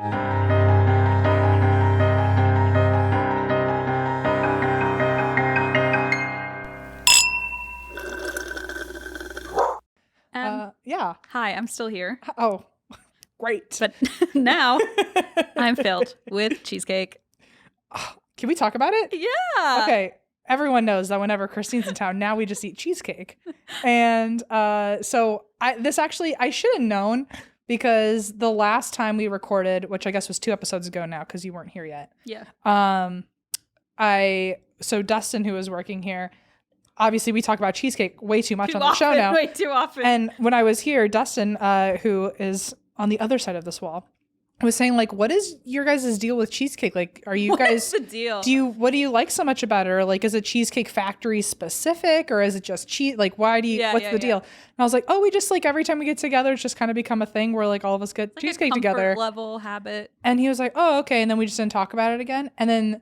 Yeah. Hi, I'm still here. Oh, great. But now I'm filled with cheesecake. Can we talk about it? Yeah. Okay. Everyone knows that whenever Christine's in town, now we just eat cheesecake. And so I should have known, because the last time we recorded, which I guess was 2 episodes ago now because you weren't here yet. Yeah. So Dustin, who was working here, obviously we talk about cheesecake way too much on the show now. Way too often. And when I was here, Dustin, who is on the other side of this wall, was saying, like, what is your guys' deal with cheesecake? Like, are you guys, what's the deal? What do you like so much about it? Or like, is it Cheesecake Factory specific, or is it just cheese? Like, why do you, what's the deal? And I was like, oh, we just, like, every time we get together, it's just kind of become a thing where, like, all of us get like cheesecake a together. Level habit. And he was like, oh, okay. And then we just didn't talk about it again. And then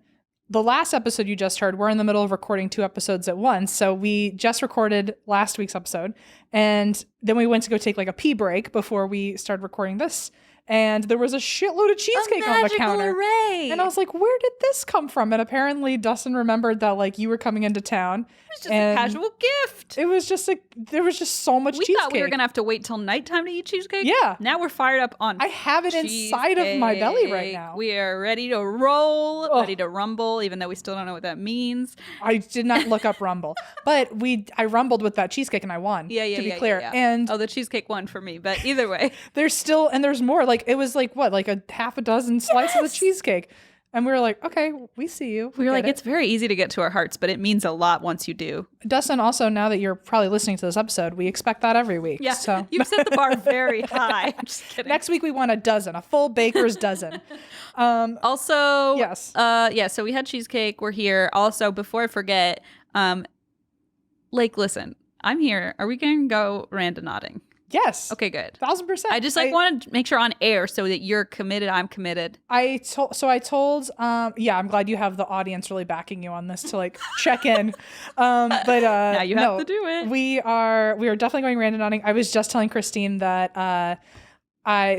the last episode you just heard, we're in the middle of recording 2 episodes at once. So we just recorded last week's episode, and then we went to go take like a pee break before we started recording this. And there was a shitload of cheesecake on the counter. Array. And I was like, where did this come from? And apparently Dustin remembered that, like, you were coming into town. It was just a casual gift. It was just there was just so much cheesecake. We thought we were going to have to wait till nighttime to eat cheesecake. Yeah. Now we're fired up on I have it inside of my belly right now. We are ready to roll, ready to rumble, even though we still don't know what that means. I did not look up rumble. But I rumbled with that cheesecake and I won. Yeah, to be clear. Yeah. And the cheesecake won for me, but either way. there's more. Like, it was like, what, like a half a dozen slices of cheesecake. And we were like, okay, we see you. We were like, it's very easy to get to our hearts, but it means a lot once you do. Dustin, also, now that you're probably listening to this episode, we expect that every week. Yeah, so. You've set the bar very high. I'm just kidding. Next week we want a full baker's dozen. Also, yes. So we had cheesecake. We're here. Also, before I forget, listen, I'm here. Are we going to go randonauting? Yes. Okay, good. 1000%. I just wanted to make sure on air so that you're committed, I'm committed. I told, I'm glad you have the audience really backing you on this to like check in. But now you have to do it. We are definitely going randonauting. I was just telling Christine that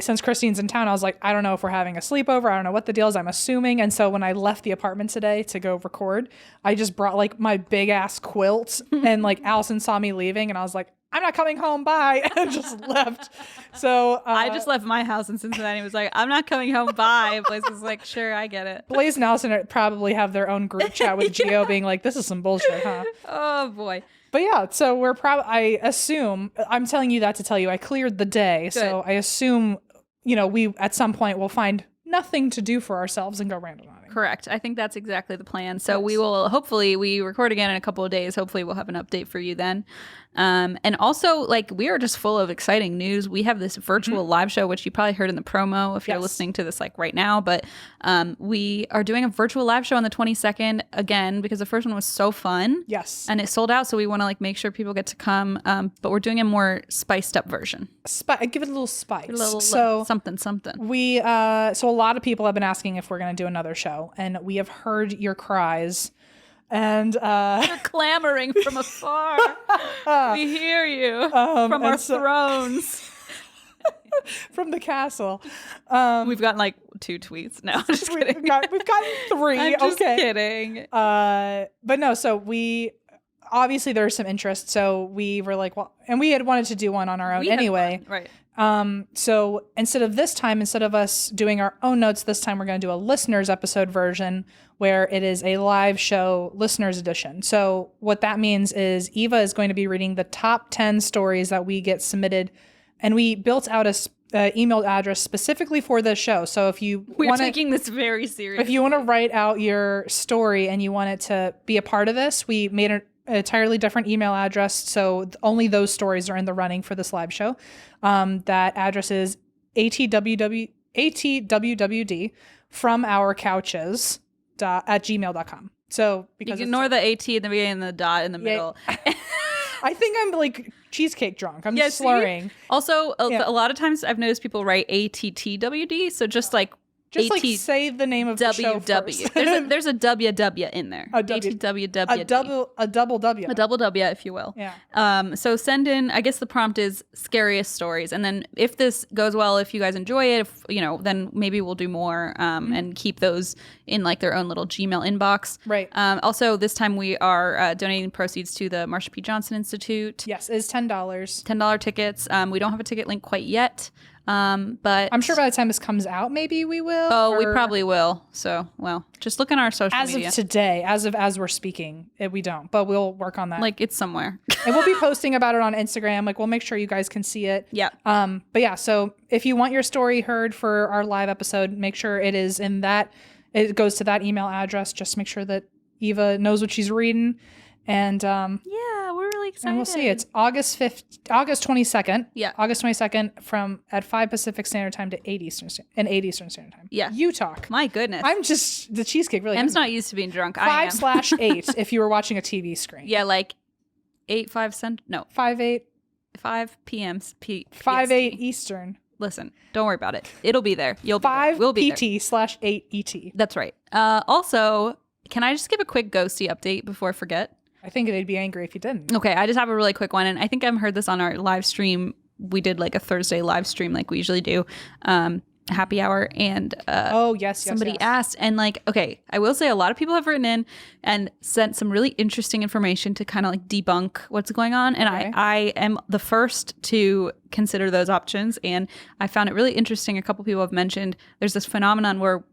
since Christine's in town, I was like, I don't know if we're having a sleepover. I don't know what the deal is. I'm assuming. And so when I left the apartment today to go record, I just brought like my big ass quilt, and like Allison saw me leaving and I was like, I'm not coming home. Bye. And just left. So I just left my house in Cincinnati. Was like, I'm not coming home. Bye. Blaze was like, sure, I get it. Blaze and Allison probably have their own group chat with Gio being like, this is some bullshit, huh? Oh boy. But yeah, so we're I assume, I'm telling you that to tell you I cleared the day. Good. So I assume, we at some point will find nothing to do for ourselves and go randonauting. Correct. I think that's exactly the plan. So we will, hopefully we record again in a couple of days. Hopefully we'll have an update for you then. And also, like, we are just full of exciting news. We have this virtual live show, which you probably heard in the promo if you're listening to this like right now. But we are doing a virtual live show on the 22nd again, because the first one was so fun. Yes. And it sold out. So we want to like make sure people get to come. But we're doing a more spiced up version. Give it a little spice. Something. We, so a lot of people have been asking if we're going to do another show, and we have heard your cries. And you're clamoring from afar. We hear you from our thrones. From the castle. We've gotten like 2 tweets now. Just kidding. We've gotten 3. I'm just kidding. But no, so we obviously there's some interest. So we were like, well, and we had wanted to do one on our own anyway. Right. So instead of us doing our own notes this time, we're going to do a listeners episode version where it is a live show listeners edition. So what that means is Eva is going to be reading the top 10 stories that we get submitted, and we built out a email address specifically for this show. So if you we're taking this very seriously, if you want to write out your story and you want it to be a part of this, we made an entirely different email address. So only those stories are in the running for this live show. That address is atwwd from our couches at gmail.com. So because you can ignore the AT at the beginning and the dot in the middle. I think I'm like cheesecake drunk. I'm just slurring. Also, a lot of times I've noticed people write ATTWD. So just like Just like say the name of the show first. There's a WW in there. A double W. A double W, if you will. Yeah. So send in, I guess the prompt is scariest stories. And then if this goes well, if you guys enjoy it, if, then maybe we'll do more and keep those in like their own little Gmail inbox. Right. Also, this time we are donating proceeds to the Marsha P. Johnson Institute. Yes, it's $10. $10 tickets. We don't have a ticket link quite yet. But I'm sure by the time this comes out, maybe we will. Oh, we probably will. So, well, just look in our social media. As of today, as we're speaking, we don't, but we'll work on that. Like it's somewhere. And we'll be posting about it on Instagram. Like we'll make sure you guys can see it. Yeah. But yeah, so if you want your story heard for our live episode, make sure it is in that. It goes to that email address. Just make sure that Eva knows what she's reading. And yeah, we're really excited. And we'll see. It's August 22nd. Yeah. August 22nd at 5 Pacific Standard Time to 8 Eastern Standard Time. Yeah. You talk. My goodness. I'm just the cheesecake really. Em's not used to being drunk. 5/8 if you were watching a TV screen. Yeah, like 5 p.m. 5/8 Eastern. Listen, don't worry about it. It'll be there. You'll be 5 there. We'll be PT/8 ET. That's right. Also, can I just give a quick ghosty update before I forget? I think they'd be angry if you didn't. Okay, I just have a really quick one, and I think I've heard this on our live stream. We did like a Thursday live stream like we usually do, happy hour, and somebody asked, and like, okay, I will say a lot of people have written in and sent some really interesting information to kind of like debunk what's going on, and I am the first to consider those options, and I found it really interesting. A couple people have mentioned there's this phenomenon where,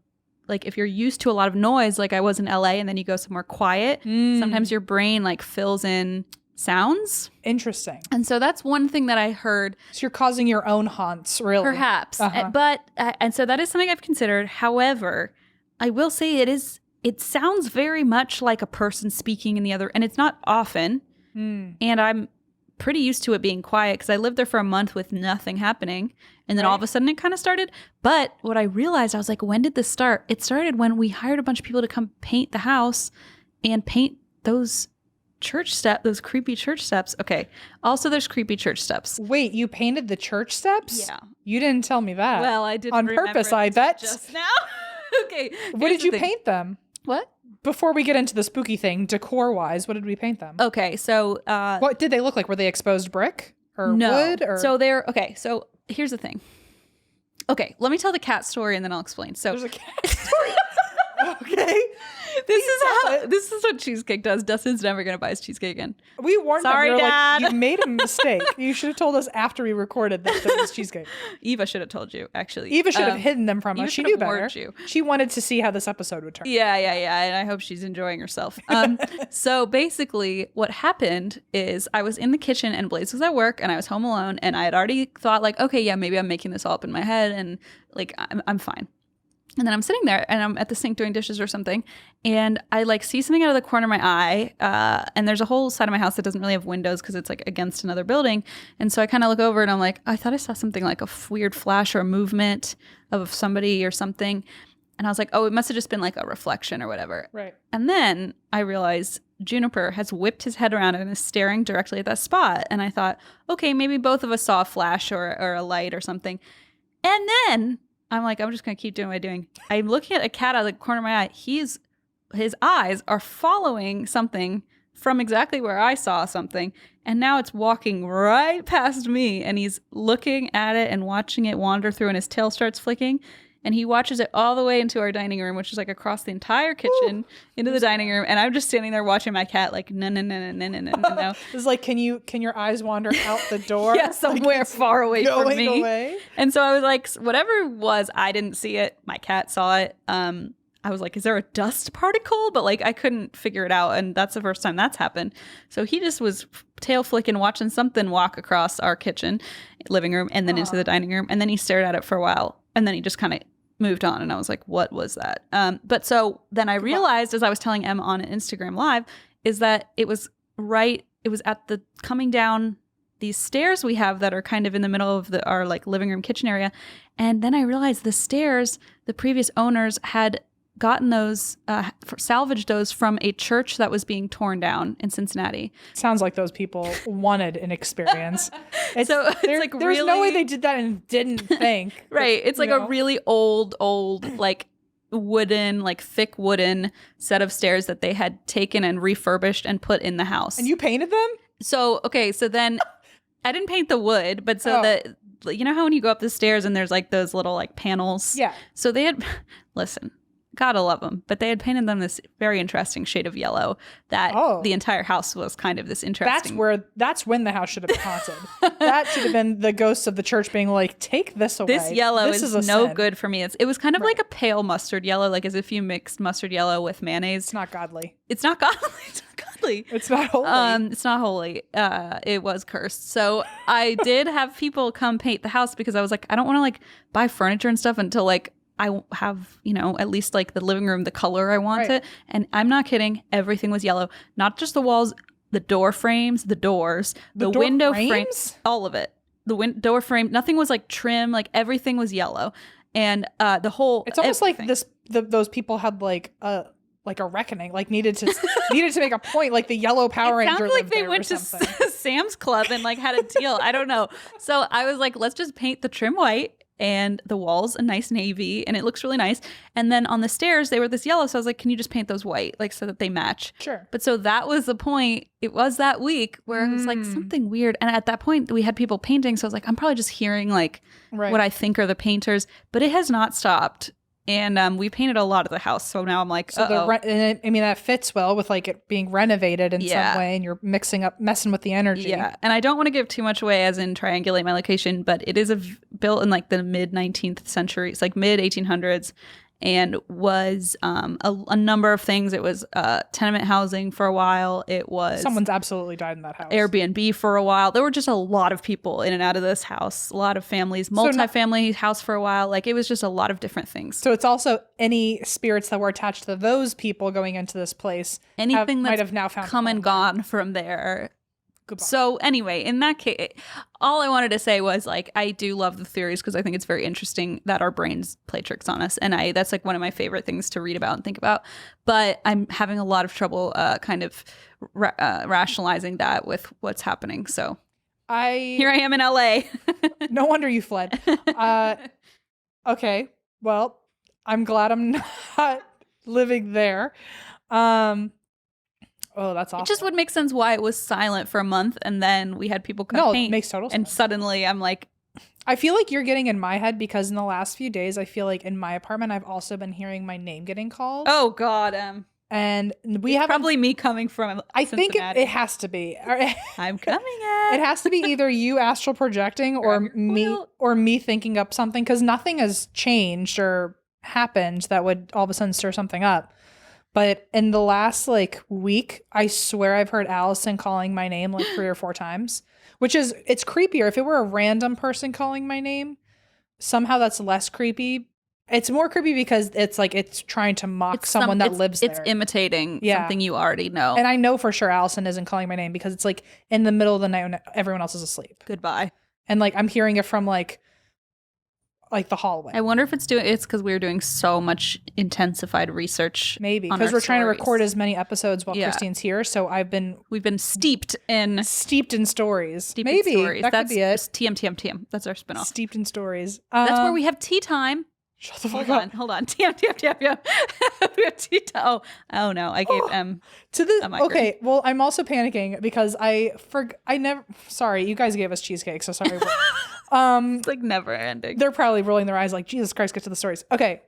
like, if you're used to a lot of noise, like I was in LA, and then you go somewhere quiet, sometimes your brain like fills in sounds. Interesting. And so that's one thing that I heard. So you're causing your own haunts, really. Perhaps. And so that is something I've considered. However, I will say it sounds very much like a person speaking in the other, and it's not often. And I'm pretty used to it being quiet because I lived there for a month with nothing happening. And then all of a sudden it kind of started. But what I realized, I was like, when did this start? It started when we hired a bunch of people to come paint the house and paint those those creepy church steps. Okay. Also, there's creepy church steps. Wait, you painted the church steps? Yeah. You didn't tell me that. Well, I didn't on purpose, I bet. Just now. Okay. What did you paint them? What? Before we get into the spooky thing, decor-wise, what did we paint them? Okay, so what did they look like? Were they exposed brick or wood? Or so so here's the thing. Okay, let me tell the cat story and then I'll explain. So there's a cat story. Okay. This is what Cheesecake does. Dustin's never gonna buy his cheesecake again. We warned Sorry, them. Dad. Like, you made a mistake. You should have told us after we recorded that it was cheesecake. Eva should have told you, actually. Eva should have hidden them from us. She knew better. You. She wanted to see how this episode would turn. Yeah. And I hope she's enjoying herself. So basically what happened is I was in the kitchen and Blaze was at work and I was home alone and I had already thought like, okay, yeah, maybe I'm making this all up in my head and like I'm fine. And then I'm sitting there and I'm at the sink doing dishes or something. And I like see something out of the corner of my eye. And there's a whole side of my house that doesn't really have windows because it's like against another building. And so I kind of look over and I'm like, I thought I saw something like a weird flash or a movement of somebody or something. And I was like, oh, it must have just been like a reflection or whatever. Right. And then I realized Juniper has whipped his head around and is staring directly at that spot. And I thought, okay, maybe both of us saw a flash or a light or something. And then I'm like, I'm just going to keep doing what I'm doing. I'm looking at a cat out of the corner of my eye. His eyes are following something from exactly where I saw something. And now it's walking right past me. And he's looking at it and watching it wander through and his tail starts flicking. And he watches it all the way into our dining room, which is like across the entire kitchen into the dining room. And I'm just standing there watching my cat like, no. It's like, can your eyes wander out the door? Yeah, somewhere like far away from me. Away? And so I was like, whatever it was, I didn't see it. My cat saw it. I was like, is there a dust particle? But like, I couldn't figure it out. And that's the first time that's happened. So he just was tail flicking, watching something walk across our kitchen, living room, and then into the dining room. And then he stared at it for a while. And then he just kind of moved on. And I was like, what was that? But so then I realized, as I was telling Em on Instagram Live, is that it was at the coming down these stairs we have that are kind of in the middle of our like living room kitchen area. And then I realized the stairs, the previous owners had gotten those, salvaged those from a church that was being torn down in Cincinnati. Sounds like those people wanted an experience. It's like there's really, no way they did that and didn't think. Right. It's like a really old, like wooden, like thick wooden set of stairs that they had taken and refurbished and put in the house. And you painted them? So, okay. So then I didn't paint the wood, but so you know how when you go up the stairs and there's like those little like panels? Yeah. So they had, listen, gotta love them, but they had painted them this very interesting shade of yellow that the entire house was kind of this interesting. That's when the house should have been haunted. That should have been the ghosts of the church being like, take this away. This yellow is no good for me. It was kind of like a pale mustard yellow, like as if you mixed mustard yellow with mayonnaise. It's not godly. It's not godly. It's not godly. It's not holy. It's not holy. It was cursed. So I did have people come paint the house because I was like, I don't want to like buy furniture and stuff until like I have, at least like the living room, the color I want it. And I'm not kidding. Everything was yellow. Not just the walls, the door frames, the doors, the window frames, all of it. The door frame, nothing was like trim. Like everything was yellow. And the whole, it's almost like those people had like a reckoning, like needed to make a point, like the yellow Power Ranger. It sounded like they went to Sam's Club and like had a deal. I don't know. So I was like, let's just paint the trim white. And the walls a nice navy, and it looks really nice. And then on the stairs, they were this yellow. So I was like, can you just paint those white, like so that they match? Sure. But so that was the point. It was that week where it was like something weird. And at that point, we had people painting. So I was like, I'm probably just hearing like what I think are the painters. But it has not stopped. And we painted a lot of the house. So now I'm like, and I mean, that fits well with like it being renovated in some way, and you're messing with the energy. Yeah. And I don't want to give too much away as in triangulate my location, but it is built in like the mid 19th century. It's like mid 1800s. And was a number of things. It was tenement housing for a while. It was someone's absolutely died in that house. Airbnb for a while. There were just a lot of people in and out of this house. A lot of families, multifamily house for a while. Like it was just a lot of different things. So it's also any spirits that were attached to those people going into this place. Anything that might have now found come and gone from there. Goodbye. So anyway, in that case, all I wanted to say was like, I do love the theories because I think it's very interesting that our brains play tricks on us. And that's like one of my favorite things to read about and think about. But I'm having a lot of trouble kind of rationalizing that with what's happening. So here I am in LA. No wonder you fled. Okay. Well, I'm glad I'm not living there. Oh, that's awesome. It just would make sense why it was silent for a month and then we had people come paint. It makes total sense. And suddenly I'm like, I feel like you're getting in my head because in the last few days, I feel like in my apartment, I've also been hearing my name getting called. Oh, God. And we have probably me coming from I think it has to be. I'm coming in. It has to be either you astral projecting or me thinking up something because nothing has changed or happened that would all of a sudden stir something up. But in the last like week, I swear I've heard Allison calling my name like 3 or 4 times, it's creepier. If it were a random person calling my name, somehow that's less creepy. It's more creepy because it's like it's trying to mock someone that lives there. It's imitating something you already know. And I know for sure Allison isn't calling my name because it's like in the middle of the night when everyone else is asleep. Goodbye. And like I'm hearing it from like the hallway. I wonder if it's because we're doing so much intensified research. Maybe because we're trying to record as many episodes while Christine's here. So we've been steeped in stories. Maybe in stories. That could be it. TMTMTM. That's our spinoff. Steeped in stories. That's where we have tea time. Shut the fuck up. Hold on. TM. We have tea time. Oh no, I gave M to the. Okay, well, I'm also panicking because sorry, you guys gave us cheesecake, so sorry. It's like never ending. They're probably rolling their eyes like, Jesus Christ, get to the stories. Okay.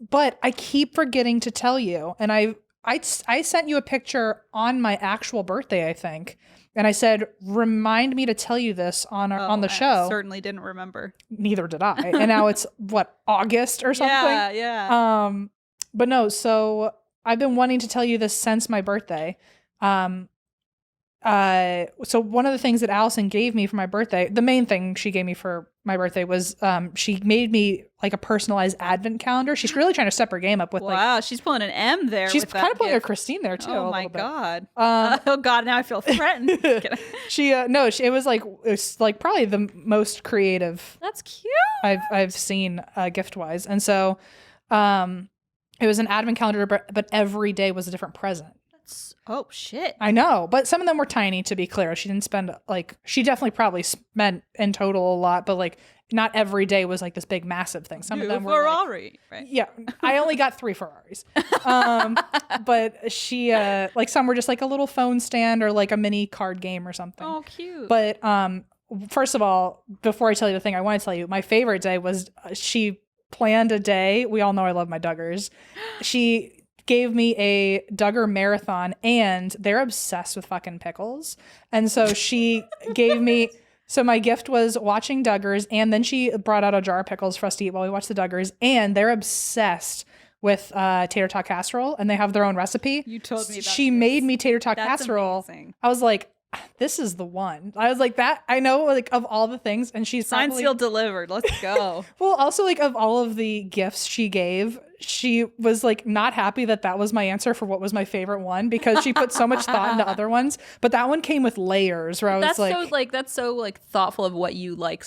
But I keep forgetting to tell you. And I sent you a picture on my actual birthday, I think. And I said, remind me to tell you this on the show. I certainly didn't remember. Neither did I. And now it's August or something? Yeah. But no, so I've been wanting to tell you this since my birthday. So one of the things that Allison gave me for my birthday, the main thing she gave me for my birthday was she made me like a personalized advent calendar. She's really trying to step her game up with she's pulling an M there. She's kind of pulling a Christine there too. Oh my God. Oh God, now I feel threatened. It was like probably the most creative. That's cute. I've seen gift wise. And so It was an advent calendar, but every day was a different present. Oh, shit. I know, but some of them were tiny, to be clear. She didn't spend, like, she definitely probably spent in total a lot, but, like, not every day was, like, this big, massive thing. Some of them were, Ferrari, right? Yeah. I only got 3 Ferraris. But she, like, some were just, like, a little phone stand or, like, a mini card game or something. Oh, cute. But, first of all, before I tell you the thing I want to tell you, my favorite day was she planned a day. We all know I love my Duggars. She gave me a Duggar marathon, and they're obsessed with fucking pickles. And so she gave me, so my gift was watching Duggars, and then she brought out a jar of pickles for us to eat while we watched the Duggars, and they're obsessed with tater tot casserole, and they have their own recipe. You told me about She this. made me tater tot That's casserole. amazing. I was like, this is the one. I was like, that I know, like, of all the things, and she's Signed, probably, sealed, delivered. Let's go. well, also, like, of all of the gifts she gave, she was like not happy that was my answer for what was my favorite one, because she put so much thought into other ones, but that one came with layers where I was that's so thoughtful of what you like.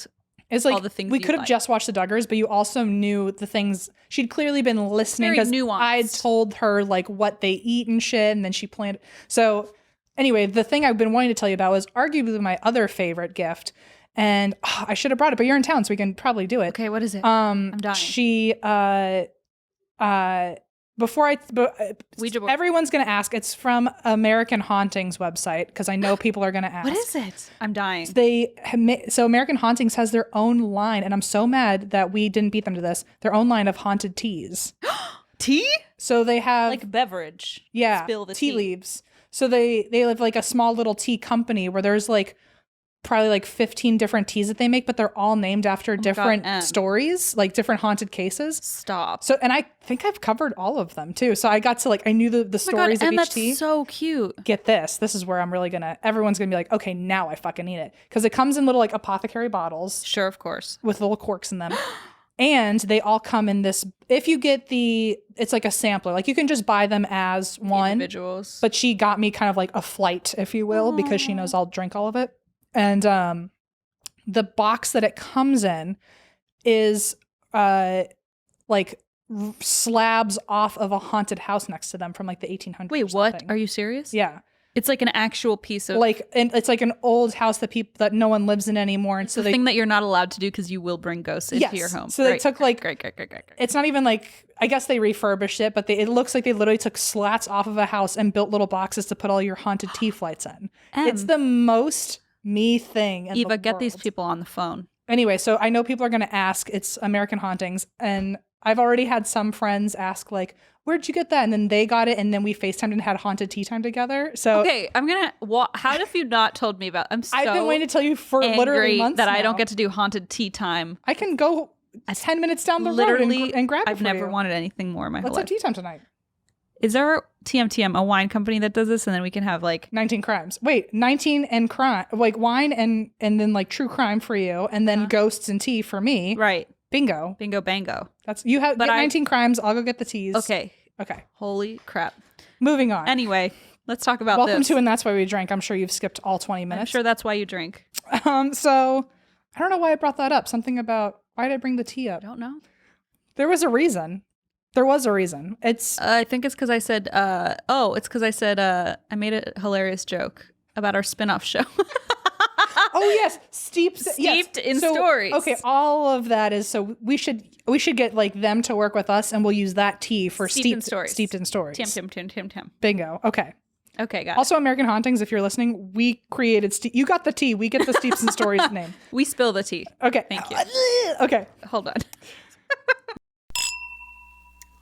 It's like all the things we you could have like. just watched the Duggars, but you also knew the things. She'd clearly been listening Very because nuanced. I'd told her like what they eat and shit, and then she planned. So anyway, the thing I've been wanting to tell you about was arguably my other favorite gift. And I should have brought it, but you're in town, so we can probably do it. Okay, what is it? I'm dying. She before Ouija board. everyone's gonna ask. It's from American Hauntings website, because I know people are gonna ask. What is it? I'm dying. So American Hauntings has their own line, and I'm so mad that we didn't beat them to this. Their own line of haunted teas. Tea? So they have Like beverage. yeah, Spill the tea tea. leaves. So they have like a small little tea company where there's like probably like 15 different teas that they make, but they're all named after different stories, like different haunted cases. Stop. So, and I think I've covered all of them too. So I got to like, I knew the stories of each tea. That's so cute. Get this. This is where I'm really everyone's gonna be like, okay, now I fucking need it. Because it comes in little like apothecary bottles. Sure, of course. With little corks in them. And they all come in this, if you get it's like a sampler. Like you can just buy them as one. Individuals. But she got me kind of like a flight, if you will, because she knows I'll drink all of it. And the box that it comes in is like slabs off of a haunted house next to them from like the 1800s. Wait, what? Are you serious? Yeah. It's like an actual piece of and it's like an old house that no one lives in anymore, and so the thing that you're not allowed to do because you will bring ghosts into your home. So they took like great. It's not even like, I guess they refurbished it, but it looks like they literally took slats off of a house and built little boxes to put all your haunted tea flights in. It's the most me thing. Eva, get these people on the phone. Anyway, so I know people are going to ask. It's American Hauntings, and I've already had some friends ask like, where'd you get that? And then they got it, and then we FaceTimed and had haunted tea time together. So okay, I'm gonna. How have you not told me about? I've been waiting to tell you for literally months that now. I don't get to do haunted tea time. I can go 10 minutes down the literally road and grab it. I've never wanted anything more in my whole life. Let's have tea time tonight. Is there TMTM, a wine company that does this, and then we can have like 19 crimes? Wait, 19 and crime, like wine and then like true crime for you, and then ghosts and tea for me. Right. Bingo. Bingo bango. That's you have. But 19 crimes. I'll go get the teas. Okay. Holy crap. Moving on. Ananyway, let's talk about Welcome this. to And That's Why We Drank. I'm sure you've skipped all 20 minutes. I'm sure that's why you drink. So I don't know why I brought that up. Something about why did I bring the tea up? I don't know. There was a reason. It's. I think it's because I said. It's because I said. I made a hilarious joke about our spinoff show. Oh yes, steeped in stories. Okay, all of that is so we should get like them to work with us, and we'll use that tea for steeped in stories. Tim. Bingo. Okay, got it. Also, American Hauntings, if you're listening, we created. You got the tea. We get the steeps and stories name. We spill the tea. Okay. Thank you. Okay. Hold on.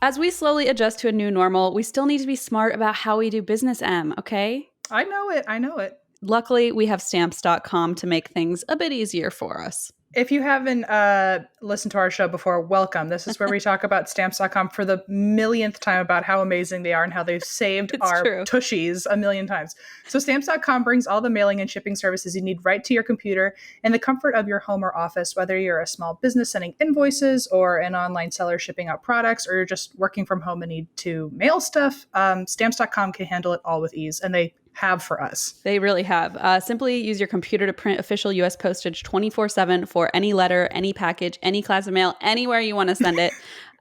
As we slowly adjust to a new normal, we still need to be smart about how we do business, okay? I know it. Luckily, we have stamps.com to make things a bit easier for us. If you haven't listened to our show before, welcome. This is where we talk about stamps.com for the millionth time about how amazing they are and how they've saved our tushies a million times. So stamps.com brings all the mailing and shipping services you need right to your computer in the comfort of your home or office, whether you're a small business sending invoices or an online seller shipping out products, or you're just working from home and need to mail stuff. Stamps.com can handle it all with ease, and they have for us. They really have. Simply use your computer to print official U.S. postage 24/7 for any letter, any package, any class of mail, anywhere you want to send it.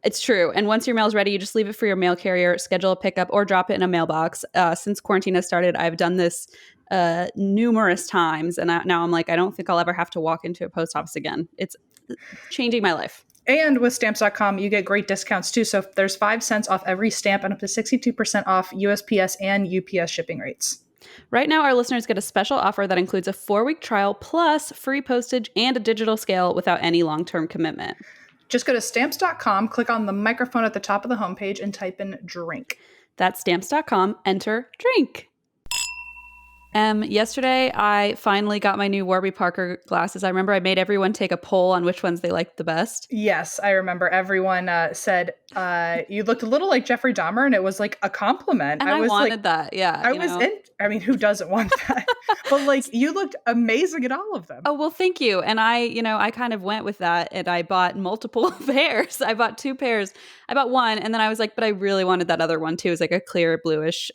It's true. And once your mail is ready, you just leave it for your mail carrier, schedule a pickup, or drop it in a mailbox. Since quarantine has started, I've done this numerous times. And now I'm like, I don't think I'll ever have to walk into a post office again. It's changing my life. And with stamps.com, you get great discounts too. So there's 5 cents off every stamp and up to 62% off USPS and UPS shipping rates. Right now, our listeners get a special offer that includes a 4-week trial plus free postage and a digital scale without any long-term commitment. Just go to stamps.com, click on the microphone at the top of the homepage, and type in drink. That's stamps.com, enter drink. Yesterday, I finally got my new Warby Parker glasses. I remember I made everyone take a poll on which ones they liked the best. Yes, I remember everyone said you looked a little like Jeffrey Dahmer, and it was like a compliment. And I wanted that, yeah. I mean, who doesn't want that? But like, you looked amazing in all of them. Oh, well, thank you. And I kind of went with that, and I bought multiple pairs. I bought 2 pairs. I bought one, and then I was like, but I really wanted that other one too. It was like a clear bluish.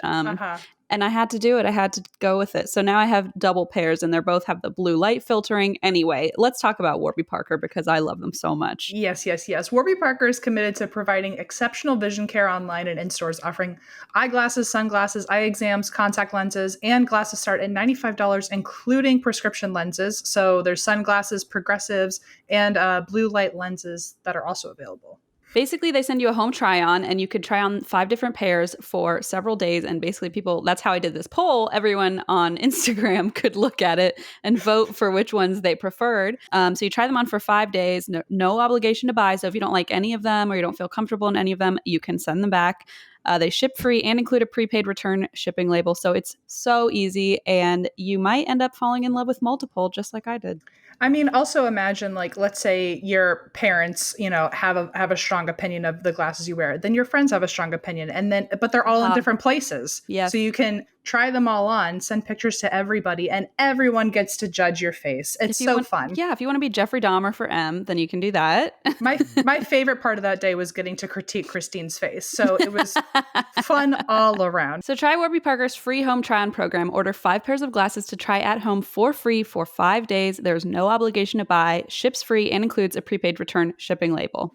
And I had to do it. I had to go with it. So now I have double pairs, and they both have the blue light filtering. Anyway, let's talk about Warby Parker because I love them so much. Yes. Warby Parker is committed to providing exceptional vision care online and in stores, offering eyeglasses, sunglasses, eye exams, contact lenses, and glasses start at $95, including prescription lenses. So there's sunglasses, progressives, and blue light lenses that are also available. Basically, they send you a home try-on, and you could try on 5 different pairs for several days. And basically, that's how I did this poll. Everyone on Instagram could look at it and vote for which ones they preferred. So you try them on for 5 days, no obligation to buy. So if you don't like any of them or you don't feel comfortable in any of them, you can send them back. They ship free and include a prepaid return shipping label. So it's so easy, and you might end up falling in love with multiple, just like I did. I mean, also imagine, like, let's say your parents, have a strong opinion of the glasses you wear. Then your friends have a strong opinion, but they're all in different places. Yes. So you can try them all on, send pictures to everybody, and everyone gets to judge your face. It's so fun. Yeah, if you want to be Jeffrey Dahmer for M, then you can do that. My favorite part of that day was getting to critique Christine's face. So it was fun all around. So try Warby Parker's free home try-on program. Order 5 pairs of glasses to try at home for free for 5 days. There's no obligation to buy, ships free, and includes a prepaid return shipping label.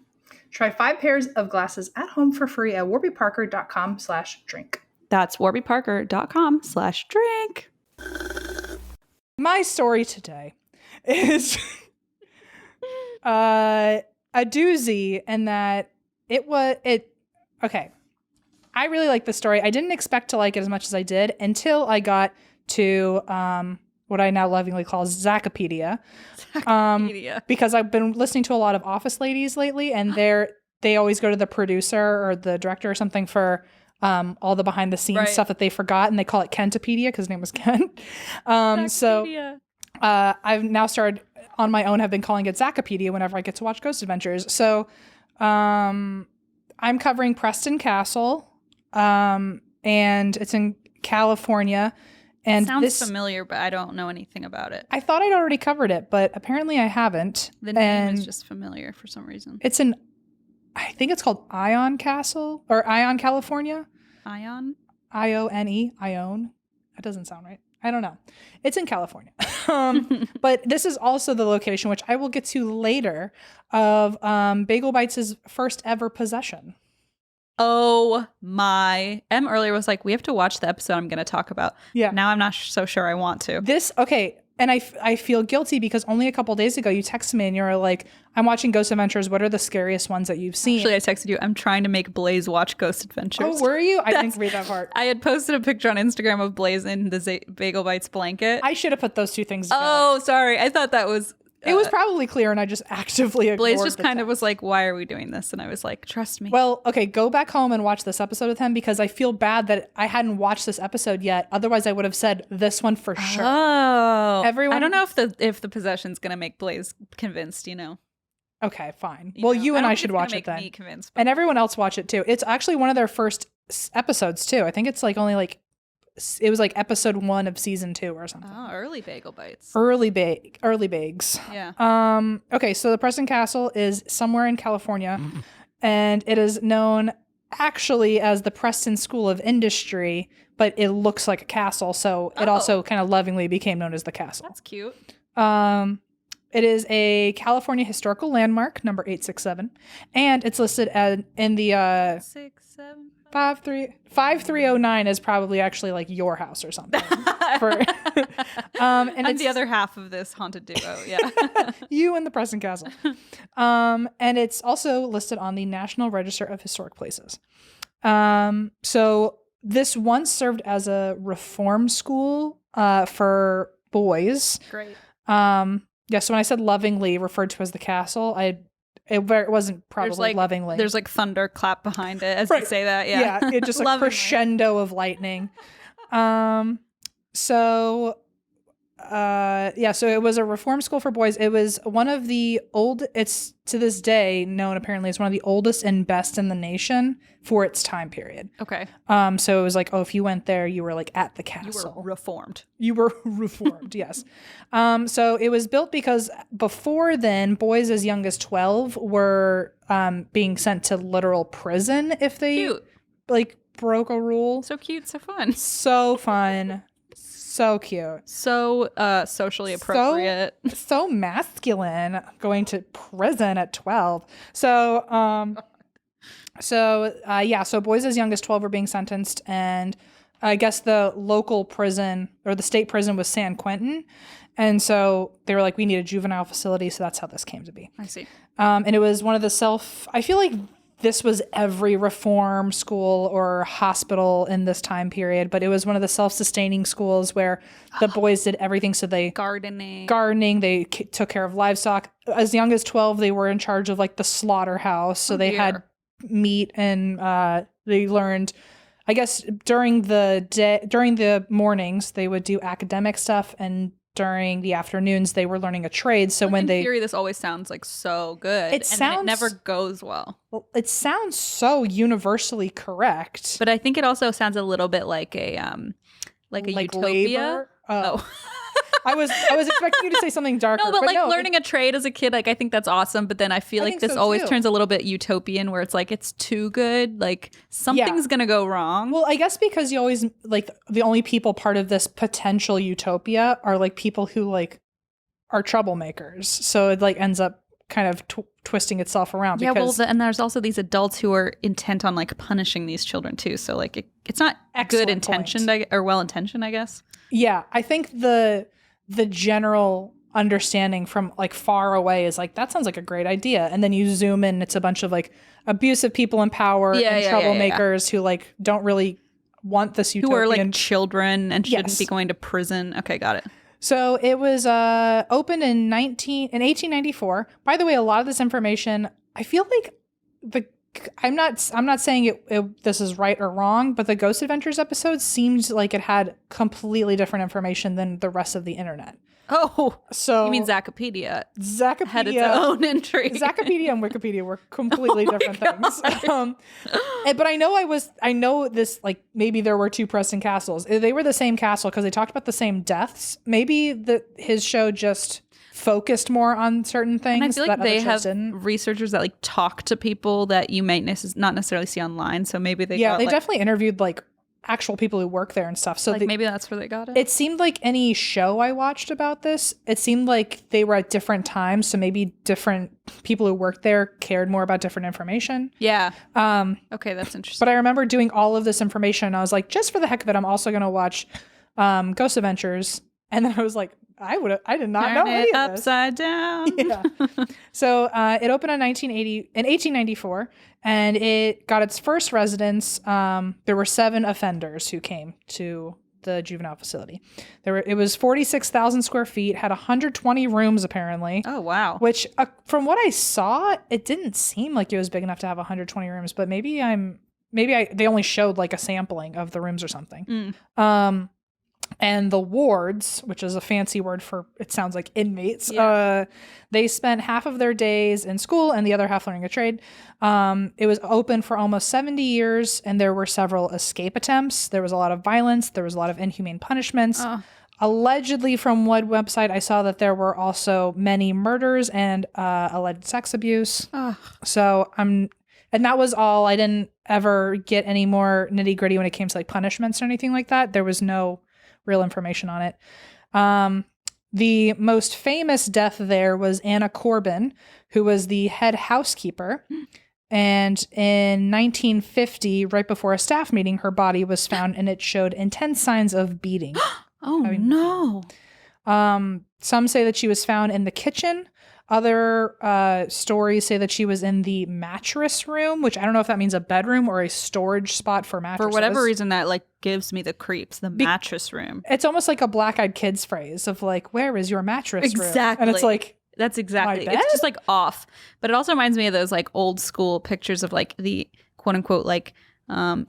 Try 5 pairs of glasses at home for free at warbyparker.com/drink. That's warbyparker.com/drink. My story today is a doozy in that okay. I really like the story. I didn't expect to like it as much as I did until I got to what I now lovingly call Zackopedia. Because I've been listening to a lot of Office Ladies lately, and they always go to the producer or the director or something for all the behind the scenes stuff that they forgot, and they call it Kentopedia because his name was Kent. So I've now started on my own, have been calling it Zackopedia whenever I get to watch Ghost Adventures. So I'm covering Preston Castle, and it's in California. And sounds familiar, but I don't know anything about it. I thought I'd already covered it, but apparently I haven't. The name is just familiar for some reason. I think it's called Ion Castle or Ion, California. Ion? Ione, Ione. That doesn't sound right. I don't know. It's in California. But this is also the location, which I will get to later, of Bagel Bites' first ever possession. Oh my. Em earlier was like, we have to watch the episode I'm going to talk about. Yeah. Now I'm not so sure I want to. Okay. And I feel guilty because only a couple days ago you texted me and you were like, I'm watching Ghost Adventures. What are the scariest ones that you've seen? Actually, I texted you, I'm trying to make Blaze watch Ghost Adventures. Oh, were you? I didn't read that part. I had posted a picture on Instagram of Blaze in the Bagel Bites blanket. I should have put those two things together. Oh, sorry. I thought that was... It was probably clear, and I just actively ignored Blaze just kind of was like, why are we doing this? And I was like, trust me. Well, okay, go back home and watch this episode with him because I feel bad that I hadn't watched this episode yet. Otherwise, I would have said this one for sure. Oh. Everyone... I don't know if the possession's going to make Blaze convinced, Okay, fine. Well, you and I should watch it then. Me convinced, and everyone else watch it too. It's actually one of their first episodes too. I think it's like only like... It was like episode 1 of season 2 or something. Oh, early Bagel Bites. Early bags. Yeah. Okay, so the Preston Castle is somewhere in California, and it is known actually as the Preston School of Industry, but it looks like a castle, so it also kind of lovingly became known as the castle. That's cute. It is a California historical landmark, number 867, and it's listed in the 5309 is probably actually like your house or something. And I'm it's the other half of this haunted duo. Yeah. you and the Preston Castle. And it's also listed on the National Register of Historic Places. So this once served as a reform school for boys. Great. Yeah, so when I said lovingly referred to as the castle, it wasn't probably lovingly. There's like thunder clap behind it as you say that. Yeah. Yeah, it just like crescendo of lightning. So it was a reform school for boys. It was one of the it's to this day known apparently as one of the oldest and best in the nation for its time period. Okay. So it was like, if you went there, you were like at the castle. You were reformed, yes. So it was built because before then, boys as young as 12 were being sent to literal prison if they like broke a rule. So cute, so fun. So fun. So cute. So socially appropriate. So masculine, going to prison at 12. So boys as young as 12 were being sentenced, and I guess the local prison or the state prison was San Quentin. And so they were like, we need a juvenile facility. So that's how this came to be. I see. And it was one of the I feel like this was every reform school or hospital in this time period, but it was one of the self-sustaining schools where the boys did everything. So they gardening, they took care of livestock. As young as 12, they were in charge of like the slaughterhouse. So they had meat, and they learned, I guess during the mornings, they would do academic stuff, and during the afternoons, they were learning a trade. So in theory, this always sounds like so good. It never goes well. Well, it sounds so universally correct. But I think it also sounds a little bit like a utopia. Labor? Oh. I was expecting you to say something darker. No, but learning a trade as a kid, like I think that's awesome. But then I feel like this always turns a little bit utopian, where it's like it's too good, like something's gonna go wrong. Well, I guess because you always like the only people part of this potential utopia are like people who like are troublemakers. So it like ends up kind of twisting itself around. Yeah, and there's also these adults who are intent on like punishing these children too. So like it's not good intentioned or well intentioned, I guess. Yeah, I think the general understanding from like far away is like, that sounds like a great idea. And then you zoom in, it's a bunch of like abusive people in power and troublemakers who like don't really want this utopian. Who are like children and shouldn't be going to prison. Okay, got it. So it was opened in 1894. By the way, a lot of this information, I feel like I'm not saying this is right or wrong, but the Ghost Adventures episode seemed like it had completely different information than the rest of the internet. Oh, so you mean Zacapedia had its own entry. Zacapedia and Wikipedia were completely different things. But I know this, like maybe there were two Preston Castles. They were the same castle because they talked about the same deaths. Maybe his show just focused more on certain things. And I feel like they have researchers that like talk to people that you might not necessarily see online. So maybe they definitely interviewed like actual people who work there and stuff. So like maybe that's where they got it. It seemed like any show I watched about this, it seemed like they were at different times. So maybe different people who worked there cared more about different information. Yeah. Okay, that's interesting. But I remember doing all of this information, and I was like, just for the heck of it, I'm also going to watch Ghost Adventures. And then I was like, I did not know any of this. Upside down. Yeah. So it opened in 1894, and it got its first residents. There were 7 offenders who came to the juvenile facility. It was 46,000 square feet, had 120 rooms apparently. Oh wow! Which, from what I saw, it didn't seem like it was big enough to have 120 rooms. But maybe they only showed like a sampling of the rooms or something. And the wards, which is a fancy word for, it sounds like inmates, they spent half of their days in school and the other half learning a trade. It was open for almost 70 years, and there were several escape attempts. There was a lot of violence. There was a lot of inhumane punishments. Allegedly, from one website, I saw that there were also many murders and alleged sex abuse. And that was all. I didn't ever get any more nitty gritty when it came to like punishments or anything like that. There was no real information on it. The most famous death there was Anna Corbin, who was the head housekeeper. And in 1950, right before a staff meeting, her body was found and it showed intense signs of beating. No. Some say that she was found in the kitchen. Other stories say that she was in the mattress room, which I don't know if that means a bedroom or a storage spot for mattresses. For whatever reason, that like gives me the creeps. The mattress room. It's almost like a Black Eyed Kids phrase of like, "Where is your mattress room?" Exactly. And it's like, that's exactly. my bed? It's just like off. But it also reminds me of those like old school pictures of like the quote unquote like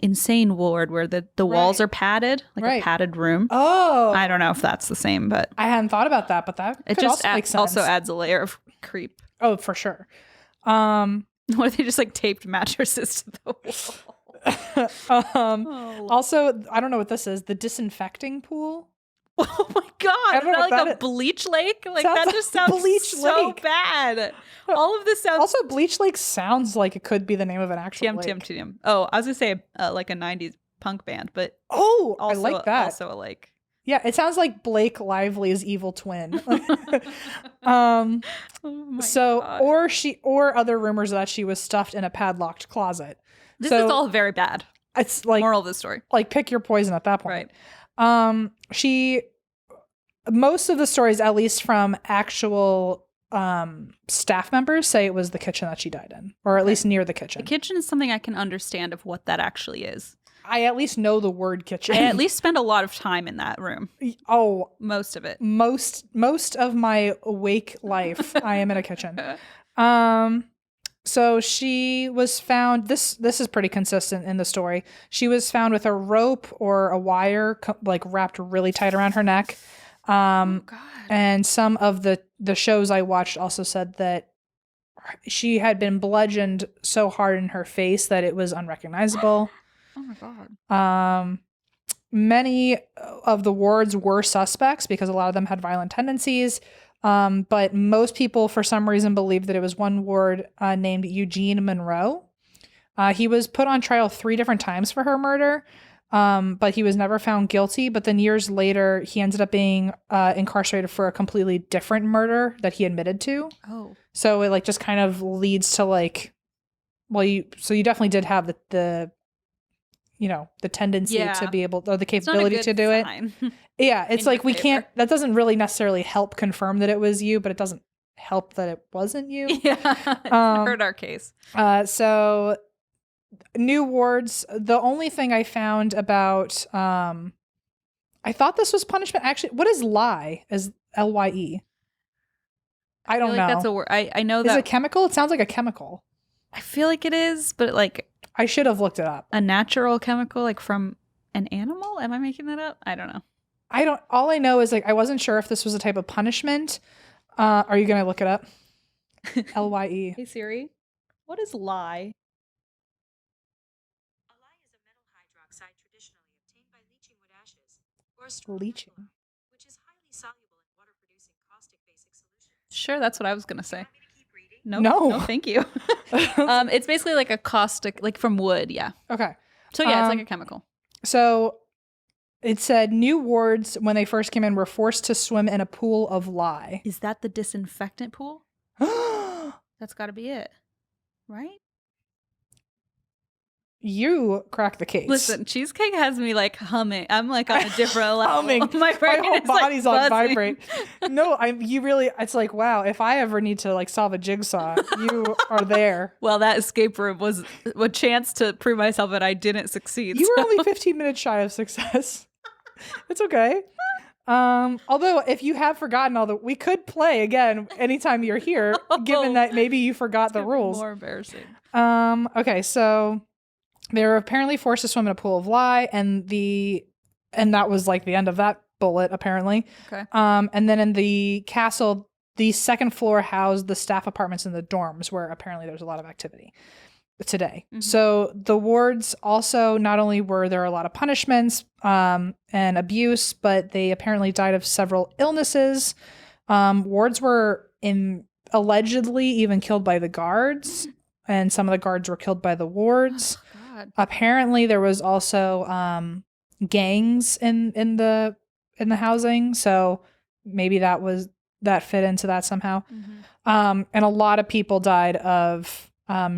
insane ward where the walls are padded, like a padded room. Oh, I don't know if that's the same, but I hadn't thought about that. But that it could just also make sense. Also adds a layer of creep. Oh, for sure. What if they just like taped mattresses to the wall? Also, I don't know what this is. The disinfecting pool. Oh my god! Is that like a bleach lake? Like that just sounds so bad. All of this sounds. Also, Bleach Lake sounds like it could be the name of an actual lake. TMTMTM. Oh, I was gonna say like a '90s punk band, but also, I like that. Also a lake. Yeah, it sounds like Blake Lively's evil twin. Or other rumors that she was stuffed in a padlocked closet. This is all very bad. It's like moral of the story. Like pick your poison at that point. Right. Most of the stories, at least from actual staff members, say it was the kitchen that she died in, or at least near the kitchen. The kitchen is something I can understand of what that actually is. I at least know the word kitchen. I at least spend a lot of time in that room. Oh, most of it. Most of my awake life, I am in a kitchen. So she was found. This is pretty consistent in the story. She was found with a rope or a wire like wrapped really tight around her neck. Oh God. And some of the shows I watched also said that she had been bludgeoned so hard in her face that it was unrecognizable. Oh my God. Many of the wards were suspects because a lot of them had violent tendencies. But most people, for some reason, believed that it was one ward named Eugene Monroe. He was put on trial 3 different times for her murder, but he was never found guilty. But then years later, he ended up being incarcerated for a completely different murder that he admitted to. Oh. So it like just kind of leads to like, well, you definitely did have the tendency to be able, or the capability to do sign. it. Yeah, it's like we can't, that doesn't really necessarily help confirm that it was you, but it doesn't help that it wasn't you. Yeah, it hurt our case. So new wards, the only thing I found about, I thought this was punishment. Actually, what is lie? Is LYE? I don't know. That's a word. I know that. Is it chemical? It sounds like a chemical. I feel like it is, but like. I should have looked it up. A natural chemical, like from an animal? Am I making that up? I don't know. All I know is like, I wasn't sure if this was a type of punishment. Are you going to look it up? LYE. Hey Siri, what is lye? A lye is a metal hydroxide traditionally obtained by leaching wood ashes or storing leaching, which is highly soluble in water-producing caustic basic solutions. Sure, that's what I was going to say. No, thank you. It's basically like a caustic, like from wood. Yeah. Okay. So yeah, it's like a chemical. So it said new wards when they first came in were forced to swim in a pool of lye. Is that the disinfectant pool? That's got to be it, right? You crack the case. Listen, Cheesecake has me like humming. I'm like on a different level. Humming. My whole body's like on vibrate. No, it's like, wow, if I ever need to like solve a jigsaw, you are there. Well, that escape room was a chance to prove myself that I didn't succeed. You were only 15 minutes shy of success. It's okay. Although if you have forgotten we could play again anytime you're here, given that maybe you forgot the rules. More embarrassing. Okay, so they were apparently forced to swim in a pool of lye, and that was like the end of that bullet, apparently. Okay. And then in the castle, the second floor housed the staff apartments and the dorms, where apparently there's a lot of activity today. Mm-hmm. So the wards also, not only were there a lot of punishments and abuse, but they apparently died of several illnesses. Wards were allegedly even killed by the guards, and some of the guards were killed by the wards. God. Apparently, there was also gangs in the housing. So maybe that fit into that somehow. And a lot of people died of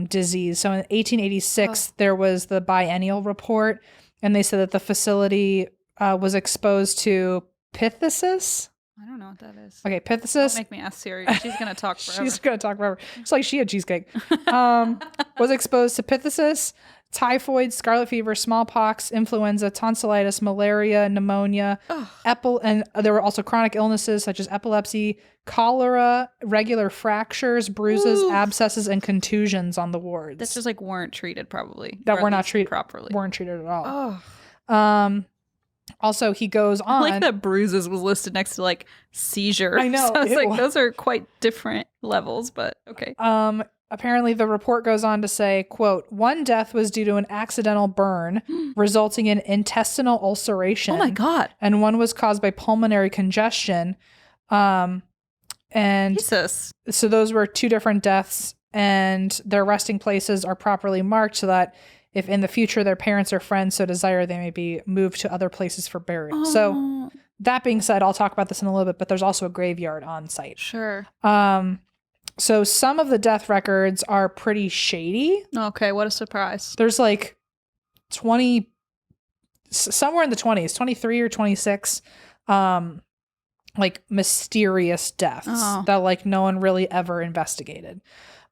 disease. So in 1886, there was the biennial report, and they said that the facility was exposed to phthisis. I don't know what that is. Okay, Don't phthisis. make me ask Siri. She's going to talk forever. She's going to talk forever. It's like she had cheesecake. Was exposed to phthisis, typhoid, scarlet fever, smallpox, influenza, tonsillitis, malaria, pneumonia, and there were also chronic illnesses such as epilepsy, cholera, regular fractures, bruises, abscesses, and contusions on the wards. That just like weren't treated probably. That or were at not least treated properly. Weren't treated at all. Oh. Also, he goes I on. like that bruises was listed next to like seizure. I know, So it's it like was. those are quite different levels, but okay. Apparently, the report goes on to say, quote, one death was due to an accidental burn resulting in intestinal ulceration. Oh my God. And one was caused by pulmonary congestion. And Jesus. so those were two different deaths, and their resting places are properly marked so that if in the future their parents or friends so desire, they may be moved to other places for burial. So that being said, I'll talk about this in a little bit, but there's also a graveyard on site. Sure. So some of the death records are pretty shady. Okay, what a surprise. There's like 20, somewhere in the 20s, 23 or 26, like mysterious deaths that like no one really ever investigated.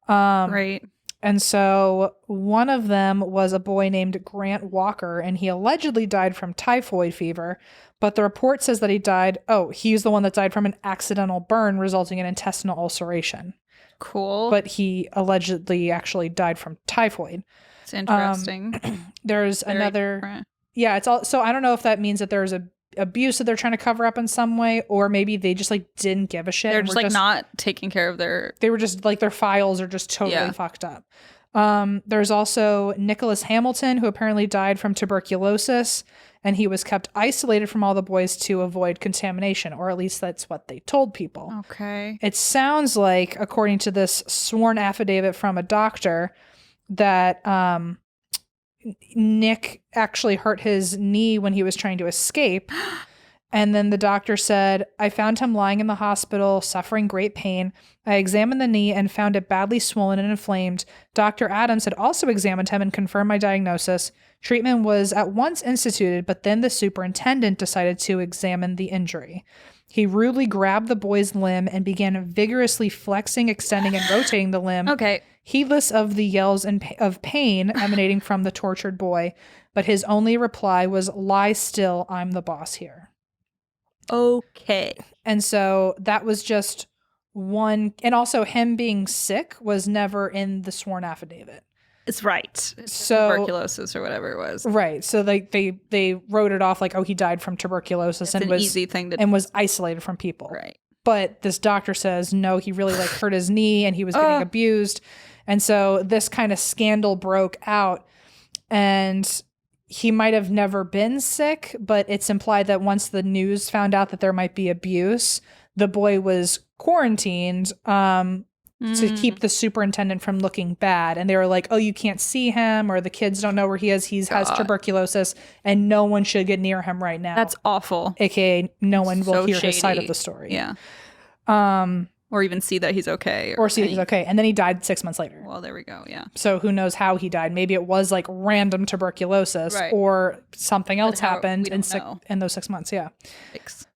Right. And so one of them was a boy named Grant Walker, and he allegedly died from typhoid fever, but the report says that he died, he's the one that died from an accidental burn resulting in intestinal ulceration. Cool. But he allegedly actually died from typhoid. It's interesting. There's Very another, different. yeah, it's all, so I don't know if that means that there's a abuse that they're trying to cover up in some way, or maybe they just like didn't give a shit. They're and just were like not taking care of they were just like their files are just totally fucked up. There's also Nicholas Hamilton, who apparently died from tuberculosis, and he was kept isolated from all the boys to avoid contamination, or at least that's what they told people. Okay. It sounds like, according to this sworn affidavit from a doctor, that Nick actually hurt his knee when he was trying to escape. And then the doctor said, I found him lying in the hospital, suffering great pain. I examined the knee and found it badly swollen and inflamed. Dr. Adams had also examined him and confirmed my diagnosis. Treatment was at once instituted, but then the superintendent decided to examine the injury. He rudely grabbed the boy's limb and began vigorously flexing, extending, and rotating the limb. Okay. Heedless of the yells of pain emanating from the tortured boy, but his only reply was, lie still, I'm the boss here. Okay. And so that was just one, and also him being sick was never in the sworn affidavit. It's right. It's So- tuberculosis or whatever it was. Right. So they wrote it off like, oh, he died from tuberculosis It's and an easy thing to was isolated from people. Right. But this doctor says, no, he really like hurt his knee and he was getting abused. And so this kind of scandal broke out, and he might have never been sick, but it's implied that once the news found out that there might be abuse, the boy was quarantined to keep the superintendent from looking bad. And they were like, oh, you can't see him, or the kids don't know where he is. He has tuberculosis and no one should get near him right now. That's awful. AKA no one will So hear his side shady. of the story. Yeah. Or even see that he's okay. Or see that he's okay. And then he died 6 months later. Well, there we go. Yeah. So who knows how he died? Maybe it was like random tuberculosis, Right. or something else how- happened we don't know. in those 6 months. Yeah. Thanks.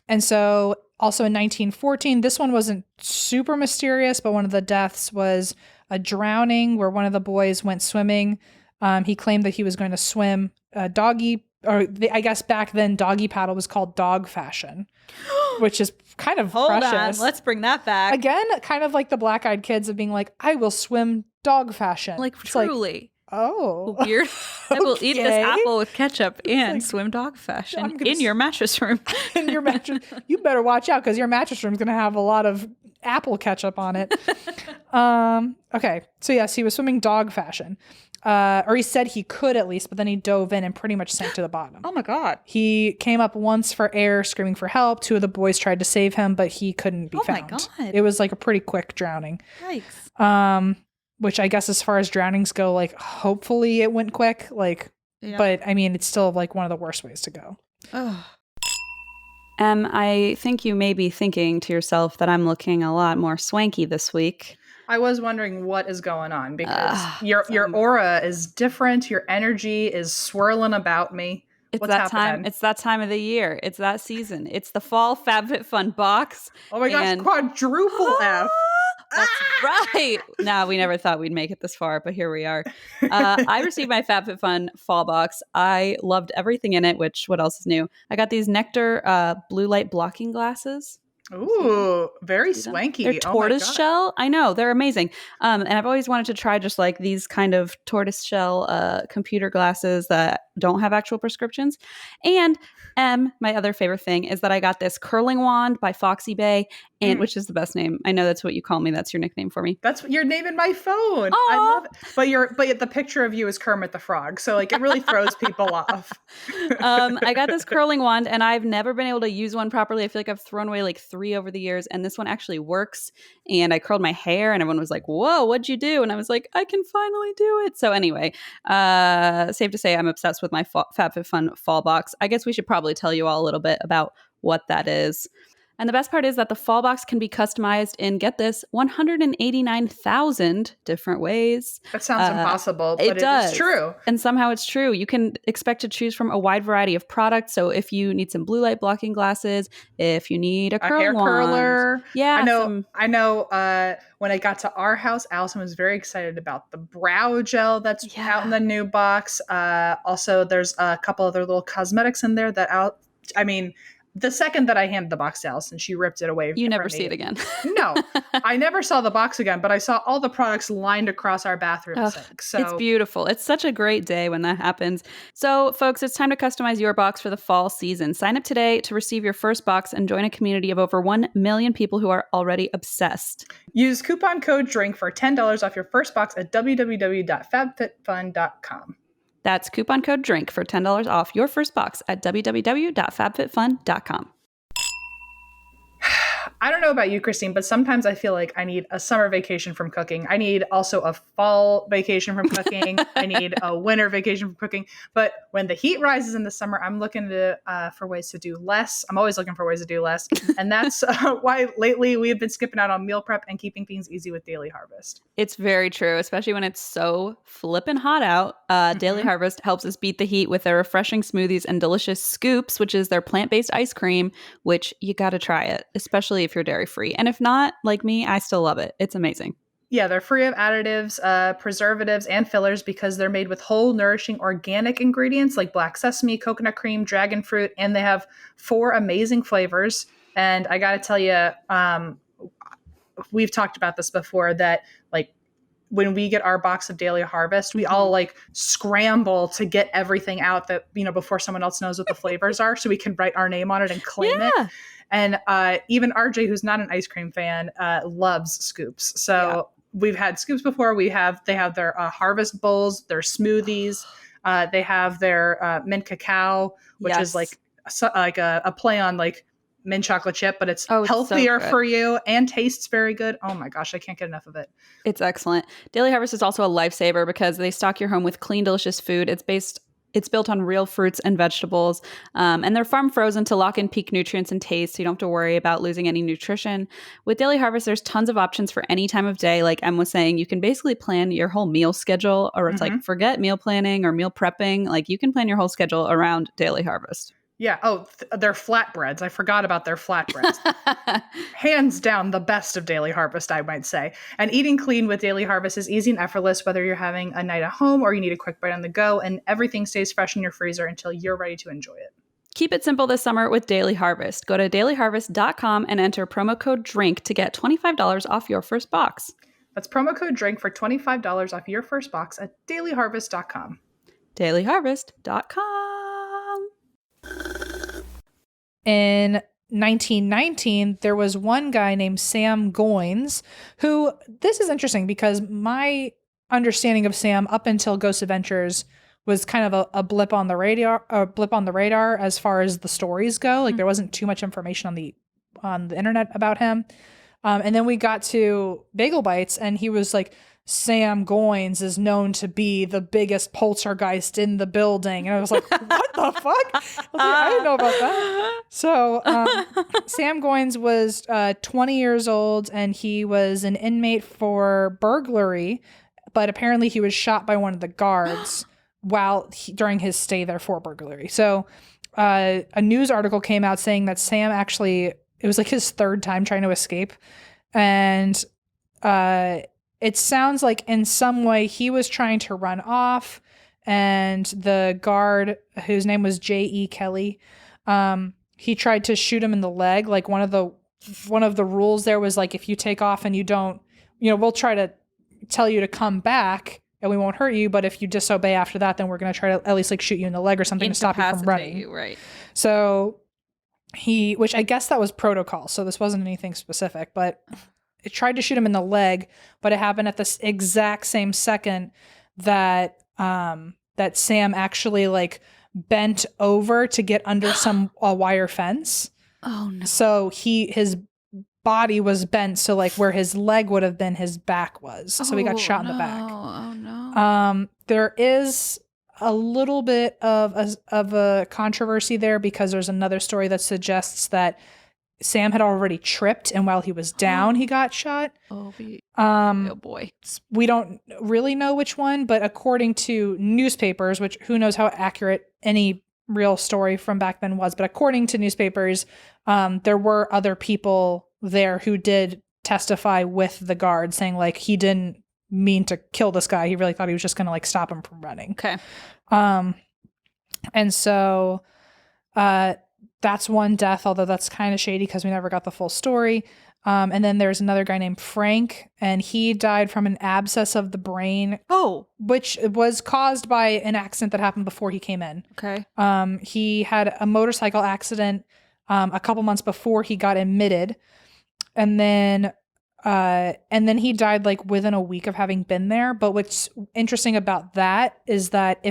And so also in 1914, this one wasn't super mysterious, but one of the deaths was a drowning where one of the boys went swimming. He claimed that he was going to swim I guess back then doggy paddle was called dog fashion, which is kind of Hold precious. on. Let's bring that back. Again, kind of like the Black-Eyed Kids of being like, I will swim dog fashion. Like, It's truly. oh. Weird. I will eat this Okay. apple with ketchup and swim dog fashion I'm gonna in your mattress room. In your mattress, you better watch out because your mattress room is going to have a lot of apple ketchup on it. Okay. So yes, he was swimming dog fashion. Or he said he could at least, but then he dove in and pretty much sank to the bottom. Oh my God. He came up once for air, screaming for help. Two of the boys tried to save him, but he couldn't be found. Oh my God. It was like a pretty quick drowning. Yikes. Which I guess as far as drownings go, like hopefully it went quick. Like, Yeah. but I mean, it's still like one of the worst ways to go. Ugh. I think you may be thinking to yourself that I'm looking a lot more swanky this week. I was wondering what is going on because your aura is different. Your energy is swirling about me. It's What's that time. happening? It's that time of the year. It's that season. It's the fall FabFitFun box. Oh my gosh, and- quadruple F. That's right. No, we never thought we'd make it this far, but here we are. I received my FabFitFun fall box. I loved everything in it, which, what else is new? I got these Nectar blue light blocking glasses. Ooh, very swanky. They're tortoise shell. I know, they're amazing. And I've always wanted to try just like these kind of tortoise shell computer glasses that don't have actual prescriptions. And my other favorite thing is that I got this curling wand by Foxy Bay, and which is the best name. I know that's what you call me. That's your nickname for me. That's your name in my phone. Aww. I love it. But the picture of you is Kermit the Frog, so like it really throws people off. I got this curling wand, and I've never been able to use one properly. I feel like I've thrown away like 3 over the years, and this one actually works. And I curled my hair, and everyone was like, "Whoa, what'd you do?" And I was like, "I can finally do it." So anyway, safe to say, I'm obsessed with my FabFitFun fall box. I guess we should probably tell you all a little bit about what that is. And the best part is that the fall box can be customized in, get this, 189,000 different ways. That sounds impossible, but it does. It's true. And somehow it's true. You can expect to choose from a wide variety of products. So if you need some blue light blocking glasses, if you need a hair curler. Yeah. I know when I got to our house, Allison was very excited about the brow gel that's out in the new box. Also, there's a couple other little cosmetics in there the second that I handed the box to Allison, she ripped it away. You never see it again. No, I never saw the box again, but I saw all the products lined across our bathroom sink. So it's beautiful. It's such a great day when that happens. So, folks, it's time to customize your box for the fall season. Sign up today to receive your first box and join a community of over 1 million people who are already obsessed. Use coupon code DRINK for $10 off your first box at www.fabfitfun.com. That's coupon code DRINK for $10 off your first box at www.fabfitfun.com. I don't know about you, Christine, but sometimes I feel like I need a summer vacation from cooking. I need also a fall vacation from cooking. I need a winter vacation from cooking. But when the heat rises in the summer, I'm looking for ways to do less. I'm always looking for ways to do less. And that's why lately we've been skipping out on meal prep and keeping things easy with Daily Harvest. It's very true, especially when it's so flippin' hot out. Daily Harvest helps us beat the heat with their refreshing smoothies and delicious scoops, which is their plant-based ice cream, which you got to try it, especially if you're dairy-free. And if not, like me, I still love it. It's amazing. Yeah, they're free of additives, preservatives, and fillers because they're made with whole, nourishing, organic ingredients like black sesame, coconut cream, dragon fruit, and they have 4 amazing flavors. And I got to tell you, we've talked about this before, that like when we get our box of Daily Harvest, we all like scramble to get everything out that, before someone else knows what the flavors are, so we can write our name on it and claim it. And even RJ, who's not an ice cream fan, loves scoops. So we've had scoops before. They have their harvest bowls, their smoothies. They have their mint cacao, which is like a play on like mint chocolate chip, but it's healthier for you and tastes very good. Oh my gosh, I can't get enough of it. It's excellent. Daily Harvest is also a lifesaver because they stock your home with clean, delicious food. It's built on real fruits and vegetables, and they're farm frozen to lock in peak nutrients and taste, so you don't have to worry about losing any nutrition. With Daily Harvest, there's tons of options for any time of day. Like Em was saying, you can basically plan your whole meal schedule, or it's like forget meal planning or meal prepping. Like you can plan your whole schedule around Daily Harvest. Yeah. Oh, their flatbreads. I forgot about their flatbreads. Hands down, the best of Daily Harvest, I might say. And eating clean with Daily Harvest is easy and effortless, whether you're having a night at home or you need a quick bite on the go, and everything stays fresh in your freezer until you're ready to enjoy it. Keep it simple this summer with Daily Harvest. Go to dailyharvest.com and enter promo code DRINK to get $25 off your first box. That's promo code DRINK for $25 off your first box at dailyharvest.com. dailyharvest.com. In 1919, there was one guy named Sam Goines who, this is interesting because my understanding of Sam up until Ghost Adventures was kind of a blip on the radar, as far as the stories go. Like there wasn't too much information on the internet about him. And then we got to Bagel Bites, and he was like Sam Goins is known to be the biggest poltergeist in the building. And I was like, what the fuck? I was like, I didn't know about that. So Sam Goins was 20 years old, and he was an inmate for burglary, but apparently he was shot by one of the guards during his stay there for burglary. So a news article came out saying that Sam actually, it was like his third time trying to escape. And it sounds like in some way he was trying to run off, and the guard, whose name was J.E. Kelly, he tried to shoot him in the leg. Like one of the rules there was like, if you take off and you don't, we'll try to tell you to come back and we won't hurt you, but if you disobey after that, then we're going to try to at least like shoot you in the leg or something to stop you from running. Right. So which I guess that was protocol, so this wasn't anything specific, but it tried to shoot him in the leg, but it happened at this exact same second that that Sam actually like bent over to get under a wire fence. Oh no. So his body was bent, so like where his leg would have been, his back was. So he got shot in the back. Oh no. There is a little bit of a controversy there, because there's another story that suggests that Sam had already tripped, and while he was down, he got shot. Oh boy. We don't really know which one, but according to newspapers, which who knows how accurate any real story from back then was, but according to newspapers, there were other people there who did testify with the guard, saying like he didn't mean to kill this guy. He really thought he was just going to like stop him from running. Okay. And so that's one death, although that's kind of shady because we never got the full story. And then there's another guy named Frank, and he died from an abscess of the brain. Oh. Which was caused by an accident that happened before he came in. Okay. He had a motorcycle accident a couple months before he got admitted. And then he died like within a week of having been there. But what's interesting about that is that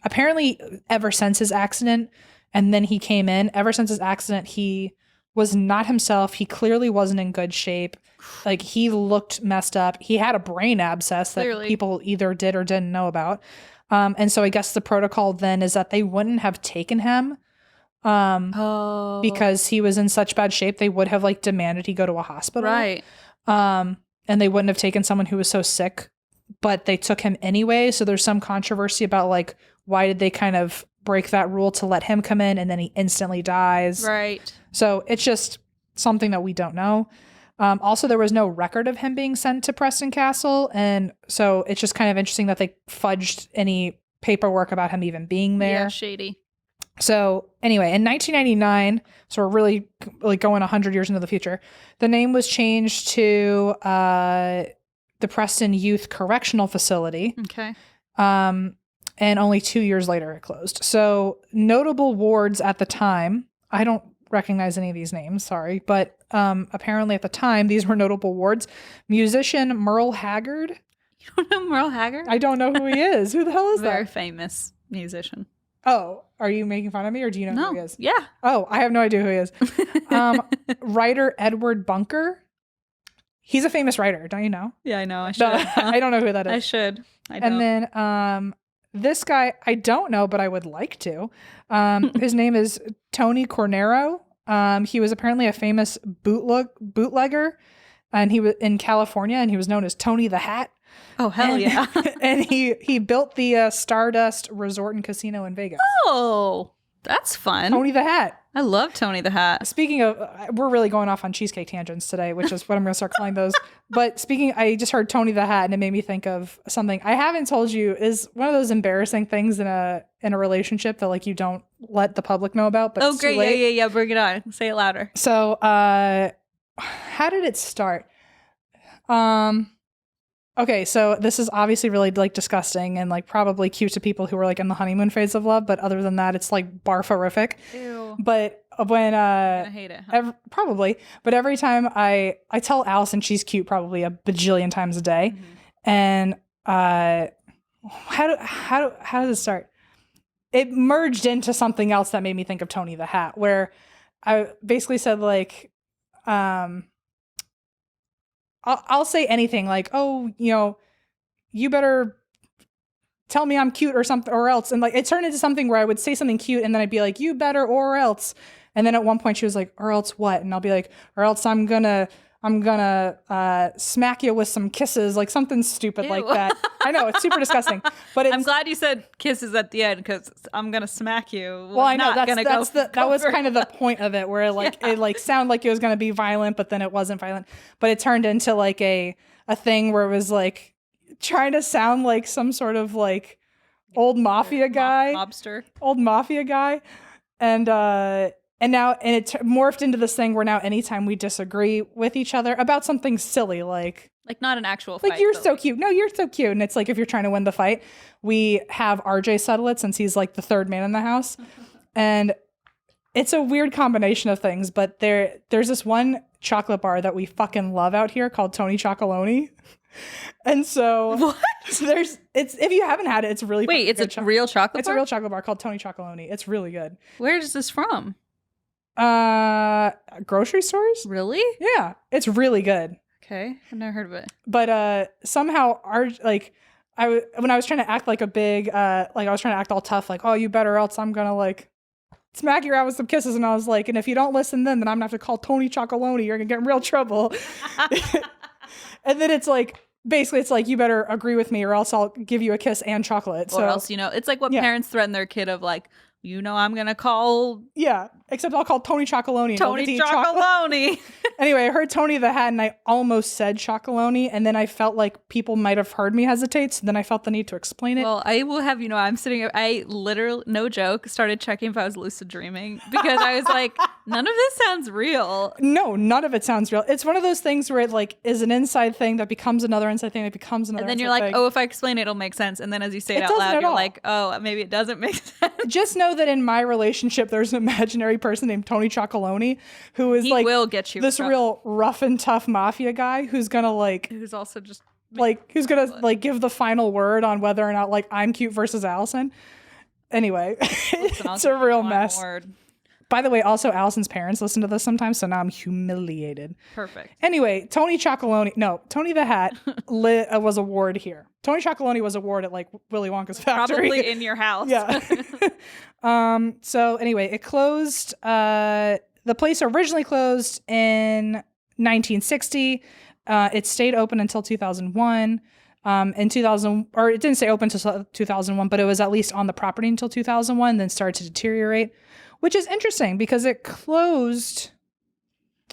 apparently ever since his accident, and then he came in, ever since his accident, he was not himself. He clearly wasn't in good shape. Like he looked messed up. He had a brain abscess that people either did or didn't know about. And so I guess the protocol then is that they wouldn't have taken him because he was in such bad shape. They would have like demanded he go to a hospital. Right. And they wouldn't have taken someone who was so sick, but they took him anyway. So there's some controversy about like, why did they kind of break that rule to let him come in and then he instantly dies? Right. So it's just something that we don't know. Also, there was no record of him being sent to Preston Castle. And so it's just kind of interesting that they fudged any paperwork about him even being there. Yeah, shady. So anyway, in 1999, so we're really like going 100 years into the future, the name was changed to the Preston Youth Correctional Facility. Okay. And only 2 years later it closed. So notable wards at the time, I don't recognize any of these names, sorry, but apparently at the time these were notable wards. Musician Merle Haggard. You don't know Merle Haggard? I don't know who he is. Who the hell is Very that? famous musician. Oh, are you making fun of me, or do you know who he is? Yeah. Oh, I have no idea who he is. Writer Edward Bunker. He's a famous writer, don't you know? Yeah, I know. I should. No, I don't know who that is. I should. I don't. And then this guy, I don't know, but I would like to. His name is Tony Cornero. He was apparently a famous bootlegger, and he was in California, and he was known as Tony the Hat. Oh, hell yeah. And he built the Stardust Resort and Casino in Vegas. Oh, that's fun. Tony the Hat. I love Tony the Hat. Speaking of, we're really going off on cheesecake tangents today, which is what I'm going to start calling those. But I just heard Tony the Hat, and it made me think of something I haven't told you is one of those embarrassing things in a relationship that like you don't let the public know about. But Oh, great. Yeah. Bring it on. Say it louder. So, how did it start? Okay, so this is obviously really like disgusting and like probably cute to people who are like in the honeymoon phase of love, but other than that, it's like barf-horrific. Ew. But when I hate it. Huh? probably, but every time I tell Allison she's cute probably a bajillion times a day, and how does it start? It merged into something else that made me think of Tony the Hat, where I basically said like, I'll say anything like, oh, you better tell me I'm cute or something or else. And like, it turned into something where I would say something cute and then I'd be like, you better or else. And then at one point she was like, or else what? And I'll be like, or else I'm gonna smack you with some kisses, like something stupid Ew. like that. I know, it's super disgusting, but I'm glad you said kisses at the end because I'm gonna smack you. well, I know that was kind of the point of it, where like it like sounded like it was gonna be violent, but then it wasn't violent. But it turned into like a thing where it was like trying to sound like some sort of like old mafia guy, old mafia guy, and now it morphed into this thing where now anytime we disagree with each other about something silly, like not an actual fight, like you're so cute, no, you're so cute, and it's like if you're trying to win the fight, we have RJ settle it since he's like the third man in the house, and it's a weird combination of things. But there's this one chocolate bar that we fucking love out here called Tony Chocolonely. And so what? It's if you haven't had it, it's really wait, it's a real chocolate it's bar? a real chocolate bar called Tony Chocolonely. It's really good. Where is this from? Grocery stores. Really? Yeah, it's really good. Okay, I've never heard of it. But somehow when I was trying to act like a big like I was trying to act all tough, like, oh, you better or else I'm gonna like smack your ass with some kisses, and I was like, and if you don't listen then I'm gonna have to call Tony Chocolonely, you're gonna get in real trouble. And then it's like basically it's like you better agree with me or else I'll give you a kiss and chocolate. Or else, it's like what parents threaten their kid of like, I'm gonna call. Yeah, except I'll call Tony Chocolonely. Tony Chocolonely. Anyway, I heard Tony the Hat and I almost said Chocolonely, and then I felt like people might have heard me hesitate, so then I felt the need to explain it. Well, I will have I literally, no joke, started checking if I was lucid dreaming because I was like, none of this sounds real. No, none of it sounds real. It's one of those things where it like is an inside thing that becomes another inside thing that becomes another. And then you're like, oh, if I explain it, it'll make sense. And then as you say it out loud, you're like, oh, maybe it doesn't make sense. Just know that in my relationship, there's an imaginary person named Tony Chocolonely who is will get you this real rough and tough mafia guy who's gonna like, who's also just like, who's gonna like give the final word on whether or not like I'm cute versus Allison. Anyway, it's a real mess. By the way, also Allison's parents listen to this sometimes, so now I'm humiliated. Perfect. Anyway, Tony the Hat was a ward here. Tony Chocolonely was a ward at like Willy Wonka's factory. Probably in your house. Yeah. So anyway, it closed. The place originally closed in 1960. It stayed open until 2001. In 2000, or it didn't stay open until 2001, but it was at least on the property until 2001, then started to deteriorate, which is interesting because it closed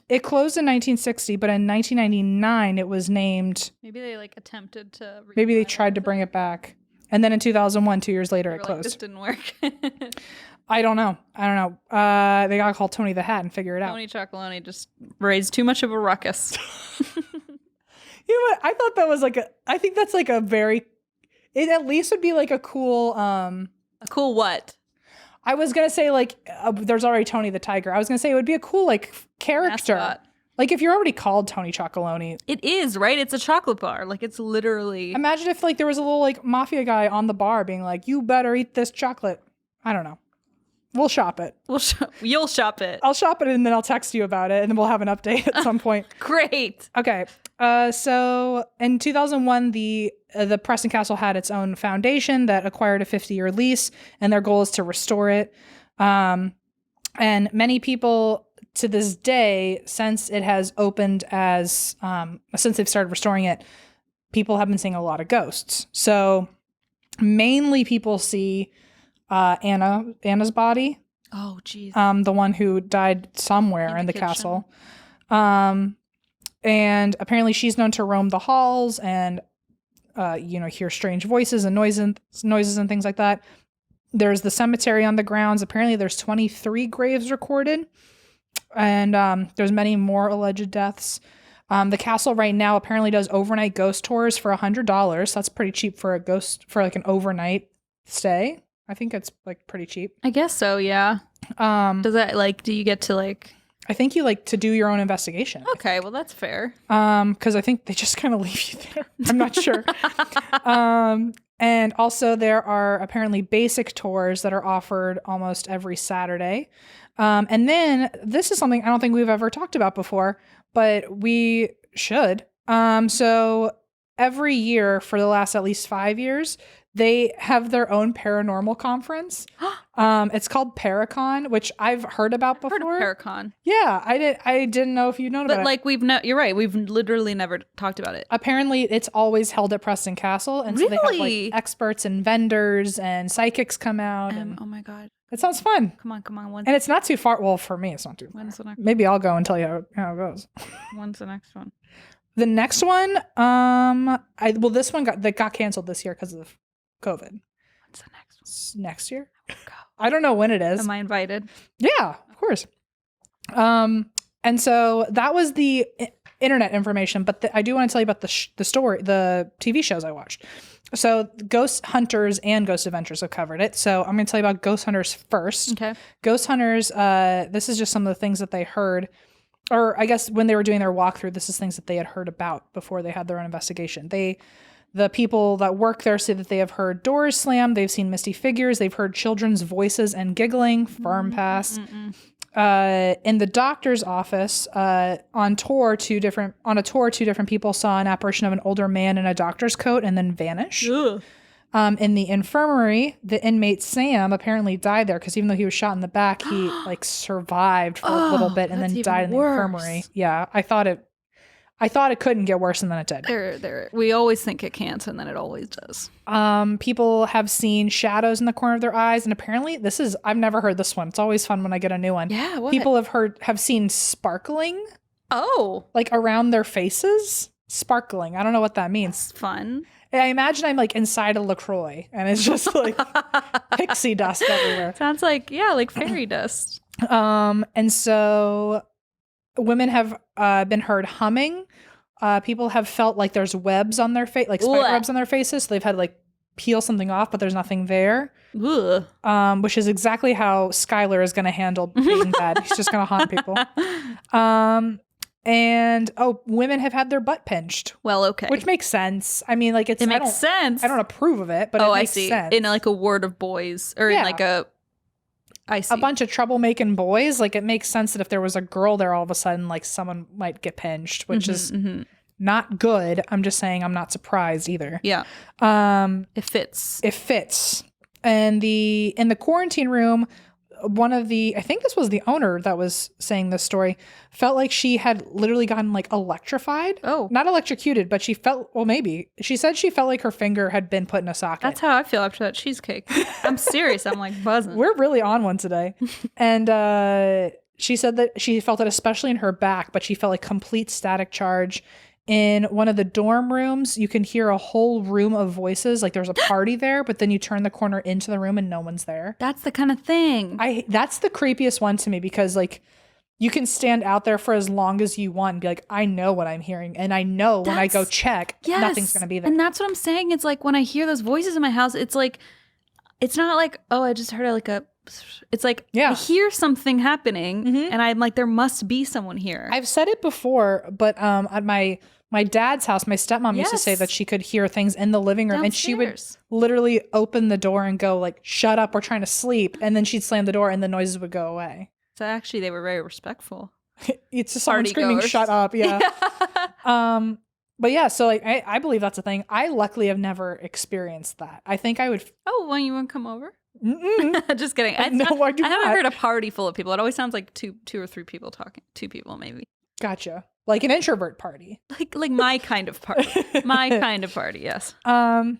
in 1960, but in 1999 it was named. Maybe they like attempted to. Maybe they tried to bring it back, and then in 2001, 2 years later, it closed. This didn't work. I don't know. They gotta call Tony the Hat and figure it out. Tony Chocolonely just raised too much of a ruckus. You know what? I thought that was I think that's like a very. It at least would be like a cool. A cool what? I was gonna say like there's already Tony the Tiger. I was gonna say it would be a cool like character. Mascot. Like if you're already called Tony Chocolonely. It is, right? It's a chocolate bar. Like it's literally. Imagine if like there was a little like mafia guy on the bar being like, "You better eat this chocolate." I don't know. We'll shop it. You'll shop it. I'll shop it and then I'll text you about it and then we'll have an update at some point. Great. Okay. So in 2001, the Preston Castle had its own foundation that acquired a 50-year lease, and their goal is to restore it. And many people to this day, since it has opened since they've started restoring it, people have been seeing a lot of ghosts. So mainly people see Anna's body. Oh, geez. The one who died somewhere in the castle. And apparently she's known to roam the halls and, hear strange voices and noises and things like that. There's the cemetery on the grounds. Apparently there's 23 graves recorded. And there's many more alleged deaths. The castle right now apparently does overnight ghost tours for $100. That's pretty cheap for like an overnight stay. I think it's like pretty cheap. I guess so, yeah. Does that do you get to I think you like to do your own investigation. Okay, well that's fair. Because I think they just kind of leave you there. I'm not sure. And also there are apparently basic tours that are offered almost every Saturday. And then this is something I don't think we've ever talked about before, but we should. So every year for the last at least 5 years, they have their own paranormal conference. It's called Paracon, which I've heard about before. Heard of Paracon. Yeah, I didn't know if you'd known about it. But like you're right. We've literally never talked about it. Apparently, it's always held at Preston Castle, and so they have Really? like experts and vendors and psychics come out. And Oh my god! it sounds fun, Come on! and it's not too far. Well, for me, it's not too far. When's the next? Maybe I'll go and tell you how it goes. When's the next one? The next one, this one got canceled this year because of COVID. When's the next one? Next year? Go. I don't know when it is. Am I invited? Yeah, of course. And so that was the internet information, but I do want to tell you about the TV shows I watched. So Ghost Hunters and Ghost Adventures have covered it. So I'm going to tell you about Ghost Hunters first. Okay. Ghost Hunters, this is just some of the things that they heard, or I guess when they were doing their walkthrough, this is things that they had heard about before they had their own investigation. The people that work there say that they have heard doors slam, they've seen misty figures, they've heard children's voices and giggling, firm pass. In the doctor's office, on a tour, two different people saw an apparition of an older man in a doctor's coat and then vanish. Ugh. In the infirmary, the inmate Sam apparently died there because even though he was shot in the back, he like survived for a little bit and then died in the infirmary. Yeah, I thought it couldn't get worse, and then it did. We always think it can't, and then it always does. People have seen shadows in the corner of their eyes, and apparently I've never heard this one. It's always fun when I get a new one. Yeah, what? People have seen sparkling, like around their faces. Sparkling. I don't know what that means. It's fun. I imagine I'm like inside a LaCroix, and it's just like pixie dust everywhere. Sounds like fairy dust. And so women have been heard humming. People have felt like there's webs on their face, like spider webs on their faces. So they've had to like peel something off, but there's nothing there. Ugh. Which is exactly how Skylar is going to handle being dead. He's just going to haunt people. And women have had their butt pinched. Well, okay. Which makes sense. I mean, like it makes sense. I don't approve of it, but it makes sense. In like a ward of boys, or in like a bunch of troublemaking boys. Like it makes sense that if there was a girl there, all of a sudden, like someone might get pinched, which is not good. I'm just saying I'm not surprised either. Yeah. It fits. It fits. And in the quarantine room, I think this was the owner that was saying this story, felt like she had literally gotten like electrified. Oh. Not electrocuted, but she said she felt like her finger had been put in a socket. That's how I feel after that cheesecake. I'm serious. I'm like buzzing. We're really on one today. And she said that she felt it especially in her back, but she felt like complete static charge. In one of the dorm rooms, you can hear a whole room of voices. Like there's a party there, but then you turn the corner into the room and no one's there. That's the kind of thing. That's the creepiest one to me because like you can stand out there for as long as you want and be like, I know what I'm hearing. And I know when I go check, nothing's going to be there. And that's what I'm saying. It's like when I hear those voices in my house, it's like, it's not like, oh, I just heard it's like, I hear something happening and I'm like, there must be someone here. I've said it before, but at my dad's house, my stepmom used to say that she could hear things in the living room and she would literally open the door and go like, shut up, we're trying to sleep. And then she'd slam the door and the noises would go away. So actually they were very respectful. It's just someone screaming, shut up. Yeah. But yeah, so like I believe that's a thing. I luckily have never experienced that. I think I would. Oh, when you want to come over? Just kidding. I haven't heard a party full of people. It always sounds like two or three people talking. 2 people maybe. Gotcha. Like an introvert party. Like my kind of party. My kind of party, yes. One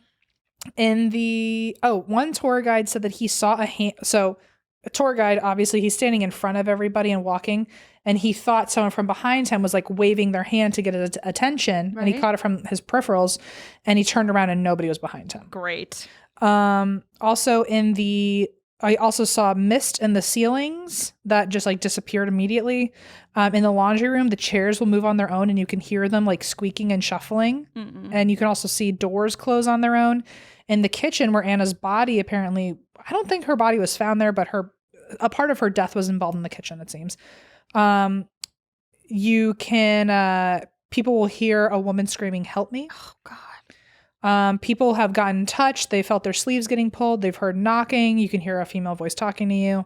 tour guide said that he saw a hand. So a tour guide, obviously, he's standing in front of everybody and walking, and he thought someone from behind him was like waving their hand to get his attention, and he caught it from his peripherals, and he turned around and nobody was behind him. Great. I also saw mist in the ceilings that just like disappeared immediately. In the laundry room, the chairs will move on their own and you can hear them like squeaking and shuffling. And you can also see doors close on their own. In the kitchen where Anna's body apparently, I don't think her body was found there, but a part of her death was involved in the kitchen, it seems. People will hear a woman screaming, "Help me." Oh, God. People have gotten touched. They felt their sleeves getting pulled. They've heard knocking. You can hear a female voice talking to you.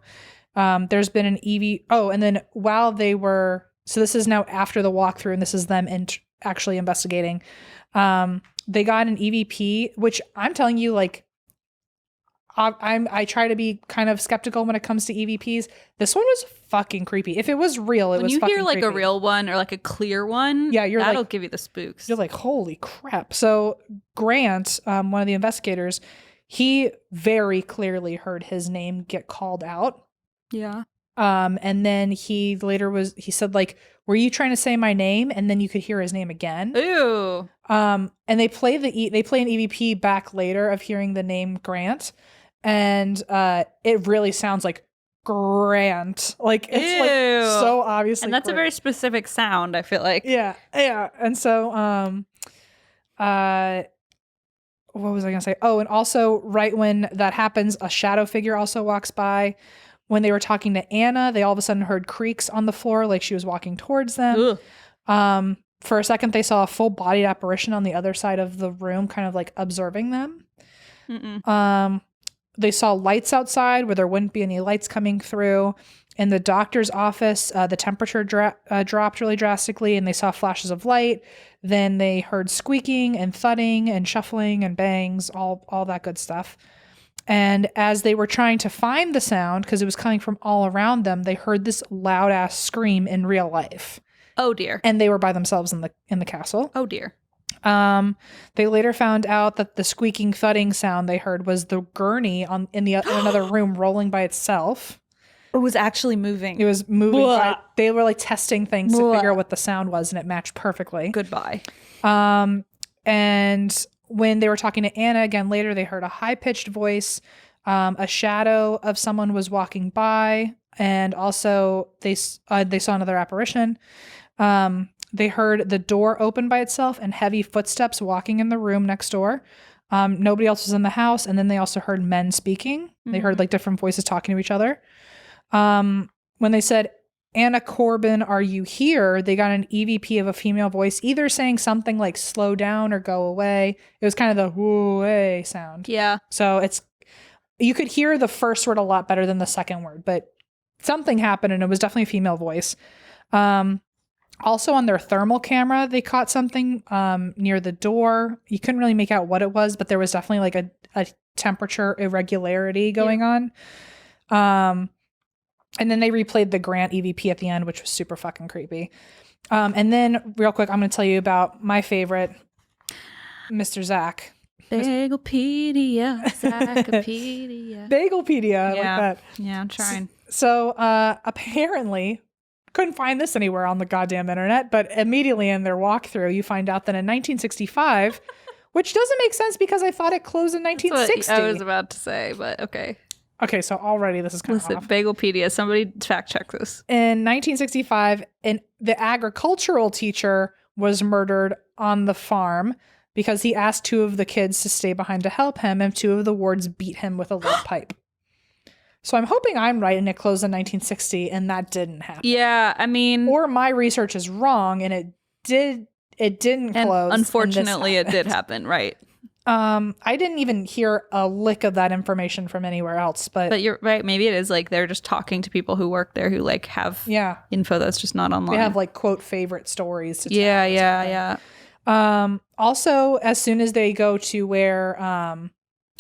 There's been an EV. Oh, and then while they were, so this is now after the walkthrough and this is them actually investigating. they got an EVP, which I'm telling you, like, I try to be kind of skeptical when it comes to EVPs. This one was fucking creepy. If it was real, it was fucking creepy. When you hear like a real one or like a clear one, yeah, that'll like, give you the spooks. You're like, holy crap. So Grant, one of the investigators, he very clearly heard his name get called out. Yeah. And then he said, like, were you trying to say my name? And then you could hear his name again. Ooh. And they play an EVP back later of hearing the name Grant. And it really sounds like Grant. Like, it's like so obviously. And that's a very specific sound, I feel like. Yeah. Yeah. And so, what was I going to say? Oh, and also right when that happens, a shadow figure also walks by. When they were talking to Anna, they all of a sudden heard creaks on the floor, like she was walking towards them. For a second, they saw a full-bodied apparition on the other side of the room, kind of like observing them. They saw lights outside where there wouldn't be any lights coming through. In the doctor's office, the temperature dropped really drastically, and they saw flashes of light. Then they heard squeaking and thudding and shuffling and bangs, all that good stuff. And as they were trying to find the sound, because it was coming from all around them, they heard this loud ass scream in real life. Oh dear. And they were by themselves in the castle. Oh dear. They later found out that the squeaking, thudding sound they heard was the gurney in another room rolling by itself. It was actually moving. It was moving. They were like testing things to figure out what the sound was, and it matched perfectly. Goodbye. And when they were talking to Anna again later, they heard a high-pitched voice. A shadow of someone was walking by, and also they saw another apparition. They heard the door open by itself and heavy footsteps walking in the room next door. Nobody else was in the house, and then they also heard men speaking. They heard like different voices talking to each other. When they said, "Anna Corbin, are you here?" they got an EVP of a female voice, either saying something like "slow down" or "go away." It was kind of the "whoo way" sound. Yeah. So you could hear the first word a lot better than the second word, but something happened, and it was definitely a female voice. Also on their thermal camera, they caught something near the door. You couldn't really make out what it was, but there was definitely like a temperature irregularity going on. And then they replayed the Grant EVP at the end, which was super fucking creepy. And then real quick, I'm going to tell you about my favorite, Mr. Zach. Bagelpedia. Zachopedia. Bagelpedia. I like that. Yeah, I'm trying. So apparently, couldn't find this anywhere on the goddamn internet, but immediately in their walkthrough, you find out that in 1965, which doesn't make sense because I thought it closed in 1960. That's what I was about to say, but okay. Okay, so already this is kind of off. Bagelpedia, somebody fact check this. In 1965, the agricultural teacher was murdered on the farm because he asked two of the kids to stay behind to help him, and two of the wards beat him with a lead pipe. So I'm hoping I'm right and it closed in 1960 and that didn't happen. Yeah, I mean... Or my research is wrong and it didn't close. Unfortunately, it did happen, right. I didn't even hear a lick of that information from anywhere else, but you're right. Maybe it is like they're just talking to people who work there who like have info that's just not online. They have like quote favorite stories to tell. Yeah. Also, as soon as they go to where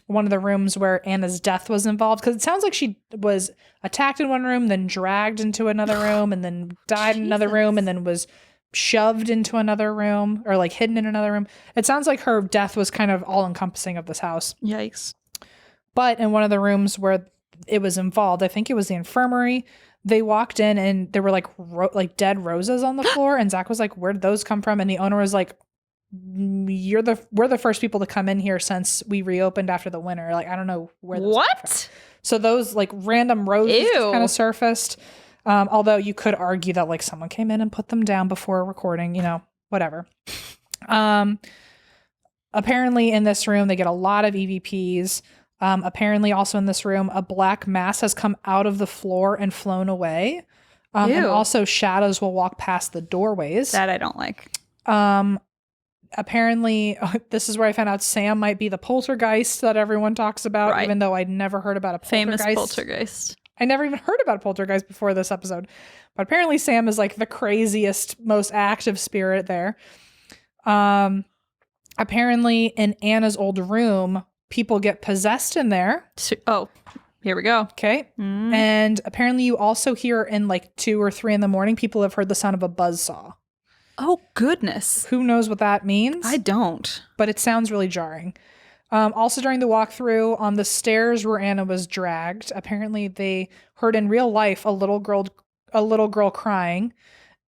one of the rooms where Anna's death was involved, because it sounds like she was attacked in one room, then dragged into another room, and then died in another room, and then was shoved into another room or like hidden in another room. It sounds like her death was kind of all encompassing of this house. Yikes. But in one of the rooms where it was involved, I think it was the infirmary, they walked in and there were like dead roses on the floor, and Zach was like, "Where did those come from?" And the owner was like, we're the first people to come in here since we reopened after the winter. Like, I don't know where those came from. So those like random roses kind of surfaced. Although you could argue that like someone came in and put them down before recording, whatever. Apparently in this room, they get a lot of EVPs. Apparently also in this room, a black mass has come out of the floor and flown away. And also shadows will walk past the doorways. That I don't like. Apparently, this is where I found out Sam might be the poltergeist that everyone talks about, even though I'd never heard about a poltergeist. Famous poltergeist. I never even heard about a poltergeist before this episode. But apparently Sam is like the craziest, most active spirit there. Apparently, in Anna's old room, people get possessed in there. Oh, here we go. Okay. And apparently, you also hear in like 2 or 3 in the morning, people have heard the sound of a buzzsaw. Oh, goodness. Who knows what that means? I don't. But it sounds really jarring. Also, during the walkthrough on the stairs where Anna was dragged, apparently they heard in real life a little girl crying.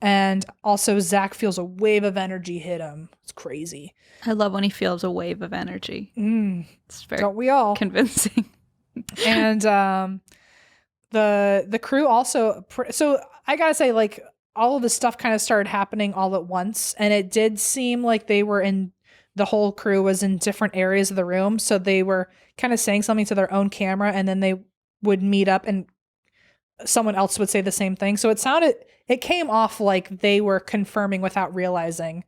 And also, Zach feels a wave of energy hit him. It's crazy. I love when he feels a wave of energy. It's very Don't we all? convincing. And the crew also. So I gotta say, like, all of this stuff kind of started happening all at once, and it did seem like the whole crew was in different areas of the room. So they were kind of saying something to their own camera, and then they would meet up, and someone else would say the same thing. So it came off like they were confirming without realizing.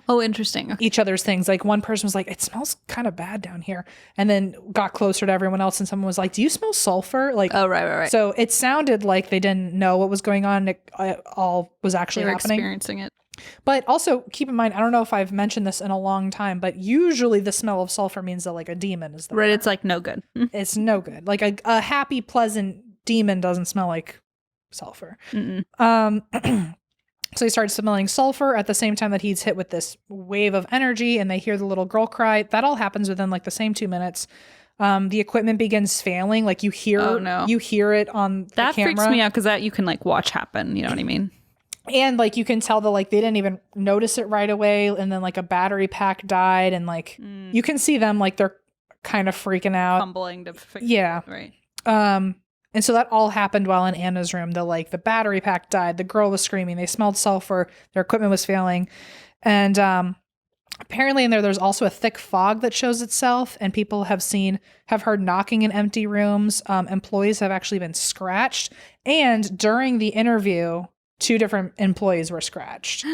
Oh, interesting. Okay. Each other's things. Like one person was like, it smells kind of bad down here. And then got closer to everyone else. And someone was like, do you smell sulfur? Like, oh, right. So it sounded like they didn't know what was going on. It all was actually happening. Experiencing it. But also keep in mind, I don't know if I've mentioned this in a long time, but usually the smell of sulfur means that like a demon is there. Right. It's like no good. It's no good. Like a happy, pleasant demon doesn't smell like sulfur. So he starts smelling sulfur at the same time that he's hit with this wave of energy, and they hear the little girl cry. That all happens within like the same 2 minutes. The equipment begins failing. Like you hear it on the camera. That freaks me out because that you can like watch happen. You know what I mean? And like you can tell that like they didn't even notice it right away, and then like a battery pack died, and like you can see them like they're kind of freaking out, fumbling to fix it. Right. And so that all happened while in Anna's room. The battery pack died. The girl was screaming. They smelled sulfur. Their equipment was failing. And apparently in there's also a thick fog that shows itself. And people have heard knocking in empty rooms. Employees have actually been scratched. And during the interview, 2 different employees were scratched.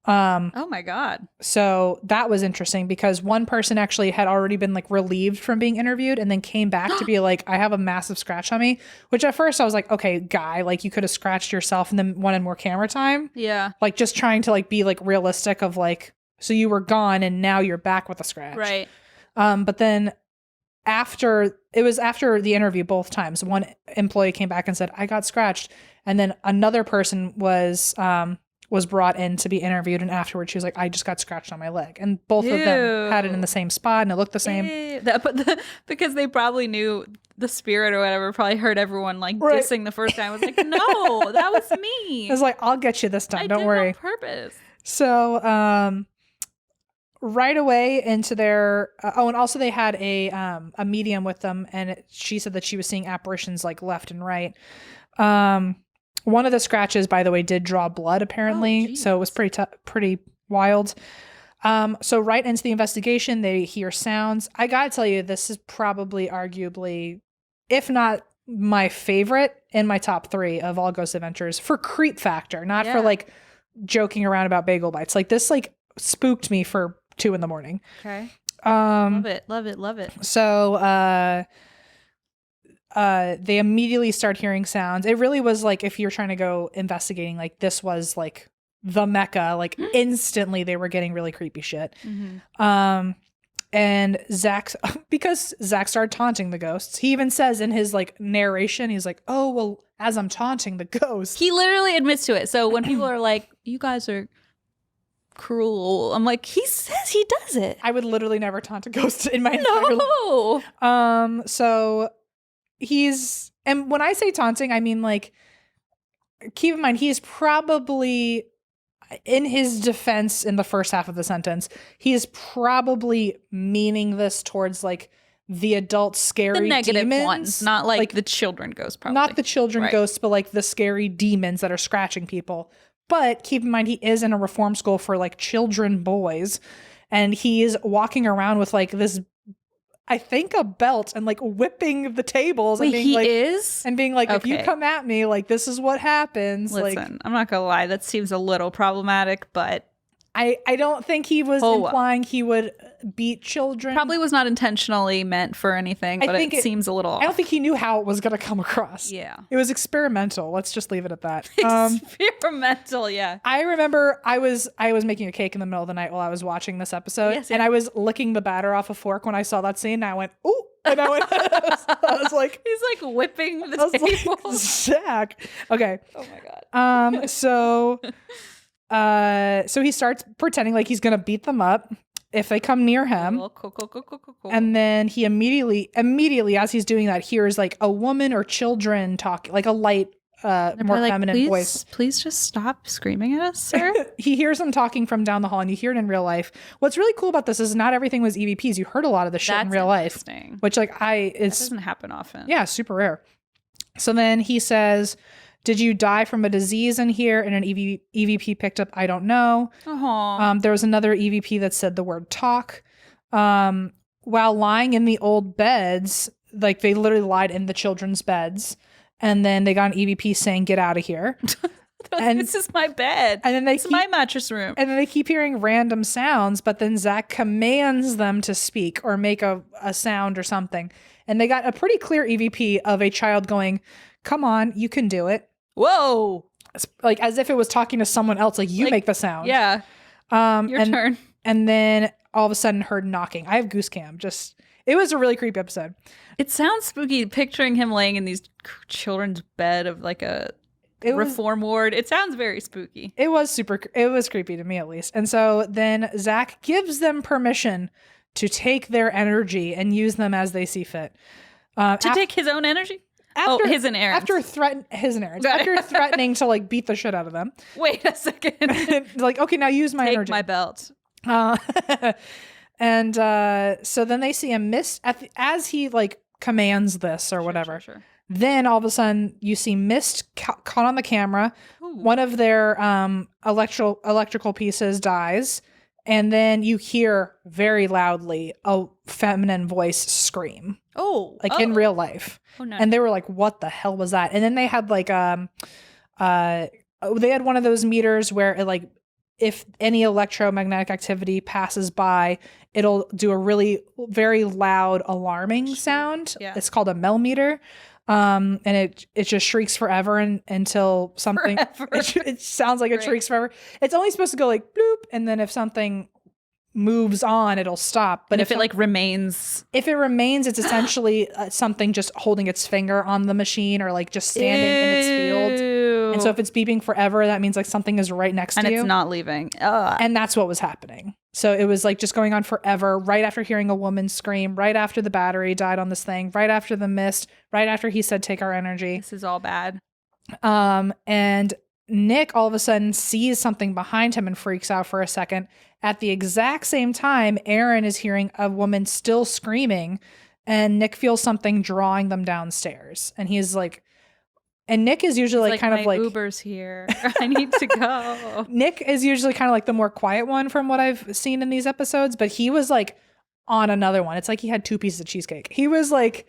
Oh my God. So that was interesting because one person actually had already been like relieved from being interviewed and then came back to be like, I have a massive scratch on me, which at first I was like, okay, guy, like you could have scratched yourself and then wanted more camera time. Yeah. Like just trying to like be like realistic of like, so you were gone and now you're back with a scratch. Right. But then after the interview, both times, one employee came back and said, I got scratched. And then another person was brought in to be interviewed, and afterwards she was like, I just got scratched on my leg. And both of them had it in the same spot and it looked the same. Because they probably knew the spirit or whatever, probably heard everyone like dissing the first time. I was like, no, that was me. I was like, I'll get you this time. Don't worry. On purpose. So right away into their and also they had a medium with them, and she said that she was seeing apparitions like left and right. One of the scratches, by the way, did draw blood, apparently. So it was pretty wild. So right into the investigation, they hear sounds. I gotta tell you, this is probably arguably, if not my favorite, in my top 3 of all Ghost Adventures for creep factor, not for like joking around about bagel bites. Like this like spooked me for 2 in the morning. Okay. Love it. So they immediately start hearing sounds. It really was like, if you're trying to go investigating, like this was like the Mecca, like instantly they were getting really creepy shit. And because Zach started taunting the ghosts, he even says in his like narration, he's like, oh, well, as I'm taunting the ghost. He literally admits to it. So when people are like, you guys are cruel, I'm like, he says he does it. I would literally never taunt a ghost in my entire life. So and when I say taunting, I mean like, keep in mind, he's probably, in his defense in the first half of the sentence, he is probably meaning this towards like the adult scary the negative demons. Ones, not like the children ghosts, probably. Not the children ghosts, but like the scary demons that are scratching people. But keep in mind, he is in a reform school for like children boys, and he is walking around with like this, I think, a belt, and like whipping the tables. Wait, and being he like, is? And being like, if you come at me, like, this is what happens. Listen, I'm not gonna lie, that seems a little problematic, but I don't think he was implying he would beat children. Probably was not intentionally meant for anything, but it seems a little off. I don't think he knew how it was going to come across. Yeah. It was experimental. Let's just leave it at that. Experimental, yeah. I remember I was making a cake in the middle of the night while I was watching this episode, and I was licking the batter off a fork when I saw that scene, and I went, ooh. And I went, I was like, he's like whipping the table. Like, Zach. Okay. Oh my God. So he starts pretending like he's gonna beat them up if they come near him. Cool. And then he immediately as he's doing that, hears like a woman or children talking, like a light, more feminine voice. Please just stop screaming at us, sir. He hears them talking from down the hall, and you hear it in real life. What's really cool about this is not everything was EVPs. You heard a lot of the shit in real life, which it doesn't happen often. Yeah, super rare. So then he says, "Did you die from a disease in here?" And an EVP picked up, "I don't know." There was another EVP that said the word "talk." While lying in the old beds, like they literally lied in the children's beds. And then they got an EVP saying, "Get out of here." And this is my bed. And then this is my mattress room. And then they keep hearing random sounds, but then Zach commands them to speak or make a sound or something. And they got a pretty clear EVP of a child going, "Come on, you can do it." Whoa. It's like as if it was talking to someone else, like you make the sound. Yeah. Your turn. And then all of a sudden heard knocking. I have goose cam. It was a really creepy episode. It sounds spooky picturing him laying in these children's bed of like a reform ward. It sounds very spooky. It was creepy to me at least. And so then Zach gives them permission to take their energy and use them as they see fit. Take his own energy? His and Aaron's. After threatening to like beat the shit out of them. Wait a second. Like, okay, now use my energy. Take my belt. And so then they see a mist as he like commands this or whatever. Sure. Then all of a sudden you see mist caught on the camera. Ooh. One of their electrical pieces dies, and then you hear very loudly a feminine voice scream. In real life. Oh no! And they were like, "What the hell was that?" And then they had like they had one of those meters where it like, if any electromagnetic activity passes by, it'll do a really very loud alarming sound. Yeah. It's called a millimeter. And it just shrieks forever until something, it sounds like it shrieks forever. It's only supposed to go like bloop. And then if something moves on, it'll stop. But if it like remains, it's essentially something just holding its finger on the machine or like just standing in its field. And so if it's beeping forever, that means like something is right next to you. And it's not leaving. And that's what was happening. So it was like just going on forever, right after hearing a woman scream, right after the battery died on this thing, right after the mist, right after he said, "Take our energy." This is all bad. And Nick all of a sudden sees something behind him and freaks out for a second. At the exact same time, Aaron is hearing a woman still screaming, and Nick feels something drawing them downstairs. And he's like, and Nick is usually like kind of like, Uber's here. I need to go. Nick is usually kind of like the more quiet one from what I've seen in these episodes, but he was like on another one. It's like he had 2 pieces of cheesecake. He was like,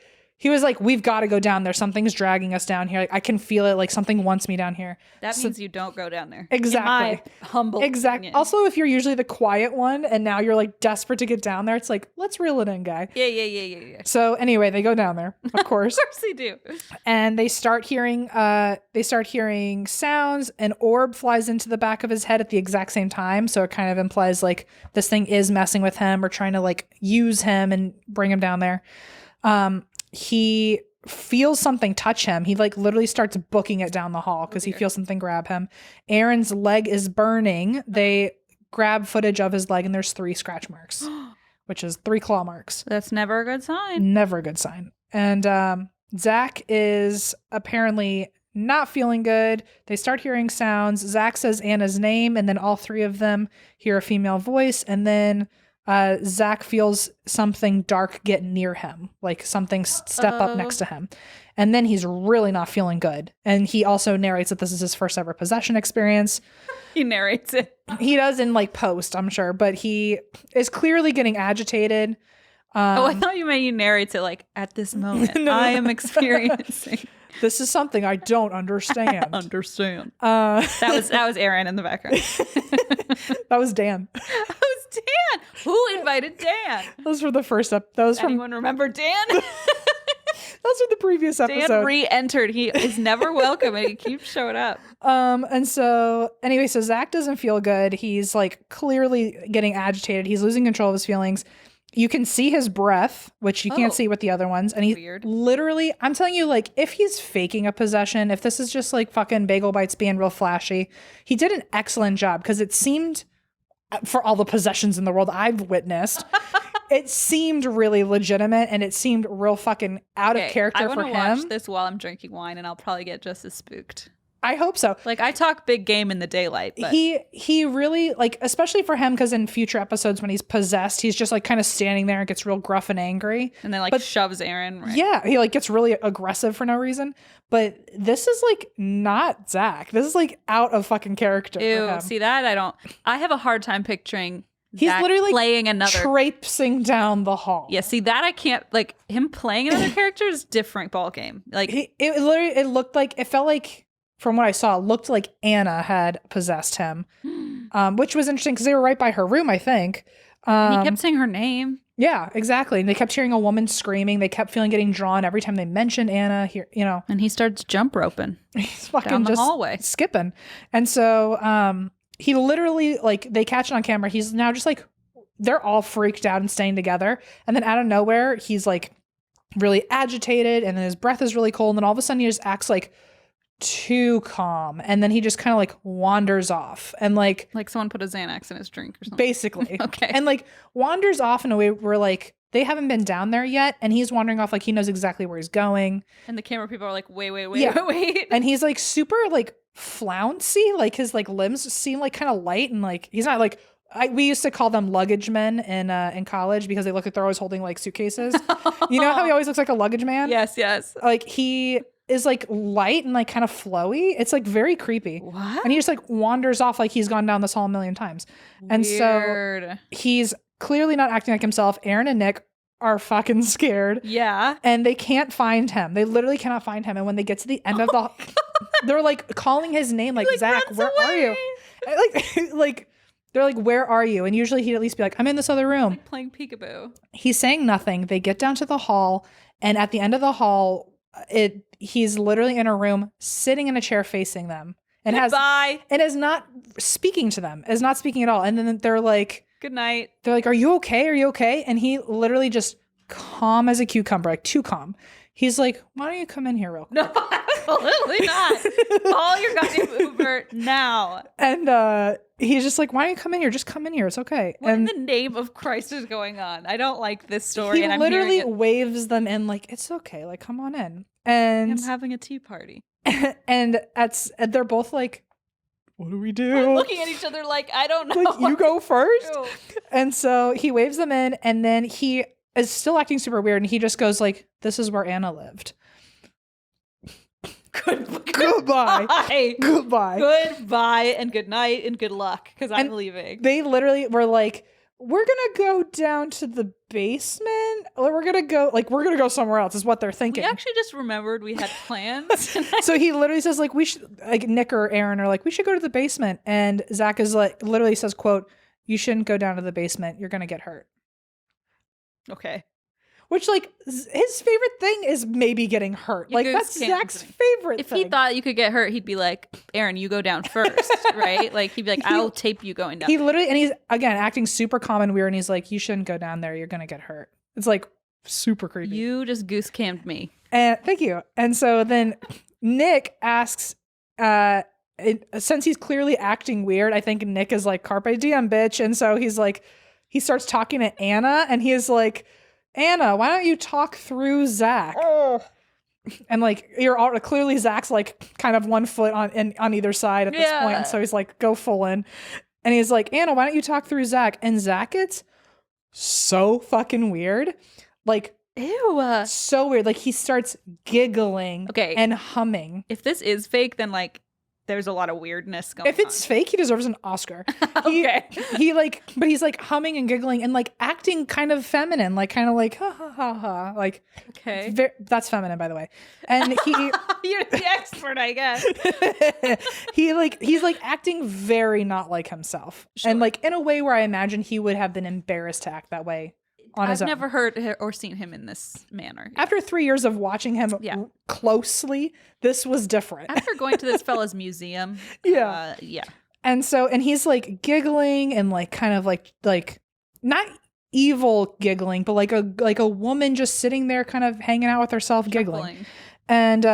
"We've got to go down there. Something's dragging us down here. Like, I can feel it. Like something wants me down here." That means you don't go down there. Exactly. In my humble opinion. Also, if you're usually the quiet one and now you're like desperate to get down there, it's like, let's reel it in, guy. Yeah. So anyway, they go down there, of course. Of course they do. And they start hearing sounds. An orb flies into the back of his head at the exact same time. So it kind of implies like this thing is messing with him or trying to like use him and bring him down there. He feels something touch him. He like literally starts booking it down the hall because he feels something grab him. Aaron's leg is burning. They grab footage of his leg and there's 3 scratch marks, which is 3 claw marks. That's never a good sign. Never a good sign. And Zach is apparently not feeling good. They start hearing sounds. Zach says Anna's name, and then all 3 of them hear a female voice, and then Zach feels something dark get near him, like something step up next to him. And then he's really not feeling good. And he also narrates that this is his first ever possession experience. He narrates it. He does in like post, I'm sure, but he is clearly getting agitated. I thought you meant you narrate it like, at this moment, I am experiencing. This is something I don't understand. Understand. Uh, That was Aaron in the background. that was Dan. That was Dan. Who invited Dan? Those were the first up. That was from. Anyone remember Dan? Those were the previous episode. Dan re-entered. He is never welcome, and he keeps showing up. And so anyway, so Zach doesn't feel good. He's like clearly getting agitated. He's losing control of his feelings. You can see his breath, which you can't see with the other ones. And he Weird. literally, I'm telling you, like, if he's faking a possession, if this is just like fucking Bagel Bites being real flashy, he did an excellent job because it seemed, for all the possessions in the world I've witnessed, it seemed really legitimate and it seemed real fucking out of character for him. I want to watch this while I'm drinking wine, and I'll probably get just as spooked. I hope so. Like, I talk big game in the daylight, but He really, like, especially for him, because in future episodes when he's possessed, he's just like kind of standing there and gets real gruff and angry. and then like shoves Aaron. Right? Yeah, he like gets really aggressive for no reason. But this is like not Zach. This is like out of fucking character. for Ew, him. see that? I have a hard time picturing He's Zach literally like playing another. traipsing down the hall. Yeah, see that I can't, like, him playing another character is different ball game. Like, It looked like, it felt like, from what I saw, it looked like Anna had possessed him, which was interesting because they were right by her room, I think. he kept saying her name. Yeah, exactly. And they kept hearing a woman screaming. They kept feeling getting drawn every time they mentioned Anna. Here, you know, And he starts jump roping he's fucking down the just hallway. skipping. And so he literally, like, they catch it on camera. He's now just like, they're all freaked out and staying together. And then out of nowhere, he's like really agitated, and then his breath is really cold. And then all of a sudden he just acts like too calm. And then he just kind of like wanders off and like Someone put a Xanax in his drink or something. basically. Okay. And like wanders off in a way where like they haven't been down there yet. And he's wandering off like he knows exactly where he's going. And the camera people are like, wait. Yeah. And he's like super like flouncy. Like his like limbs seem like kind of light, and like he's not like, we used to call them luggage men in college because they look like they're always holding like suitcases. You know how he always looks like a luggage man? Yes. Like he is like light and like kind of flowy. It's like very creepy. What? And he just like wanders off like he's gone down this hall a million times. And so he's clearly not acting like himself. Aaron and Nick are fucking scared. Yeah. And they can't find him. They literally cannot find him. And when they get to the end of the they're like calling his name like Zach, where are you? And, like they're like, where are you? And usually he'd at least be like, I'm in this other room. Like playing peekaboo. He's saying nothing. They get down to the hall, and at the end of the hall, he's literally in a room sitting in a chair facing them and is not speaking to them, is not speaking at all. And then they're like, good night. They're like, are you okay? Are you okay? And he literally just calm as a cucumber, like too calm. He's like, why don't you come in here real quick? No, absolutely not. Call your goddamn Uber now. And he's just like, why don't you come in here? Just come in here. It's okay. What and in the name of Christ is going on? I don't like this story. he and I'm literally hearing it. waves them in like, it's okay. Like, come on in. And I'm having a tea party. and they're both like, what do we do? We're looking at each other like, I don't know. Like, you go first. Do. And so he waves them in, and then he is still acting super weird, and he just goes like, this is where Anna lived. Goodbye. Goodbye. Goodbye and good night and good luck, because I'm leaving. They literally were like, we're gonna go down to the basement, or we're gonna go somewhere else, is what they're thinking. We actually just remembered we had plans. So he literally says like, we should, like Nick or Aaron are like, we should go to the basement, and Zach is like, literally says, quote, you shouldn't go down to the basement, you're gonna get hurt. Okay. Which, like, his favorite thing is maybe getting hurt. You like, goose that's can't- Zach's favorite If thing. he thought you could get hurt, he'd be like, Aaron, you go down first, right? Like, he'd be like, I'll tape you going down. He literally, and he's, again, acting super calm and weird, and he's like, you shouldn't go down there, you're gonna get hurt. It's, like, super creepy. You just goose camped me. And thank you. And so then Nick asks, since he's clearly acting weird, I think Nick is like, carpe diem, bitch. And so he's like, he starts talking to Anna, and he is like, Anna, why don't you talk through Zach? Oh. And like, you're all clearly Zach's like kind of 1 foot on either side at this point. And so he's like, go full in. And he's like, Anna, why don't you talk through Zach? And Zach gets so fucking weird. Like, Ew. so weird. Like, he starts giggling Okay. and humming. If this is fake, then there's a lot of weirdness going on. If it's fake, he deserves an Oscar. Okay. But he's like humming and giggling and like acting kind of feminine, like kind of like ha ha ha ha, like Okay. that's feminine, by the way. And You're the expert, I guess. he's like acting very not like himself, and like in a way where I imagine he would have been embarrassed to act that way on his I've own. never heard or seen him in this manner. After 3 years of watching him closely, this was different. After going to this fella's museum. Yeah. Yeah. And he's like giggling and like kind of like not evil giggling, but like a woman just sitting there kind of hanging out with herself giggling. Chuckling. And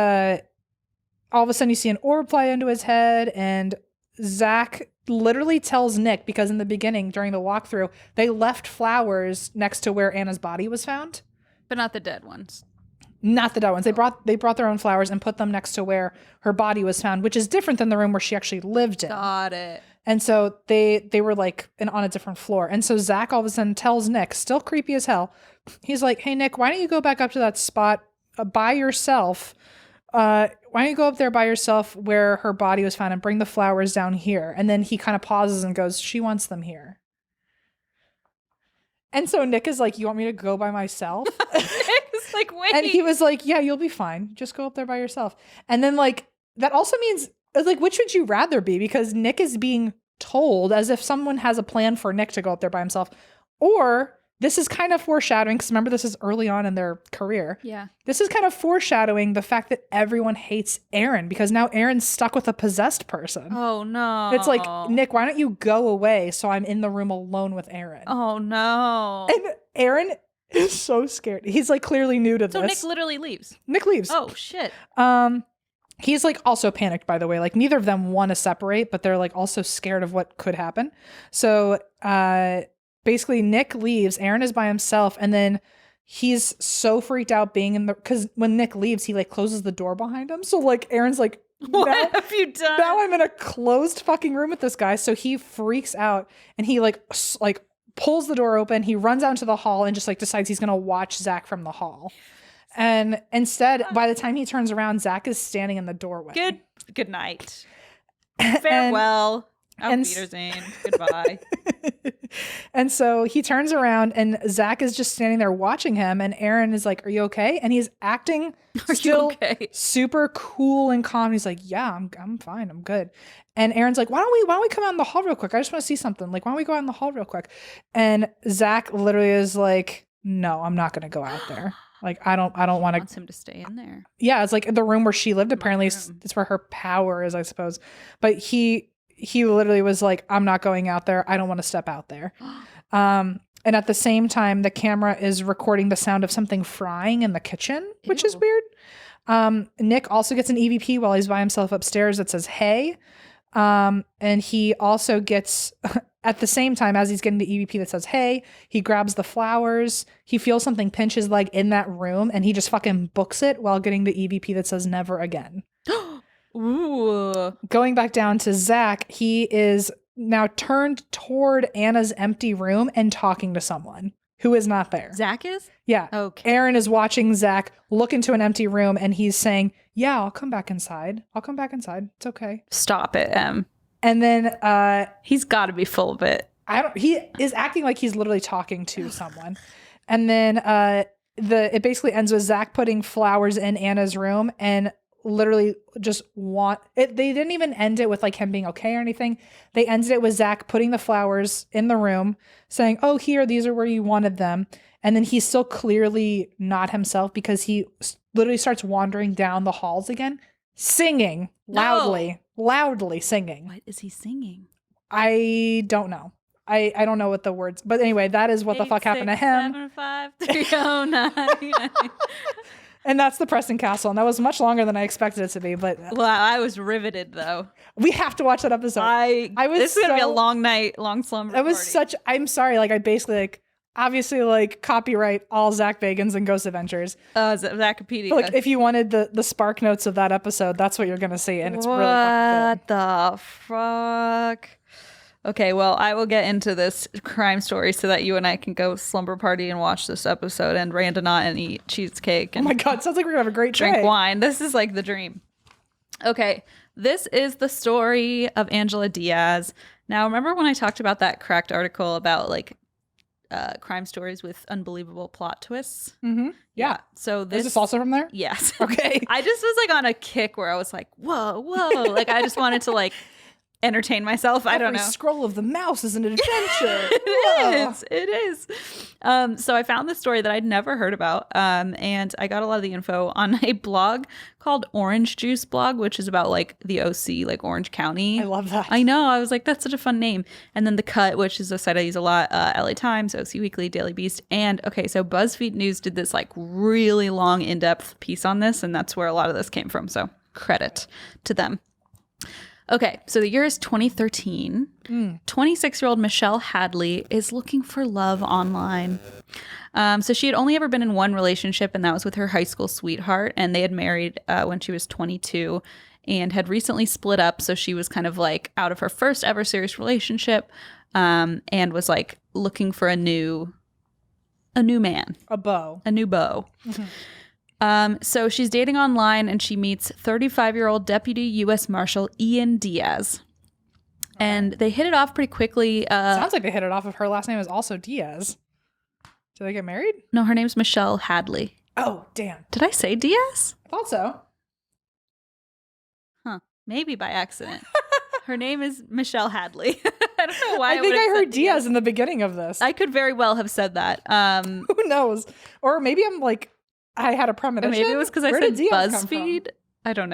all of a sudden you see an orb fly into his head, and Zach literally tells Nick, because in the beginning during the walkthrough they left flowers next to where Anna's body was found, But not the dead ones. not the dead ones. They brought their own flowers and put them next to where her body was found, which is different than the room where she actually lived in. Got it. And so they were like on a different floor. And so Zach all of a sudden tells Nick, still creepy as hell, he's like, hey Nick, why don't you go back up to that spot by yourself? Why don't you go up there by yourself where her body was found and bring the flowers down here? And then he kind of pauses and goes, she wants them here. And so Nick is like, you want me to go by myself? It's like, wait. And he was like, yeah, you'll be fine. Just go up there by yourself. And then like, that also means, like, which would you rather be? Because Nick is being told as if someone has a plan for Nick to go up there by himself. Or this is kind of foreshadowing, because remember, this is early on in their career. Yeah. This is kind of foreshadowing the fact that everyone hates Aaron, because now Aaron's stuck with a possessed person. Oh no. It's like, Nick, why don't you go away so I'm in the room alone with Aaron? Oh no. And Aaron is so scared. He's like clearly new to this. So Nick literally leaves. Nick leaves. Oh shit. He's like also panicked, by the way. Like neither of them want to separate, but they're like also scared of what could happen. So basically Nick leaves. Aaron is by himself, and then he's so freaked out being in the, because when Nick leaves, he like closes the door behind him. So like Aaron's like, What have you done? now I'm in a closed fucking room with this guy. So he freaks out and he like pulls the door open. He runs out into the hall and just like decides he's gonna watch Zach from the hall. And instead, by the time he turns around, Zach is standing in the doorway. Good night. Farewell. Auf Wiedersehen. Goodbye. And so he turns around and Zach is just standing there watching him, and Aaron is like, are you okay? And he's acting still super cool and calm. He's like, yeah, I'm fine. I'm good. And Aaron's like, why don't we come out in the hall real quick? I just want to see something. Like, why don't we go out in the hall real quick? And Zach literally is like, no, I'm not going to go out there. Like, I don't want to. Wants him to stay in there. Yeah, it's like the room where she lived. Apparently, it's where her power is, I suppose. But he literally was like, I'm not going out there. I don't want to step out there. And at the same time, the camera is recording the sound of something frying in the kitchen, which is weird. Nick also gets an EVP while he's by himself upstairs that says, hey. And he also gets, at the same time as he's getting the EVP that says, hey, he grabs the flowers. He feels something pinch his leg in that room, and he just fucking books it while getting the EVP that says never again. Ooh. Going back down to Zach, he is now turned toward Anna's empty room and talking to someone who is not there. Zach is? Yeah. Okay. Aaron is watching Zach look into an empty room, and he's saying, yeah, I'll come back inside. It's okay. Stop it, Em. And then He's got to be full of it. he is acting like he's literally talking to someone. And then it basically ends with Zach putting flowers in Anna's room and literally just they didn't even end it with like him being okay or anything. They ended it with Zach putting the flowers in the room, saying, oh, here, these are where you wanted them. And then he's still clearly not himself, because he literally starts wandering down the halls again, singing loudly singing. What is he singing? I don't know. I don't know what the words, but anyway, that is what the fuck happened to him. 7, 5, 3, 0, 9. And that's the Preston Castle. And that was much longer than I expected it to be. But Well, I was riveted though. we have to watch that episode. This is gonna be a long night, long slumber. It was party. I'm sorry. Like I basically like, obviously like copyright all Zach Bagans and Ghost Adventures. Zachopedia. But like if you wanted the spark notes of that episode, that's what you're going to see. And it's really fucking good. What the fuck? Okay, well, I will get into this crime story so that you and I can go slumber party and watch this episode and randonaught and eat cheesecake Oh and my God. Sounds like we're going to have a great drink day. wine. This is like the dream. Okay, this is the story of Angela Diaz. Now, remember when I talked about that cracked article about like crime stories with unbelievable plot twists? Mm-hmm. Yeah. So Is this also from there? Yes. Okay. I just was like on a kick where I was like, whoa. Like I just wanted to like entertain myself. I don't know. Every scroll of the mouse is an adventure. It is. So I found this story that I'd never heard about. And I got a lot of the info on a blog called Orange Juice Blog, which is about like the OC, like Orange County. I love that. I know. I was like, that's such a fun name. And then The Cut, which is a site I use a lot, LA Times, OC Weekly, Daily Beast. And okay, so BuzzFeed News did this like really long, in-depth piece on this. And that's where a lot of this came from. So credit to them. Okay, so the year is 2013. 26-year-old Michelle Hadley is looking for love online. So she had only ever been in one relationship, and that was with her high school sweetheart. And they had married when she was 22 and had recently split up. So she was kind of like out of her first ever serious relationship and was like looking for a new man. A new beau. Mm-hmm. So she's dating online and she meets 35-year-old Deputy U.S. Marshal Ian Diaz. And they hit it off pretty quickly. Sounds like they hit it off if her last name is also Diaz. Did they get married? No, her name's Michelle Hadley. Oh, damn. Did I say Diaz? I thought so. Huh. Maybe by accident. Her name is Michelle Hadley. I don't know why. I think I heard Diaz in the beginning of this. I could very well have said that. Who knows? Or maybe I'm like, I had a premonition. Maybe it was because I Where said did Diaz come BuzzFeed. from? I don't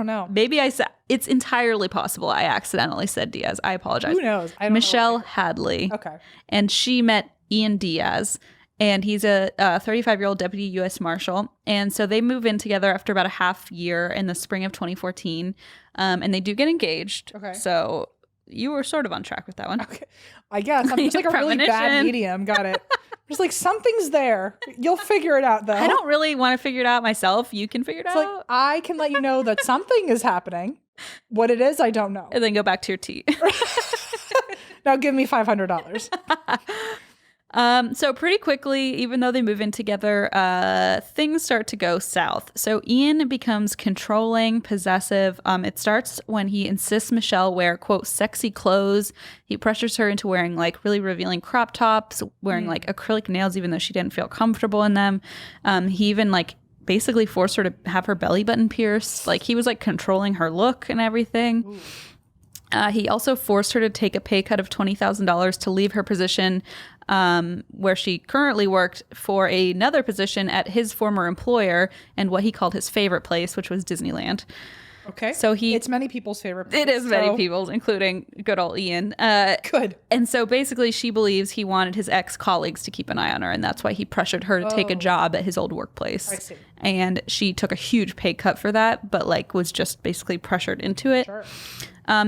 know. Maybe I said, it's entirely possible I accidentally said Diaz. I apologize. Who knows? I don't Michelle know. Hadley. Okay. And she met Ian Diaz, and he's a 35-year-old deputy U.S. Marshal. And so they move in together after about a half year in the spring of 2014. And they do get engaged. Okay. So you were sort of on track with that one. Okay. I guess. I'm just like a really bad Premonition. medium. Got it. Just like something's there. You'll figure it out though. I don't really want to figure it out myself. You can figure it It's out. like I can let you know that something is happening. What it is, I don't know. And then go back to your tea. Now give me $500. So pretty quickly, even though they move in together, things start to go south. So Ian becomes controlling, possessive. It starts when he insists Michelle wear, quote, sexy clothes. He pressures her into wearing like really revealing crop tops, wearing like acrylic nails, even though she didn't feel comfortable in them. He even like basically forced her to have her belly button pierced. Like he was like controlling her look and everything. He also forced her to take a pay cut of $20,000 to leave her position where she currently worked for another position at his former employer and what he called his favorite place, which was Disneyland. Okay. So it's many people's favorite place. It is many people's, including good old Ian. Good. And so basically she believes he wanted his ex-colleagues to keep an eye on her, and that's why he pressured her to take a job at his old workplace. I see. And she took a huge pay cut for that, but like was just basically pressured into it. Sure.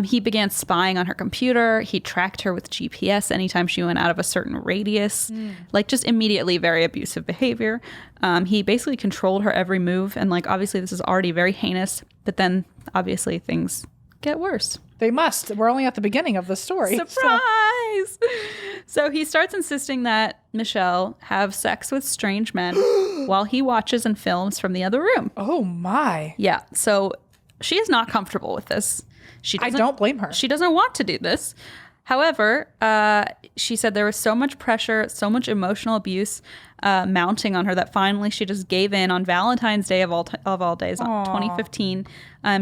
He began spying on her computer. He tracked her with GPS anytime she went out of a certain radius, like just immediately very abusive behavior. He basically controlled her every move. And like, obviously this is already very heinous, but then obviously things get worse. They must. We're only at the beginning of the story. Surprise! So he starts insisting that Michelle have sex with strange men while he watches and films from the other room. Oh my. Yeah. So she is not comfortable with this. I don't blame her. She doesn't want to do this. However, she said there was so much pressure, so much emotional abuse mounting on her that finally she just gave in on Valentine's Day of all days, 2015.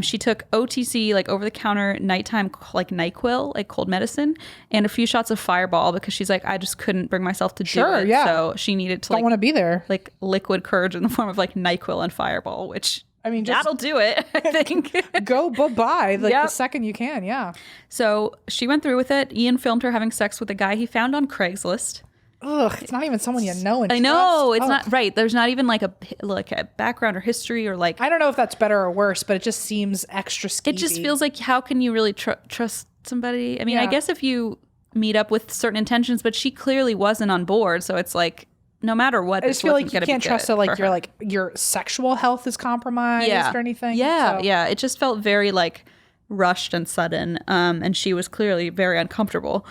She took OTC, like over-the-counter nighttime, like NyQuil, like cold medicine, and a few shots of Fireball because she's like, I just couldn't bring myself to do it. Yeah. So she needed to don't want to be there. like liquid courage in the form of like NyQuil and Fireball, which... I mean, just that'll do it, I think. go bye-bye like Yep. the second you can. Yeah. So she went through with it. Ian filmed her having sex with a guy he found on Craigslist. Ugh, it's not even someone you know and I know. trust. It's not right. There's not even like a background or history or like. I don't know if that's better or worse, but it just seems extra skeevy. It just feels like, how can you really trust somebody? I mean, I Yeah. guess if you meet up with certain intentions, but she clearly wasn't on board. So it's like, no matter what, I just feel like you can't trust that like your sexual health is compromised or anything. Yeah, So- yeah. It just felt very like rushed and sudden. And she was clearly very uncomfortable.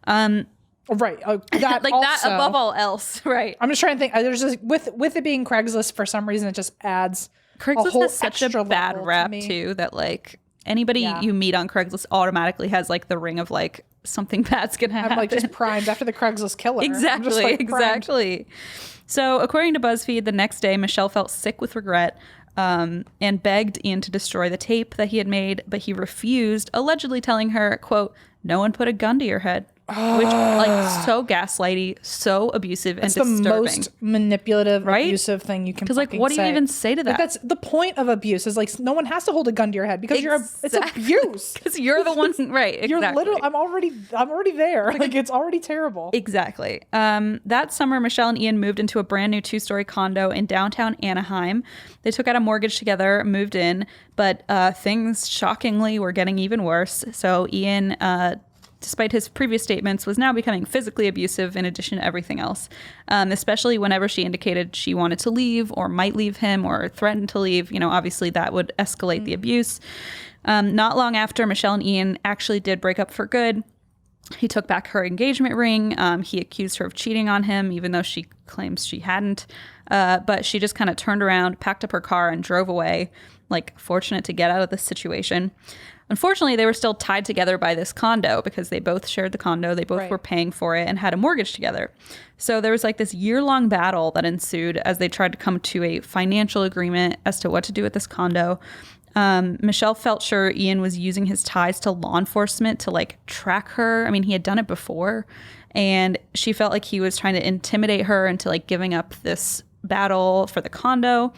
Right. That Like also, that above all else, right? I'm just trying to think. There's just with it being Craigslist for some reason, it just adds Craigslist whole has such a extra bad level to rap me. too that like anybody you meet on Craigslist automatically has like the ring of like something bad's gonna happen. I'm like just primed after the Craigslist killer. I'm just, Exactly, like, primed. exactly. So, according to BuzzFeed, the next day, Michelle felt sick with regret and begged Ian to destroy the tape that he had made, but he refused, allegedly telling her, quote, "No one put a gun to your head." Which, like, so gaslighty, so abusive, It's and disturbing. the most manipulative, Right? abusive thing you can. Because, like, what do you even say to that? Like, that's the point of abuse. Is like no one has to hold a gun to your head because it's abuse. Because you're the one, right? Exactly. You're literally. I'm already there. Like it's already terrible. Exactly. That summer, Michelle and Ian moved into a brand new 2-story condo in downtown Anaheim. They took out a mortgage together, moved in, but things shockingly were getting even worse. So Ian, despite his previous statements, was now becoming physically abusive in addition to everything else, especially whenever she indicated she wanted to leave or might leave him or threatened to leave. You know, obviously that would escalate the abuse. Not long after, Michelle and Ian actually did break up for good. He took back her engagement ring. He accused her of cheating on him, even though she claims she hadn't. But she just kind of turned around, packed up her car, and drove away, like fortunate to get out of this situation. Unfortunately, they were still tied together by this condo because they both shared the condo. They both were paying for it and had a mortgage together. So there was like this year-long battle that ensued as they tried to come to a financial agreement as to what to do with this condo. Michelle felt sure Ian was using his ties to law enforcement to like track her. I mean, he had done it before, and she felt like he was trying to intimidate her into like giving up this battle for the condo.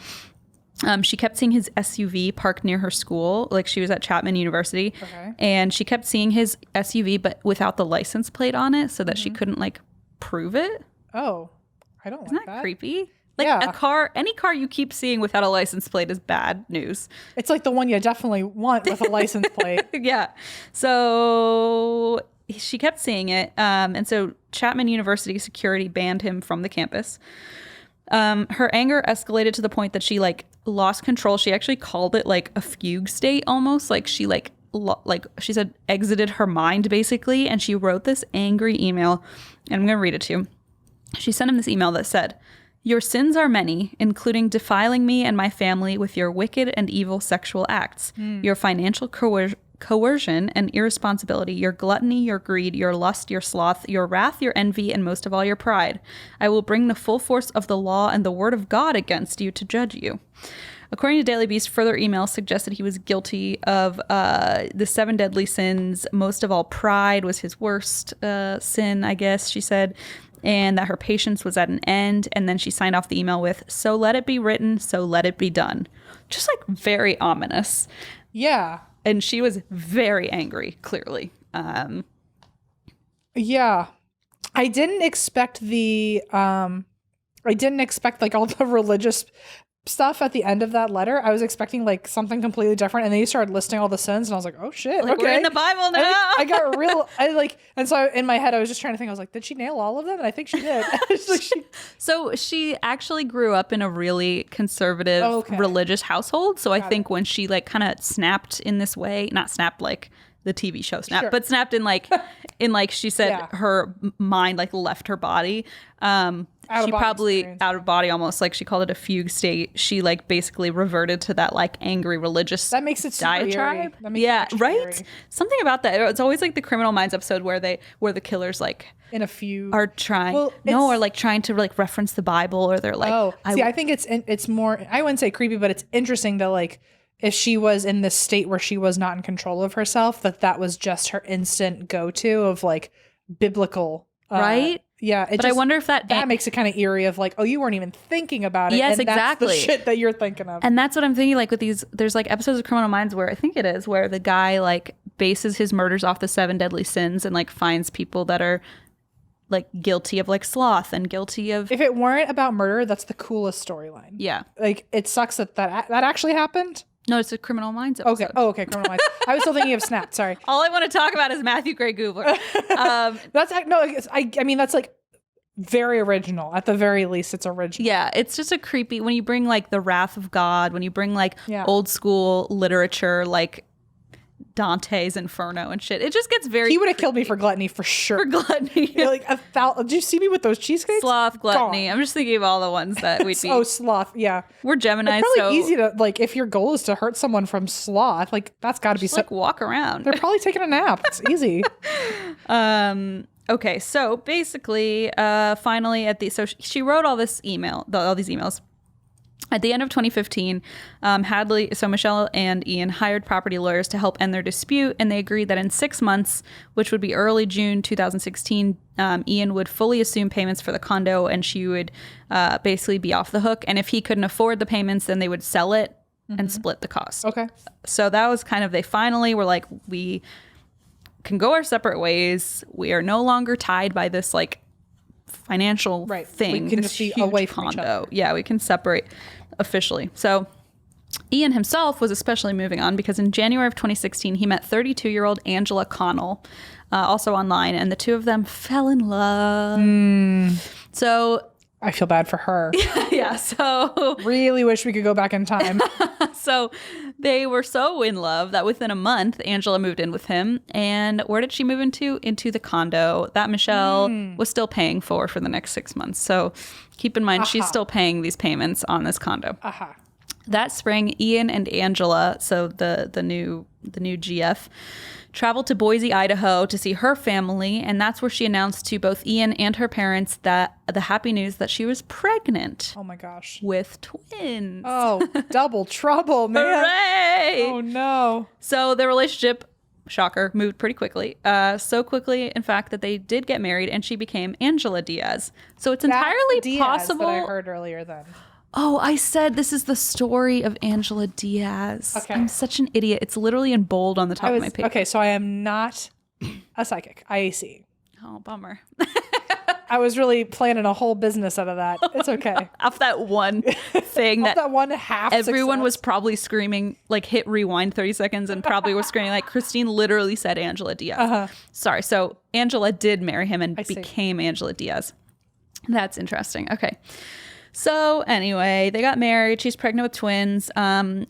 She kept seeing his SUV parked near her school. Like she was at Chapman University, and she kept seeing his SUV, but without the license plate on it so that she couldn't like prove it. Oh, I don't Isn't like that that. creepy? Like a car, any car you keep seeing without a license plate is bad news. It's like the one you definitely want with a license plate. Yeah. So she kept seeing it. And so Chapman University security banned him from the campus. Her anger escalated to the point that she like lost control. She actually called it like a fugue state almost. Like she like she said exited her mind basically. And she wrote this angry email. And I'm going to read it to you. She sent him this email that said, "Your sins are many, including defiling me and my family with your wicked and evil sexual acts, your financial coercion and irresponsibility, your gluttony, your greed, your lust, your sloth, your wrath, your envy, and most of all, your pride. I will bring the full force of the law and the word of God against you to judge you." According to Daily Beast, further emails suggested he was guilty of the 7 deadly sins. Most of all, pride was his worst sin, I guess, she said, and that her patience was at an end. And then she signed off the email with, "So let it be written, so let it be done." Just like very ominous. Yeah. And she was very angry, clearly. Yeah. I didn't expect like all the religious stuff at the end of that letter. I was expecting like something completely different, and then you started listing all the sins, and I was like, oh shit, Like, okay, we're in the Bible now. I got real. And so in my head, I was just trying to think. I was like, did she nail all of them? And I think she did. It's like So she actually grew up in a really conservative religious household. So I think when she like kind of snapped in this way, not snapped like the TV show Snap, but snapped in like she said her mind like left her body. She probably out of body almost, like she called it a fugue state. She like basically reverted to that like angry religious that makes it diatribe. That makes it right. scary. Something about that. It's always like the Criminal Minds episode where the killers like in a fugue are trying or like trying to like reference the Bible, or they're like, I think it's more, I wouldn't say creepy, but it's interesting that like if she was in this state where she was not in control of herself, that was just her instant go-to of like biblical right. Yeah, but I wonder if that makes it kind of eerie of like, oh, you weren't even thinking about it. Yes, and exactly. That's the shit that you're thinking of. And that's what I'm thinking. Like with these, there's like episodes of Criminal Minds where I think it is where the guy like bases his murders off the 7 deadly sins and like finds people that are like guilty of like sloth and guilty of. If it weren't about murder, that's the coolest storyline. Yeah, like it sucks that actually happened. No, it's a Criminal Minds episode. Okay. Oh, okay. Criminal Minds. I was still thinking of Snap. Sorry. All I want to talk about is Matthew Gray Goobler. I mean, that's like very original. At the very least, it's original. Yeah, it's just a creepy, when you bring like the wrath of God, when you bring like old school literature, like Dante's Inferno and shit. It just gets very. He would have killed me for gluttony for sure. for gluttony. You're like did you see me with those cheesecakes? Sloth, gluttony. Gone. I'm just thinking of all the ones that we'd be. Oh, sloth. Yeah. We're Gemini, It's probably so easy to, like, if your goal is to hurt someone from sloth, like, that's got to be just so. like walk around. They're probably taking a nap. It's easy. Okay, so basically, finally so she wrote all these emails. At the end of 2015, so Michelle and Ian hired property lawyers to help end their dispute, and they agreed that in 6 months, which would be early June 2016, Ian would fully assume payments for the condo, and she would basically be off the hook. And if he couldn't afford the payments, then they would sell it and split the cost. Okay. So that was kind of, they finally were like, we can go our separate ways. We are no longer tied by this like financial thing. We can this just be huge away from each other. Yeah, we can separate officially. So Ian himself was especially moving on because in January of 2016, he met 32-year-old Angela Connell, also online, and the two of them fell in love. So I feel bad for her. yeah, so Really wish we could go back in time. so they were so in love that within a month, Angela moved in with him. And where did she move into? Into the condo that Michelle was still paying for the next 6 months. So keep in mind, she's still paying these payments on this condo. That spring, Ian and Angela, so the new GF, traveled to Boise, Idaho to see her family, and that's where she announced to both Ian and her parents that the happy news that she was pregnant. Oh my gosh. With twins. Oh, double trouble, man. Hooray! Oh no. So their relationship, shocker, moved pretty quickly. So quickly, in fact, that they did get married, and she became Angela Diaz. So it's entirely Diaz possible. that I heard earlier then. Oh, I said this is the story of Angela Diaz. Okay. I'm such an idiot. It's literally in bold on the top of my page. Okay, so I am not a psychic. IAC. Oh, bummer. I was really planning a whole business out of that. It's okay. Off that one thing that one half everyone success. was probably screaming, like hit rewind 30 seconds and probably was screaming like Christine literally said Angela Diaz. Sorry. So Angela did marry him and became Angela Diaz. That's interesting. Okay. So anyway, they got married. She's pregnant with twins.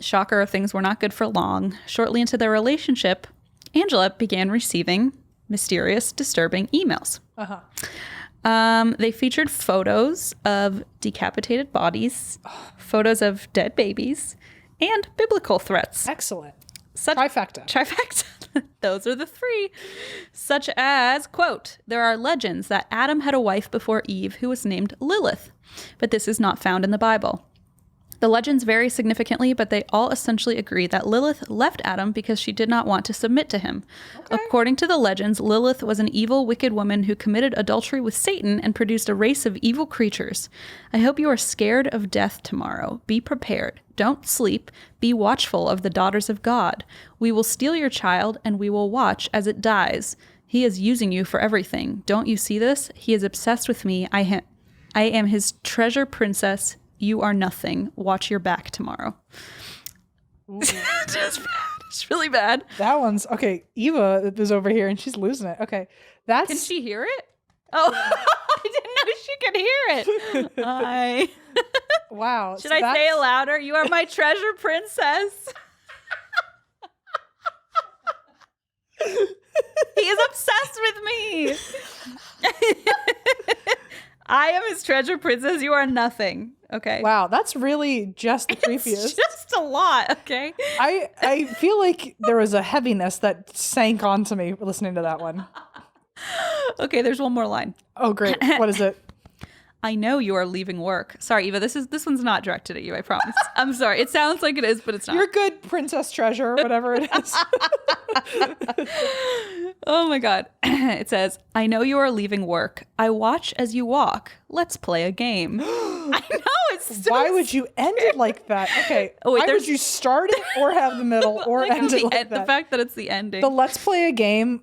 Shocker, things were not good for long. Shortly into their relationship, Angela began receiving mysterious, disturbing emails. They featured photos of decapitated bodies, photos of dead babies, and biblical threats. Excellent. Trifecta. Those are the three. Such as, quote, there are legends that Adam had a wife before Eve who was named Lilith, but this is not found in the Bible. The legends vary significantly, but they all essentially agree that Lilith left Adam because she did not want to submit to him. Okay. According to the legends, Lilith was an evil, wicked woman who committed adultery with Satan and produced a race of evil creatures. I hope you are scared of death tomorrow. Be prepared. Don't sleep. Be watchful of the daughters of God. We will steal your child, and we will watch as it dies. He is using you for everything. Don't you see this? He is obsessed with me. I am his treasure princess. You are nothing. Watch your back tomorrow. Just bad. It's really bad. That one's okay. Eva is over here and she's losing it. Okay, that's. Can she hear it? Oh, I didn't know she could hear it. Wow. Should I say it louder? You are my treasure princess. He is obsessed with me. I am his treasure princess. You are nothing. Okay. Wow, that's really just the creepiest. It's just a lot. Okay. I feel like there was a heaviness that sank onto me listening to that one. Okay, there's one more line. Oh, great. What is it? I know you are leaving work. Sorry, Eva, this one's not directed at you, I promise. I'm sorry. It sounds like it is, but it's not. You're good, Princess Treasure, or whatever it is. Oh my God. It says, I know you are leaving work. I watch as you walk. Let's play a game. I know, it's so Why would you end it like that? Okay. Oh, wait, why would you start it or have the middle or like end it like that? The fact that it's the ending. The let's play a game,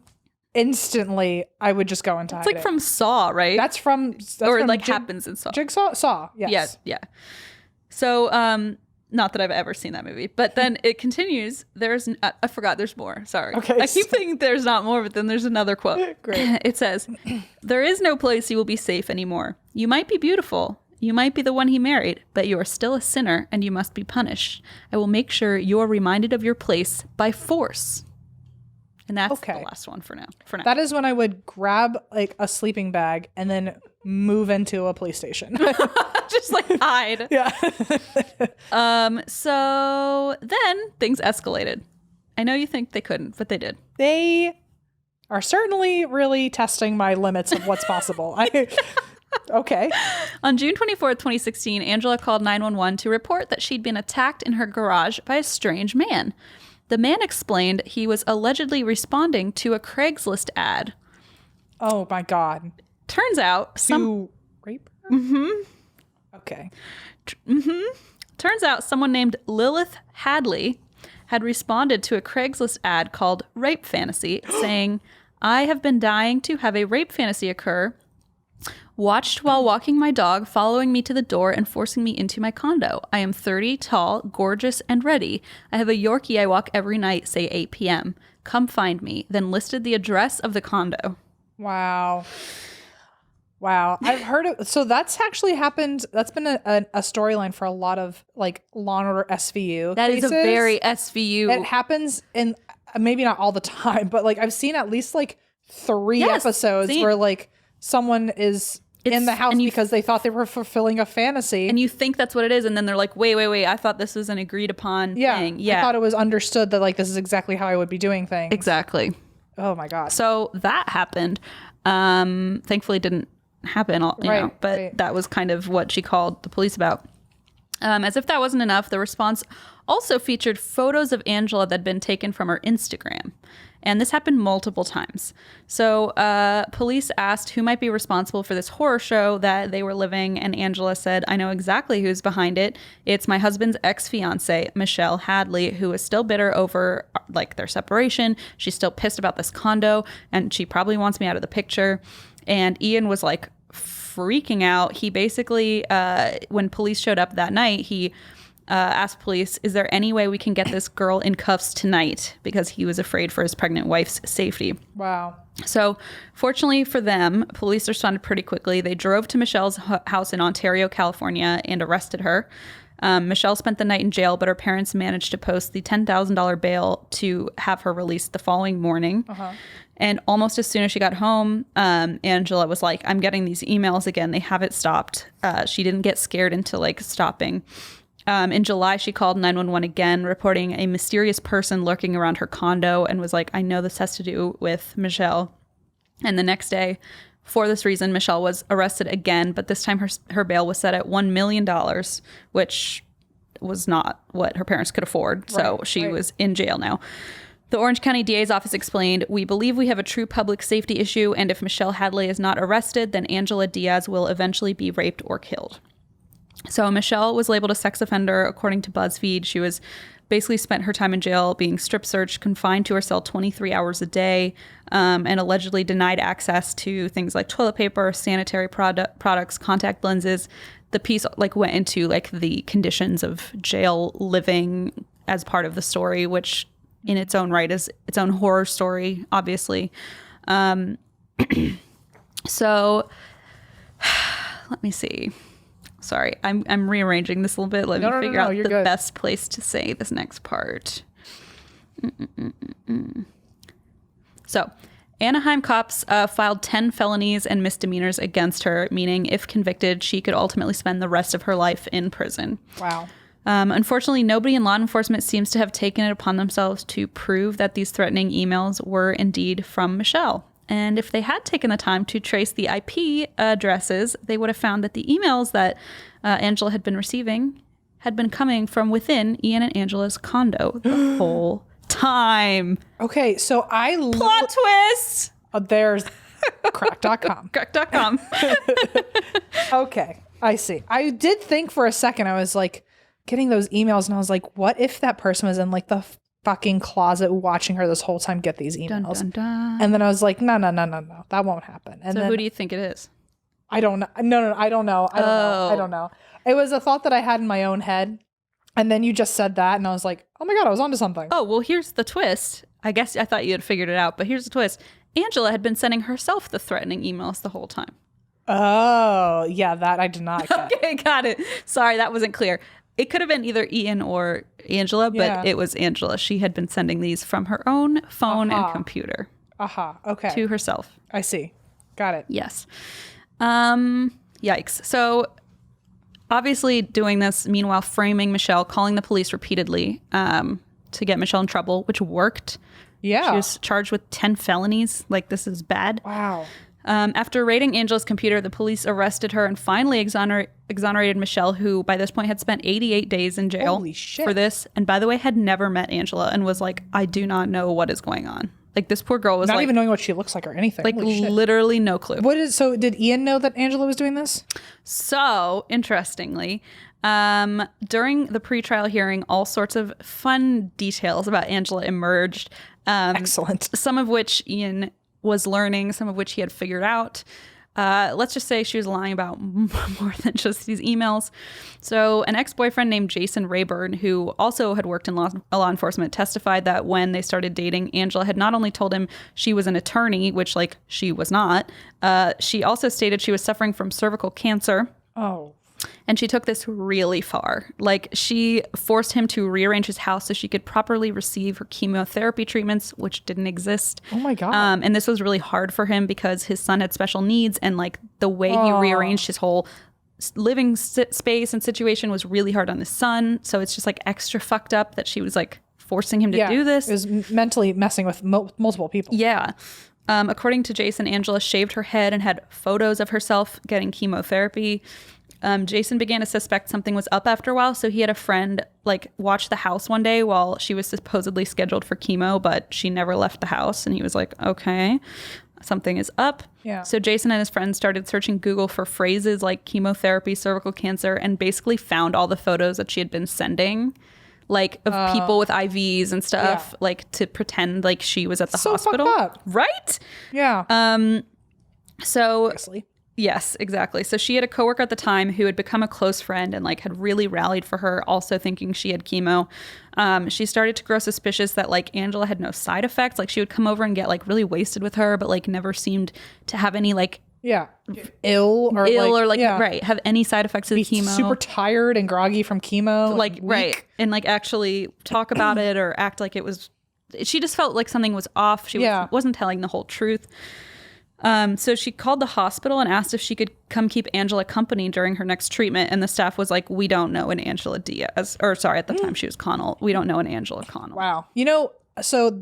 instantly, I would just go into It's like from Saw, right? That's from happens in Saw. Jigsaw? Saw, yes. Yeah. So, not that I've ever seen that movie, but then it continues. I forgot there's more. Sorry. Okay. I keep thinking there's not more, but then there's another quote. Great. It says, there is no place you will be safe anymore. You might be beautiful. You might be the one he married, but you are still a sinner and you must be punished. I will make sure you are reminded of your place by force. And that's Okay. the last one for now. For now. That is when I would grab like a sleeping bag and then move into a police station. Just like hide. Yeah. So then things escalated. I know you think they couldn't, but they did. They are certainly really testing my limits of what's possible. Okay. On June 24th, 2016, Angela called 911 to report that she'd been attacked in her garage by a strange man. The man explained he was allegedly responding to a Craigslist ad. Oh my God. Turns out To rape her? Mm-hmm. Okay. Turns out someone named Lilith Hadley had responded to a Craigslist ad called Rape Fantasy, saying, I have been dying to have a rape fantasy occur. Watched while walking my dog, following me to the door and forcing me into my condo. I am 30, tall, gorgeous, and ready. I have a Yorkie I walk every night, say 8 p.m. Come find me. Then listed the address of the condo. Wow. Wow. I've heard it. So that's actually happened. That's been a storyline for a lot of like Law and Order SVU. That cases. is a very SVU. It happens in maybe not all the time, but like I've seen at least like 3 Yes, episodes same. where like someone is in the house and you- because they thought they were fulfilling a fantasy. And you think that's what it is, and then they're like, wait, I thought this was an agreed upon thing. I thought it was understood that like this is exactly how I would be doing things. Exactly. Oh my God. So that happened. Thankfully didn't happen, you know, but that was kind of what she called the police about. As if that wasn't enough, the response also featured photos of Angela that had been taken from her Instagram. And this happened multiple times. So police asked who might be responsible for this horror show that they were living. And Angela said, I know exactly who's behind it. It's my husband's ex-fiance, Michelle Hadley, who is still bitter over like their separation. She's still pissed about this condo and she probably wants me out of the picture. And Ian was like freaking out. He basically, when police showed up that night, he asked police, is there any way we can get this girl in cuffs tonight? Because he was afraid for his pregnant wife's safety. Wow. So fortunately for them, police responded pretty quickly. They drove to Michelle's house in Ontario, California, and arrested her. Michelle spent the night in jail, but her parents managed to post the $10,000 bail to have her released the following morning. And almost as soon as she got home, Angela was like, I'm getting these emails again. They haven't stopped. She didn't get scared into like stopping. In July, she called 911 again, reporting a mysterious person lurking around her condo and was like, I know this has to do with Michelle. And the next day, for this reason, Michelle was arrested again, but this time her bail was set at $1 million, which was not what her parents could afford. So she was in jail now. The Orange County DA's office explained, we believe we have a true public safety issue, and if Michelle Hadley is not arrested, then Angela Diaz will eventually be raped or killed. So Michelle was labeled a sex offender, according to BuzzFeed. She was basically spent her time in jail being strip searched, confined to her cell 23 hours a day, and allegedly denied access to things like toilet paper, sanitary products, contact lenses. The piece like went into like the conditions of jail living as part of the story, which in its own right is its own horror story, obviously. So let me see. Sorry, I'm rearranging this a little bit. Let me figure out the best place to say this next part. So, Anaheim cops filed 10 felonies and misdemeanors against her, meaning if convicted, she could ultimately spend the rest of her life in prison. Wow. Unfortunately, nobody in law enforcement seems to have taken it upon themselves to prove that these threatening emails were indeed from Michelle. And if they had taken the time to trace the IP addresses, they would have found that the emails that Angela had been receiving had been coming from within Ian and Angela's condo the whole time. Okay, so Plot twist! There's crack.com. Crack.com. Okay, I see. I did think for a second, I was like getting those emails and I was like, what if that person was in like the fucking closet watching her this whole time get these emails? Dun, dun, dun. And then I was like, no, that won't happen. And So then, who do you think it is? I don't know. No, I don't know. I don't know. It was a thought that I had in my own head. And then you just said that and I was like, oh my God, I was onto something. Oh, well, here's the twist. I guess I thought you had figured it out, but here's the twist. Angela had been sending herself the threatening emails the whole time. Oh, yeah, that I did not get. Okay, got it. Sorry, that wasn't clear. it could have been either Ian or Angela, but Yeah. it was Angela. She had been sending these from her own phone and computer Aha. Okay. to herself. I see. Got it. Yes. Yikes. So obviously doing this, meanwhile framing Michelle, calling the police repeatedly to get Michelle in trouble, which worked. Yeah. She was charged with 10 felonies. Like, this is bad. Wow. After raiding Angela's computer, the police arrested her and finally exonerated Michelle, who by this point had spent 88 days in jail Holy shit. for this. And by the way, had never met Angela and was like, I do not know what is going on. Like, this poor girl was Not like, even knowing what she looks like or anything. like Holy shit. literally no clue. So did Ian know that Angela was doing this? So, interestingly, during the pretrial hearing, all sorts of fun details about Angela emerged. Excellent. Some of which Ian was learning, some of which he had figured out. Let's just say she was lying about more than just these emails. So an ex-boyfriend named Jason Rayburn, who also had worked in law enforcement, testified that when they started dating, Angela had not only told him she was an attorney, which like she was not, she also stated she was suffering from cervical cancer. Oh. And she took this really far. Like, she forced him to rearrange his house so she could properly receive her chemotherapy treatments, which didn't exist. Oh my God. And this was really hard for him because his son had special needs, and like the way he rearranged his whole living space and situation was really hard on his son. So it's just like extra fucked up that she was like forcing him to do this. It was mentally messing with multiple people. Yeah. According to Jason, Angela shaved her head and had photos of herself getting chemotherapy. Jason began to suspect something was up after a while, so he had a friend like watch the house one day while she was supposedly scheduled for chemo, but she never left the house, and he was like, okay, something is up. Yeah. So Jason and his friends started searching Google for phrases like chemotherapy, cervical cancer, and basically found all the photos that she had been sending, like of people with IVs and stuff, like to pretend like she was at the hospital. Fucked up. Right? Yeah. So Honestly. yes, exactly. So she had a coworker at the time who had become a close friend and like had really rallied for her, also thinking she had chemo. She started to grow suspicious that like Angela had no side effects. Like, she would come over and get like really wasted with her, but like never seemed to have any like ill or right, have any side effects of the chemo. Super tired and groggy from chemo. Like weak. right, and like actually talk about it or act like it was. She just felt like something was off. She wasn't telling the whole truth. So she called the hospital and asked if she could come keep Angela company during her next treatment. And the staff was like, we don't know an Angela Diaz. Or sorry, at the time she was Connell. We don't know an Angela Connell. Wow. You know, so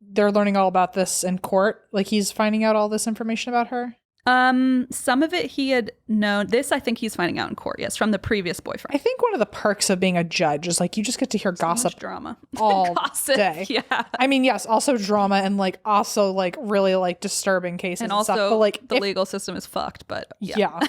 they're learning all about this in court. Like, he's finding out all this information about her. Some of it he had known. This, I think he's finding out in court, yes, from the previous boyfriend. I think one of the perks of being a judge is like you just get to hear gossip drama all gossip, day. Yeah. I mean, yes, also drama and like also like really like disturbing cases and also stuff. But like the legal system is fucked, but yeah.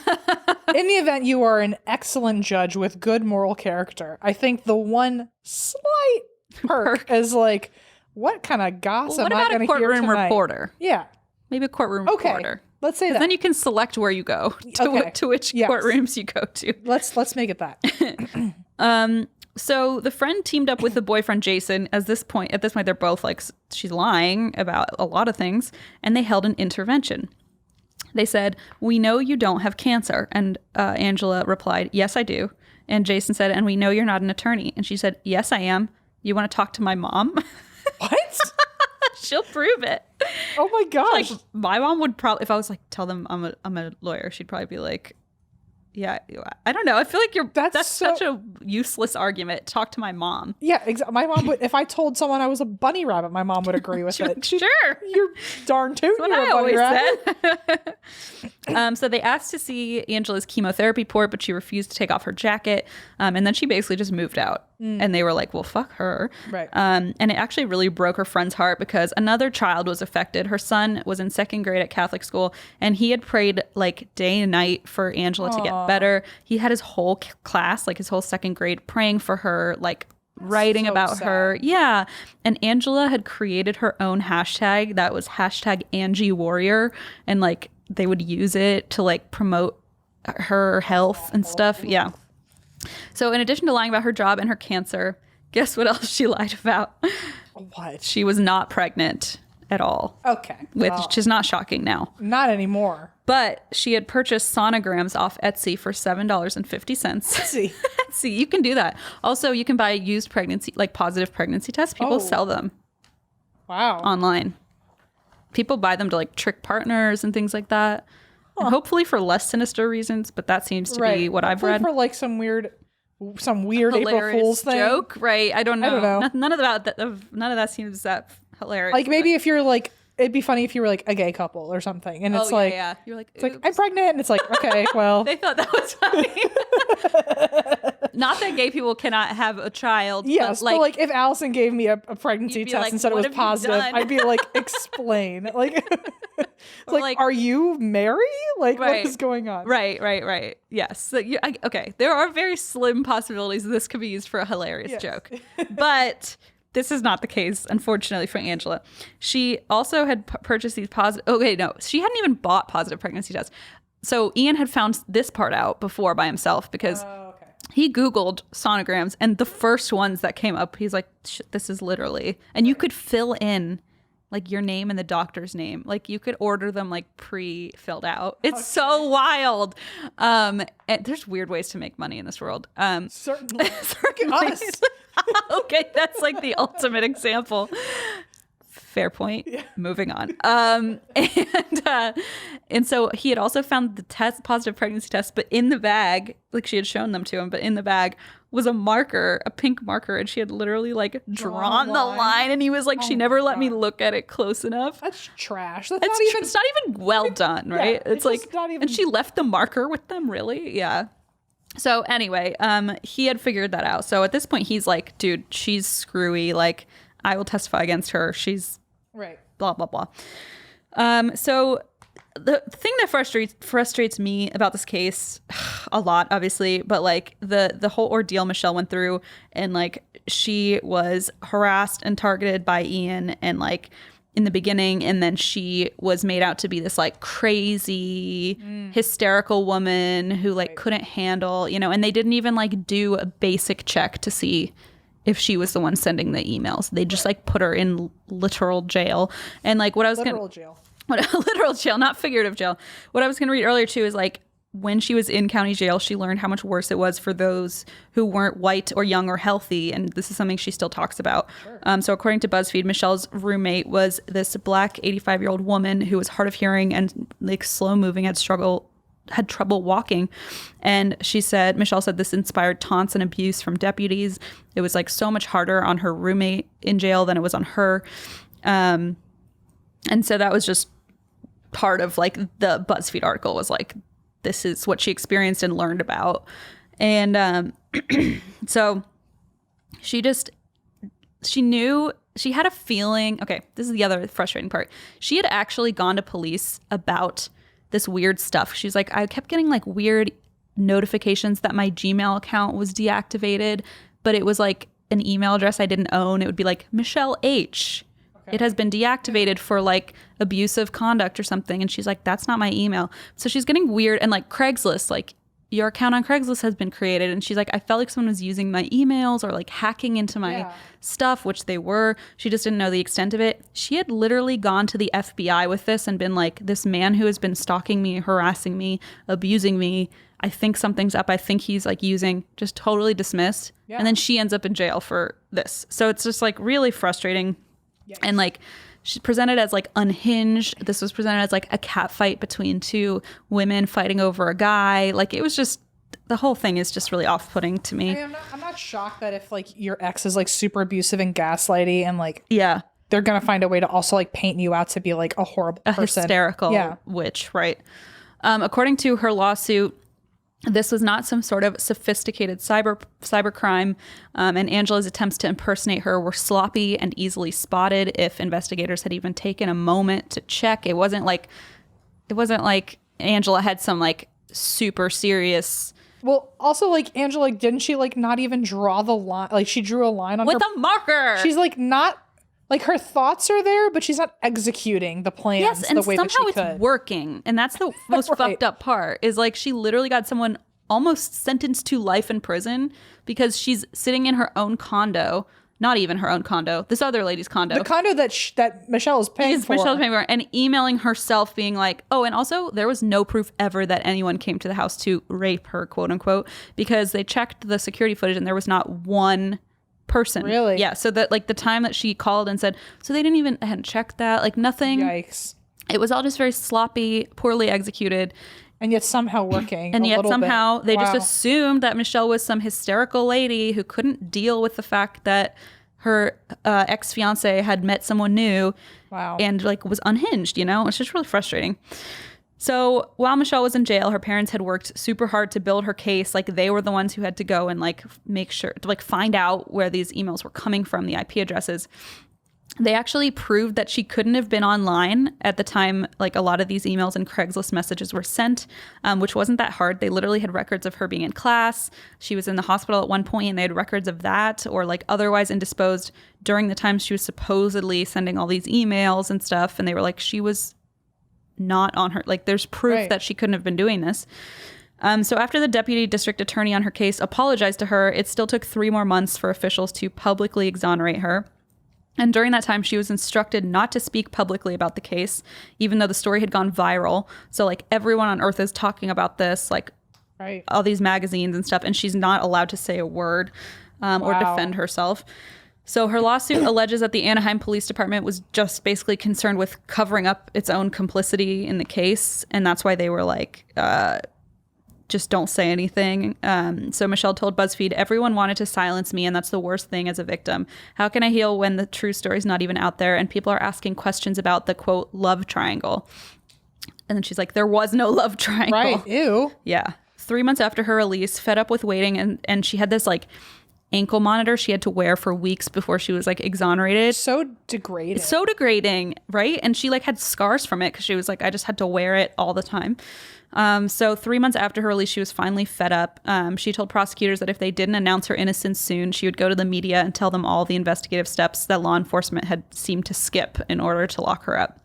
In the event you are an excellent judge with good moral character, I think the one slight perk is like, what kind of gossip what am I about going a to hear courtroom tonight? reporter? Yeah. Maybe a courtroom Okay. reporter. Let's say that. Then you can select where you go to which courtrooms you go to. Let's make it that. So the friend teamed up with the boyfriend Jason. At this point, they're both like, she's lying about a lot of things, and they held an intervention. They said, "We know you don't have cancer," and Angela replied, "Yes, I do." And Jason said, "And we know you're not an attorney." And she said, "Yes, I am. You want to talk to my mom?" What? She'll prove it. Oh my gosh. Like, my mom would probably, if I was like, tell them I'm a lawyer, she'd probably be like, yeah, I don't know. I feel like that's such a useless argument. Talk to my mom. Yeah, exactly. My mom would, if I told someone I was a bunny rabbit, my mom would agree with it. Sure. You're darn tootin'. That's what I always said. So they asked to see Angela's chemotherapy port, but she refused to take off her jacket. And then she basically just moved out. And they were like, well, fuck her. Right. And it actually really broke her friend's heart because another child was affected. Her son was in second grade at Catholic school, and he had prayed like day and night for Angela to get better. He had his whole class, like his whole second grade, praying for her, like writing so about sad. her. Yeah. And Angela had created her own hashtag that was hashtag Angie Warrior. And like they would use it to like promote her health and stuff. Yeah. So in addition to lying about her job and her cancer, guess what else she lied about? What? She was not pregnant. at all. Okay. Which is not shocking now. Not anymore. But she had purchased sonograms off Etsy for $7.50. Etsy. Etsy, you can do that. Also, you can buy used pregnancy, like positive pregnancy tests. People sell them Wow. online. People buy them to like trick partners and things like that. And hopefully for less sinister reasons, but that seems to be what I've read. For like some weird April Fool's thing. Joke, right? I don't know. know. None of that seems that hilarious. Like maybe if you're like, it'd be funny if you were like a gay couple or something, and it's like, yeah. You're like, it's like I'm pregnant, and it's like, okay, well, they thought that was funny. Not that gay people cannot have a child. yes, but like if Allison gave me a pregnancy test like, and said it "What was have you positive, done?" I'd be like, explain, like, it's Or like, are you Mary? Like, what Right. is going on? Right. Yes. So okay. There are very slim possibilities this could be used for a hilarious Yes. joke, but this is not the case, unfortunately, for Angela. She also had purchased these positive. Okay, no, she hadn't even bought positive pregnancy tests. So Ian had found this part out before by himself because Okay. he Googled sonograms, and the first ones that came up, he's like, this is literally, and you could fill in like your name and the doctor's name. Like you could order them like pre-filled out. It's so wild. And there's weird ways to make money in this world. Certainly. Certainly. Us. Okay, that's like the ultimate example. Fair point. Yeah. Moving on. And so he had also found the positive pregnancy test, but in the bag, like she had shown them to him, but in the bag was a marker, a pink marker, and she had literally like drawn the line, and he was like, she never let me look at it close enough. That's trash. That's It's not even well done, right? it's like, just not even- and she left the marker with them, really? Yeah. So anyway, he had figured that out. So at this point, he's like, dude, she's screwy. Like, I will testify against her. She's right. blah, blah, blah. So the thing that frustrates me about this case a lot, obviously, but like the whole ordeal Michelle went through, and like she was harassed and targeted by Ian, and like in the beginning, and then she was made out to be this like crazy hysterical woman who like couldn't handle, and they didn't even like do a basic check to see if she was the one sending the emails. They just like put her in literal jail. And like what I was Literal jail. Literal jail, not figurative jail. What I was going to read earlier too is like when she was in county jail, she learned how much worse it was for those who weren't white or young or healthy. And this is something she still talks about. Sure. So according to BuzzFeed, Michelle's roommate was this Black 85-year-old woman who was hard of hearing and like slow moving, had trouble walking. And Michelle said this inspired taunts and abuse from deputies. It was like so much harder on her roommate in jail than it was on her. And so that was just part of like the BuzzFeed article was like, this is what she experienced and learned about. And so she knew, she had a feeling. Okay, this is the other frustrating part. She had actually gone to police about this weird stuff. She's like, I kept getting like weird notifications that my Gmail account was deactivated, but it was like an email address I didn't own. It would be like Michelle H. It has been deactivated for like abusive conduct or something. And she's like, that's not my email. So she's getting weird. And like Craigslist, like your account on Craigslist has been created. And she's like, I felt like someone was using my emails or like hacking into my stuff, which they were. She just didn't know the extent of it. She had literally gone to the FBI with this and been like, this man who has been stalking me, harassing me, abusing me, I think something's up. I think he's like just totally dismissed. Yeah. And then she ends up in jail for this. So it's just like really frustrating. Yes. And like she's presented as like unhinged. This was presented as like a cat fight between two women fighting over a guy. Like it was just, the whole thing is just really off-putting to me. I mean, I'm not shocked that if like your ex is like super abusive and gaslighty and like they're gonna find a way to also like paint you out to be like a horrible person, hysterical witch, right? According to her lawsuit, this was not some sort of sophisticated cybercrime, and Angela's attempts to impersonate her were sloppy and easily spotted if investigators had even taken a moment to check. It wasn't like Angela had some like super serious. Well, also like Angela, like, didn't she like not even draw the line? Like she drew a line on with a marker. She's like not. Like her thoughts are there, but she's not executing the plans the way that she could. Somehow it's working. And that's the most fucked up part is like she literally got someone almost sentenced to life in prison because she's sitting in her own condo not even her own condo, this other lady's condo. The condo that Michelle is paying for. Michelle's paying for, and emailing herself being like, oh, and also there was no proof ever that anyone came to the house to rape her, quote unquote, because they checked the security footage and there was not one person. Really? Yeah. So that like the time that she called and said, so they hadn't checked that, like nothing. Yikes. It was all just very sloppy, poorly executed. And yet somehow working. And yet somehow they just Wow. assumed that Michelle was some hysterical lady who couldn't deal with the fact that her ex-fiance had met someone new. Wow. And like was unhinged, you know? It's just really frustrating. So while Michelle was in jail, her parents had worked super hard to build her case. Like they were the ones who had to go and like make sure to like find out where these emails were coming from, the IP addresses. They actually proved that she couldn't have been online at the time, like a lot of these emails and Craigslist messages were sent, which wasn't that hard. They literally had records of her being in class. She was in the hospital at one point and they had records of that, or like otherwise indisposed during the time she was supposedly sending all these emails and stuff. And they were like, she was not on her, like there's proof Right. that she couldn't have been doing this. So after the deputy district attorney on her case apologized to her, it still took 3 more months for officials to publicly exonerate her. And during that time, she was instructed not to speak publicly about the case, even though the story had gone viral. So like everyone on earth is talking about this, like Right. all these magazines and stuff, and she's not allowed to say a word or Wow. defend herself. So her lawsuit alleges that the Anaheim Police Department was just basically concerned with covering up its own complicity in the case. And that's why they were like, just don't say anything. So Michelle told BuzzFeed, everyone wanted to silence me, and that's the worst thing as a victim. How can I heal when the true story's not even out there and people are asking questions about the, quote, love triangle? And then she's like, there was no love triangle. Right. Ew. Yeah. 3 months after her release, fed up with waiting, and she had this like ankle monitor she had to wear for weeks before she was like exonerated. So degrading. It's so degrading, right? And she like had scars from it because she was like, I just had to wear it all the time. So 3 months after her release, she was finally fed up. She told prosecutors that if they didn't announce her innocence soon, she would go to the media and tell them all the investigative steps that law enforcement had seemed to skip in order to lock her up.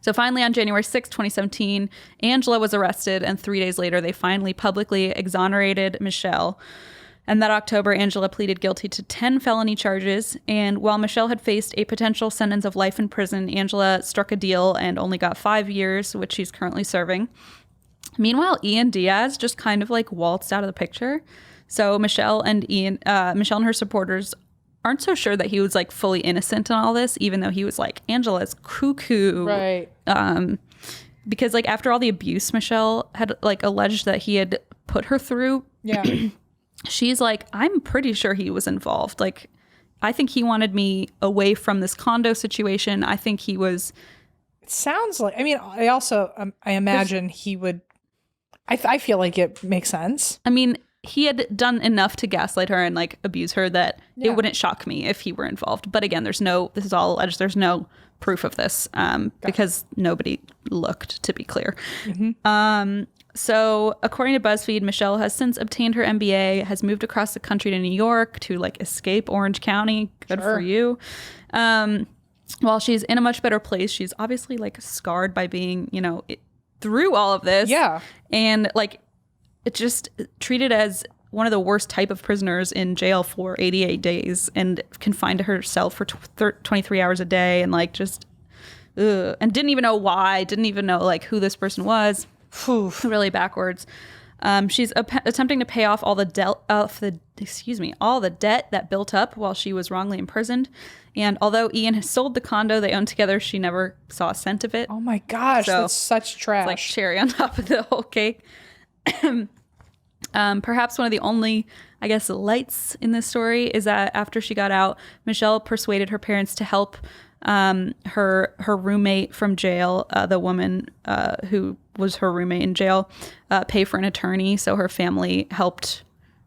So finally, on January 6, 2017, Angela was arrested, and 3 days later, they finally publicly exonerated Michelle. And that October, Angela pleaded guilty to 10 felony charges. And while Michelle had faced a potential sentence of life in prison, Angela struck a deal and only got 5 years, which she's currently serving. Meanwhile, Ian Diaz just kind of like waltzed out of the picture. So Michelle and her supporters aren't so sure that he was like fully innocent in all this, even though he was like, Angela's cuckoo. Right. Because like after all the abuse Michelle had like alleged that he had put her through, Yeah. she's like, I'm pretty sure he was involved. Like, I think he wanted me away from this condo situation. I think he was. It sounds like, I mean, I also, I imagine he would, I feel like it makes sense. I mean, he had done enough to gaslight her and like abuse her that Yeah. it wouldn't shock me if he were involved. But again, this is all alleged. There's no proof of this because nobody looked, to be clear. So according to BuzzFeed, Michelle has since obtained her MBA, has moved across the country to New York to like escape Orange County. Good Sure. for you. While she's in a much better place, she's obviously like scarred by being, through all of this. Yeah. And like it just treated as one of the worst type of prisoners in jail for 88 days and confined to herself for 23 hours a day and like just, and didn't even know why, didn't even know like who this person was. Really backwards. She's attempting to pay off all the debt that built up while she was wrongly imprisoned. And although Ian has sold the condo they owned together, she never saw a cent of it. Oh my gosh, So, that's such trash. It's like cherry on top of the whole cake. Perhaps one of the only, I guess, lights in this story is that after she got out, Michelle persuaded her parents to help her roommate from jail, the woman who was her roommate in jail, pay for an attorney. So her family helped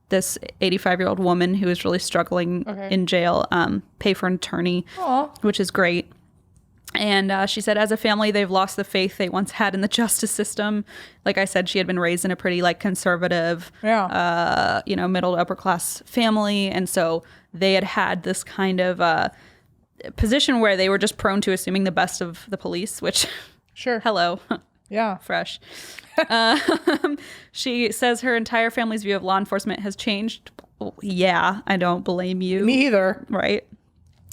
this 85-year-old woman who was really struggling in jail pay for an attorney, which is great. And she said, as a family, they've lost the faith they once had in the justice system. Like I said, she had been raised in a pretty like conservative, middle to upper class family. And so they had this kind of position where they were just prone to assuming the best of the police, which, Sure. hello. Yeah. Fresh. She says her entire family's view of law enforcement has changed yeah, I don't blame you. Me either. Right.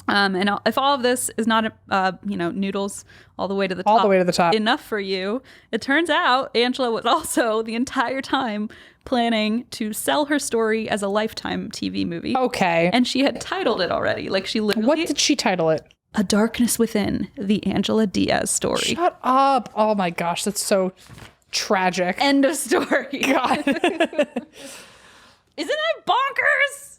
And if all of this is not, noodles all the way to the top, All the way to the top. enough for you, it turns out Angela was also the entire time planning to sell her story as a Lifetime TV movie. Okay. And she had titled it already. Like she literally, What did she title it? A Darkness Within, the Angela Diaz story. Shut up. Oh my gosh, that's so tragic. End of story. God. Isn't it bonkers?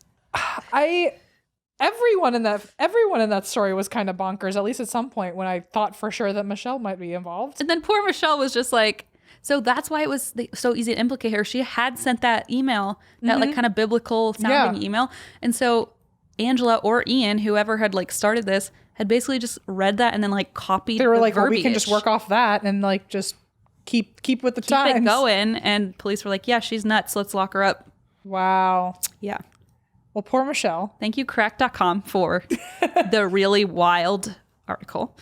Everyone in that story was kind of bonkers, at least at some point when I thought for sure that Michelle might be involved. And then poor Michelle was just like, so that's why it was so easy to implicate her. She had sent that email, that like kind of biblical sounding email. And so Angela or Ian, whoever had like started this, had basically just read that and then like copied. They were like, well, verbiage. we can just work off that and like just keep with the Keep times. it going. And police were like, yeah, she's nuts. Let's lock her up. Wow. Yeah. Well, poor Michelle. Thank you, crack.com, for the really wild article.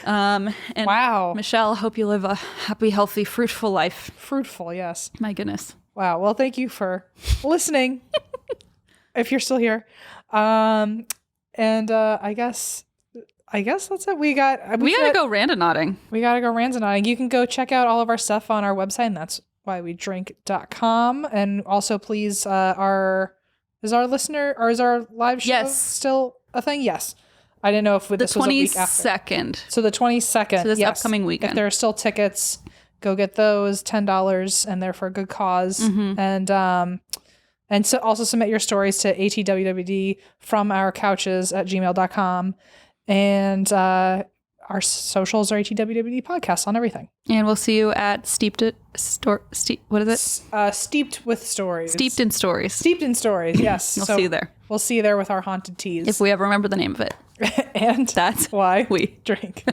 And Wow. Michelle, hope you live a happy, healthy, fruitful life. Fruitful, yes. My goodness. Wow. Well, thank you for listening. If you're still here. I guess that's it. We gotta go randonauting. We gotta go randomizing. You can go check out all of our stuff on our website, and that's whywedrink.com. And also, please, is our live show still a thing? Yes. I didn't know if this was a week after. 22nd. So the 22nd. So this upcoming weekend. If there are still tickets, go get those, $10, and they're for a good cause. And so also submit your stories to atwwd from our couches at gmail.com. And our socials are atwwd podcast on everything. And we'll see you at Steeped with Stories. Steeped in Stories, yes. We'll see you there. We'll see you there with our haunted teas. If we ever remember the name of it. And That's why we drink.